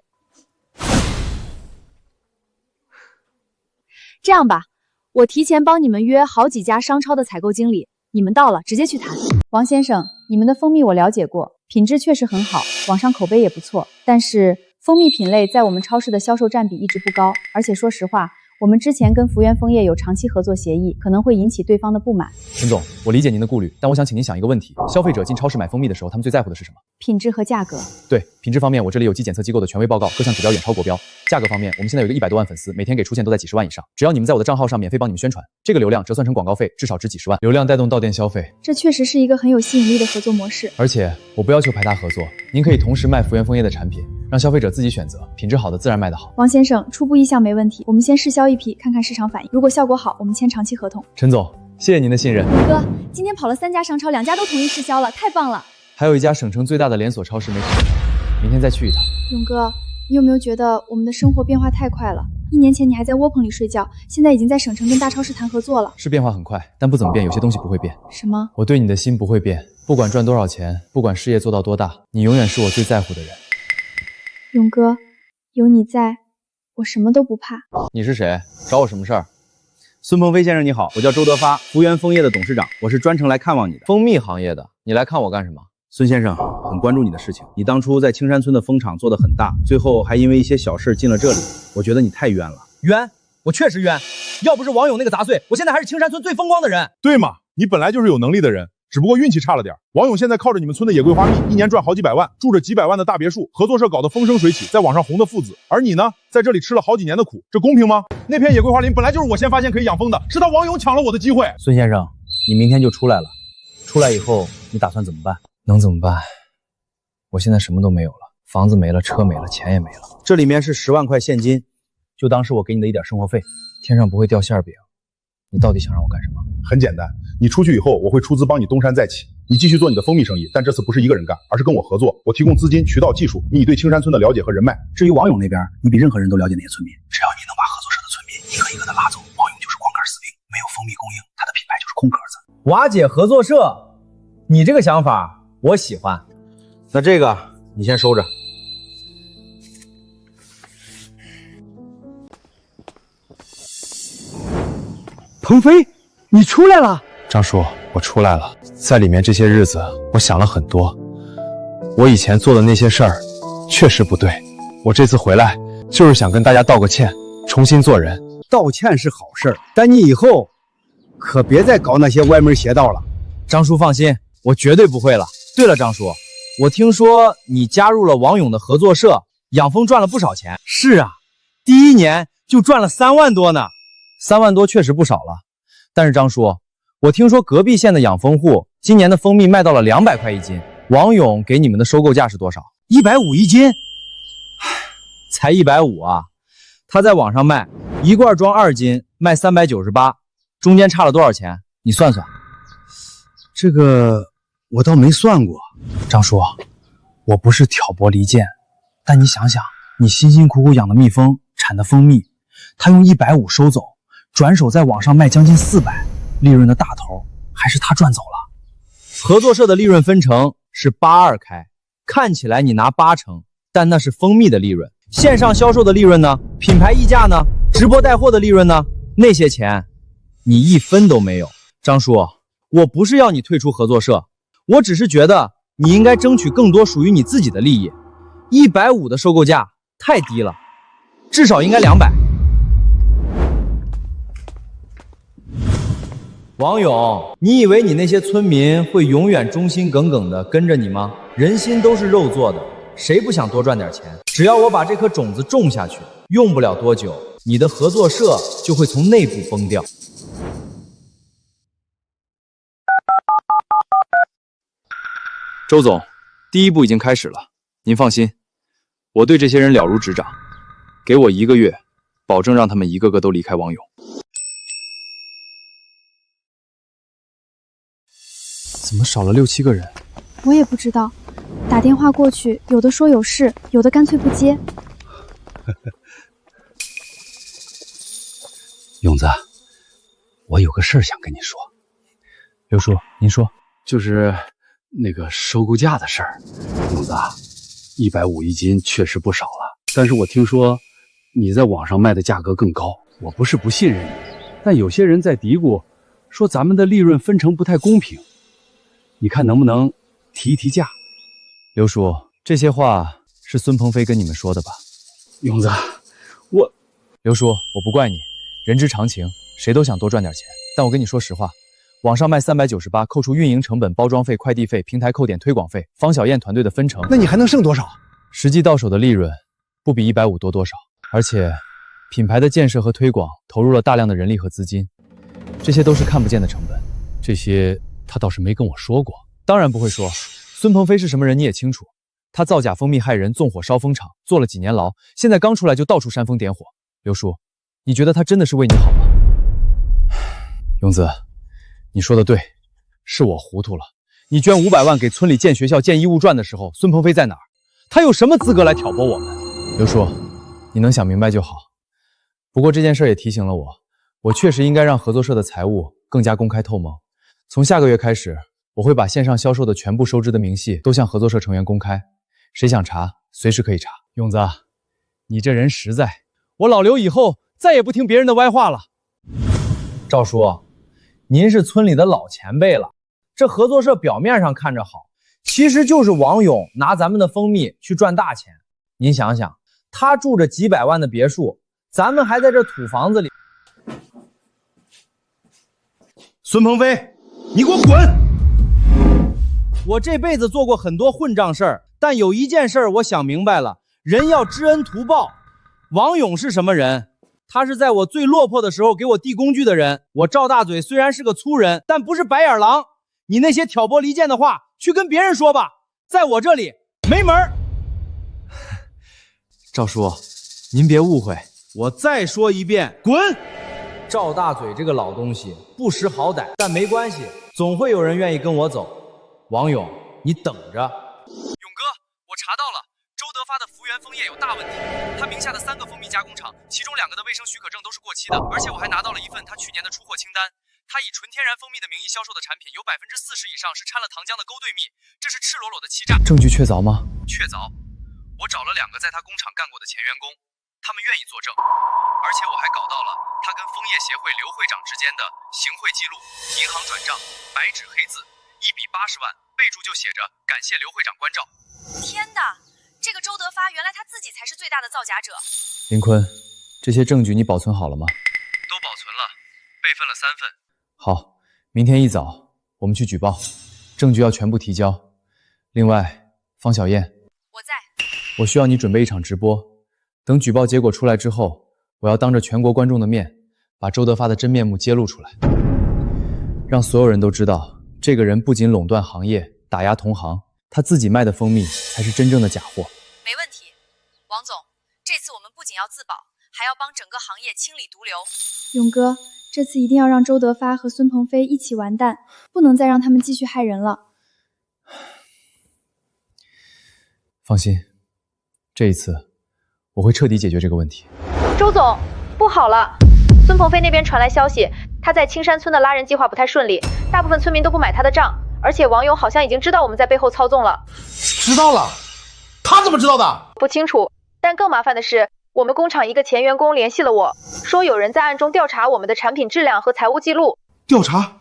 这样吧，我提前帮你们约好几家商超的采购经理，你们到了直接去谈。王先生，你们的蜂蜜我了解过，品质确实很好，网上口碑也不错，但是蜂蜜品类在我们超市的销售占比一直不高，而且说实话，我们之前跟福源枫叶有长期合作协议，可能会引起对方的不满。陈总，我理解您的顾虑，但我想请您想一个问题：消费者进超市买蜂蜜的时候，他们最在乎的是什么？品质和价格。对，品质方面，我这里有机检测机构的权威报告，各项指标远超国标。价格方面，我们现在有一个100多万粉丝，每天给出现都在几十万以上。只要你们在我的账号上免费帮你们宣传，这个流量折算成广告费，至少值几十万。流量带动到店消费，这确实是一个很有吸引力的合作模式。而且我不要求排他合作，您可以同时卖福源枫叶的产品，让消费者自己选择，品质好的自然卖得好。王先生，初步意向没问题，我们先试销一批，看看市场反应。如果效果好，我们签长期合同。陈总，谢谢您的信任。哥，今天跑了3家商超，2家都同意试销了，太棒了。还有一家省城最大的连锁超市没成，明天再去一趟。勇哥，你有没有觉得我们的生活变化太快了？1年前你还在窝棚里睡觉，现在已经在省城跟大超市谈合作了。是变化很快，但不怎么变，有些东西不会变。什么？我对你的心不会变，不管赚多少钱，不管事业做到多大，你永远是我最在乎的人。勇哥，有你在，我什么都不怕。你是谁？找我什么事儿？孙鹏飞先生你好，我叫周德发，福源枫叶的董事长，我是专程来看望你的。蜂蜜行业的，你来看我干什么？孙先生很关注你的事情，你当初在青山村的蜂场做得很大，最后还因为一些小事进了这里，我觉得你太冤了。冤？我确实冤，要不是王勇那个杂碎，我现在还是青山村最风光的人。对嘛，你本来就是有能力的人，只不过运气差了点。王勇现在靠着你们村的野桂花蜜，一年赚好几百万，住着几百万的大别墅，合作社搞得风生水起，在网上红的父子。而你呢，在这里吃了好几年的苦，这公平吗？那片野桂花林本来就是我先发现可以养蜂的，是他王勇抢了我的机会。孙先生，你明天就出来了，出来以后你打算怎么办？能怎么办？我现在什么都没有了，房子没了，车没了，钱也没了。这里面是10万块现金，就当是我给你的一点生活费。天上不会掉馅饼，你到底想让我干什么？很简单，你出去以后，我会出资帮你东山再起。你继续做你的蜂蜜生意，但这次不是一个人干，而是跟我合作。我提供资金、渠道、技术，以你对青山村的了解和人脉。至于王勇那边，你比任何人都了解那些村民。只要你能把合作社的村民一个一个的拉走，王勇就是光杆死兵，没有蜂蜜供应，他的品牌就是空壳子。瓦解合作社，你这个想法我喜欢。那这个你先收着。鹏飞，你出来了。张叔，我出来了。在里面这些日子，我想了很多。我以前做的那些事儿，确实不对。我这次回来，就是想跟大家道个歉，重新做人。道歉是好事儿，但你以后可别再搞那些歪门邪道了。张叔放心，我绝对不会了。对了，张叔，我听说你加入了王勇的合作社，养蜂赚了不少钱。是啊，第1年就赚了3万多呢。3万多确实不少了，但是张叔，我听说隔壁县的养蜂户今年的蜂蜜卖到了200块1斤，王勇给你们的收购价是多少？1501斤，才150啊！他在网上卖一罐装2斤，卖398，中间差了多少钱？你算算。这个我倒没算过。张叔，我不是挑拨离间，但你想想，你辛辛苦苦养的蜜蜂，产的蜂蜜，他用150收走，转手在网上卖将近400，利润的大头还是他赚走了。合作社的利润分成是82开，看起来你拿80%，但那是蜂蜜的利润。线上销售的利润呢？品牌溢价呢？直播带货的利润呢？那些钱你1分都没有。张叔，我不是要你退出合作社，我只是觉得你应该争取更多属于你自己的利益。150的收购价太低了，至少应该200。王勇，你以为你那些村民会永远忠心耿耿地跟着你吗？人心都是肉做的，谁不想多赚点钱？只要我把这颗种子种下去，用不了多久，你的合作社就会从内部崩掉。周总，第1步已经开始了，您放心，我对这些人了如指掌。给我1个月，保证让他们一个个都离开王勇。怎么少了6、7个人？我也不知道，打电话过去，有的说有事，有的干脆不接。勇子，我有个事儿想跟你说。刘叔，您说。就是那个收购价的事儿。勇子，150一斤确实不少了，但是我听说你在网上卖的价格更高。我不是不信任你，但有些人在嘀咕，说咱们的利润分成不太公平。你看能不能提一提价？刘叔，这些话是孙鹏飞跟你们说的吧？勇子，刘叔，我不怪你，人之常情，谁都想多赚点钱。但我跟你说实话，网上卖398，扣除运营成本、包装费、快递费、平台扣点、推广费，方小燕团队的分成，那你还能剩多少？实际到手的利润不比150多多少。而且，品牌的建设和推广投入了大量的人力和资金，这些都是看不见的成本。这些他倒是没跟我说过。当然不会说。孙鹏飞是什么人你也清楚，他造假蜂蜜害人，纵火烧蜂场，坐了几年牢，现在刚出来就到处煽风点火。刘叔，你觉得他真的是为你好吗？勇子，你说的对，是我糊涂了。你捐500万给村里建学校、建医务传的时候，孙鹏飞在哪儿？他有什么资格来挑拨我们？刘叔，你能想明白就好。不过这件事也提醒了我，我确实应该让合作社的财务更加公开透明。从下个月开始，我会把线上销售的全部收支的明细都向合作社成员公开，谁想查随时可以查。勇子，你这人实在，我老刘以后再也不听别人的歪话了。赵叔，您是村里的老前辈了，这合作社表面上看着好，其实就是王勇拿咱们的蜂蜜去赚大钱。您想想，他住着几百万的别墅，咱们还在这土房子里。孙鹏飞，你给我滚！我这辈子做过很多混账事儿，但有一件事儿我想明白了，人要知恩图报。王勇是什么人？他是在我最落魄的时候给我递工具的人。我赵大嘴虽然是个粗人，但不是白眼狼。你那些挑拨离间的话，去跟别人说吧，在我这里没门儿。赵叔，您别误会，我再说一遍，滚！赵大嘴这个老东西不识好歹，但没关系，总会有人愿意跟我走。王勇，你等着。勇哥，我查到了，周德发的福源枫叶有大问题，他名下的3个蜂蜜加工厂，其中2个的卫生许可证都是过期的，而且我还拿到了一份他去年的出货清单。他以纯天然蜂蜜的名义销售的产品有40%以上是掺了糖浆的勾兑蜜，这是赤裸裸的欺诈。证据确凿吗？确凿，我找了2个在他工厂干过的前员工，他们愿意作证，而且我还搞到了他跟枫叶协会刘会长之间的行贿记录、银行转账，白纸黑字，1笔80万，备注就写着感谢刘会长关照。天哪，这个周德发原来他自己才是最大的造假者。林坤，这些证据你保存好了吗？都保存了，备份了3份。好，明天一早我们去举报，证据要全部提交。另外，方小燕，我在。我需要你准备一场直播，等举报结果出来之后，我要当着全国观众的面，把周德发的真面目揭露出来，让所有人都知道，这个人不仅垄断行业，打压同行，他自己卖的蜂蜜才是真正的假货。没问题，王总，这次我们不仅要自保，还要帮整个行业清理毒瘤。勇哥，这次一定要让周德发和孙鹏飞一起完蛋，不能再让他们继续害人了。放心，这一次我会彻底解决这个问题。周总，不好了！孙鹏飞那边传来消息，他在青山村的拉人计划不太顺利，大部分村民都不买他的账，而且王勇好像已经知道我们在背后操纵了。知道了？他怎么知道的？不清楚，但更麻烦的是，我们工厂一个前员工联系了我，说有人在暗中调查我们的产品质量和财务记录。调查？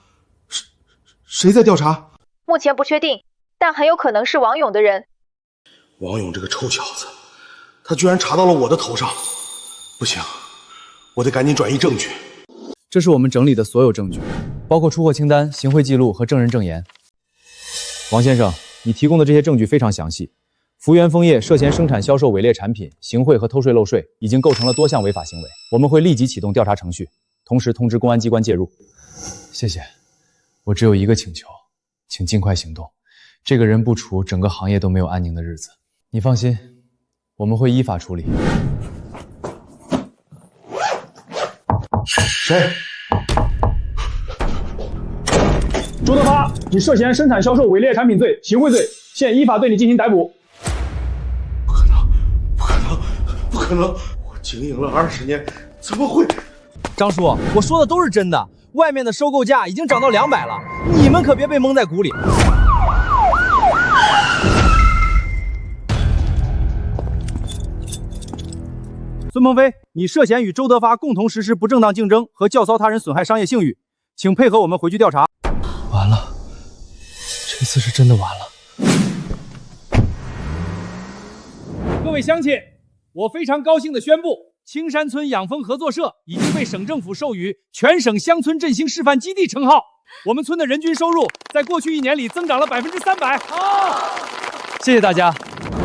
谁在调查？目前不确定，但很有可能是王勇的人。王勇这个臭小子，他居然查到了我的头上，不行，我得赶紧转移证据。这是我们整理的所有证据，包括出货清单、行贿记录和证人证言。王先生，你提供的这些证据非常详细。福源枫叶涉嫌生产销售伪劣产品、行贿和偷税漏税，已经构成了多项违法行为。我们会立即启动调查程序，同时通知公安机关介入。谢谢，我只有一个请求，请尽快行动。这个人不除，整个行业都没有安宁的日子。你放心，我们会依法处理。谁？周德发，你涉嫌生产销售伪劣产品罪、行贿罪，现依法对你进行逮捕。不可能！我经营了20年，怎么会？张叔，我说的都是真的，外面的收购价已经涨到200了，你们可别被蒙在鼓里。孙鹏飞，你涉嫌与周德发共同实施不正当竞争和教唆他人损害商业信誉，请配合我们回去调查。完了，这次是真的完了。各位乡亲，我非常高兴地宣布，青山村养蜂合作社已经被省政府授予全省乡村振兴示范基地称号。我们村的人均收入在过去1年里增长了300%。谢谢大家。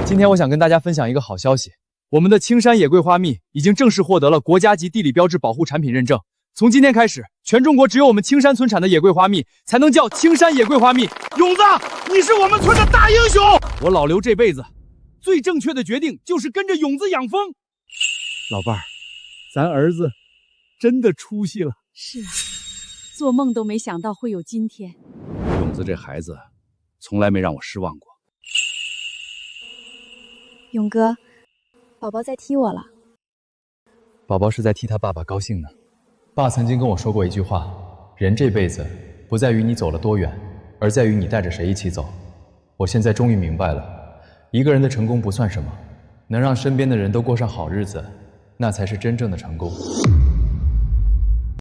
今天我想跟大家分享一个好消息，我们的青山野桂花蜜已经正式获得了国家级地理标志保护产品认证。从今天开始，全中国只有我们青山村产的野桂花蜜才能叫青山野桂花蜜。勇子，你是我们村的大英雄！我老刘这辈子最正确的决定就是跟着勇子养蜂。老伴儿，咱儿子真的出息了。是啊，做梦都没想到会有今天。勇子这孩子，从来没让我失望过。勇哥，宝宝在踢我了。宝宝是在替他爸爸高兴呢。爸曾经跟我说过一句话，人这辈子不在于你走了多远，而在于你带着谁一起走。我现在终于明白了，一个人的成功不算什么，能让身边的人都过上好日子，那才是真正的成功。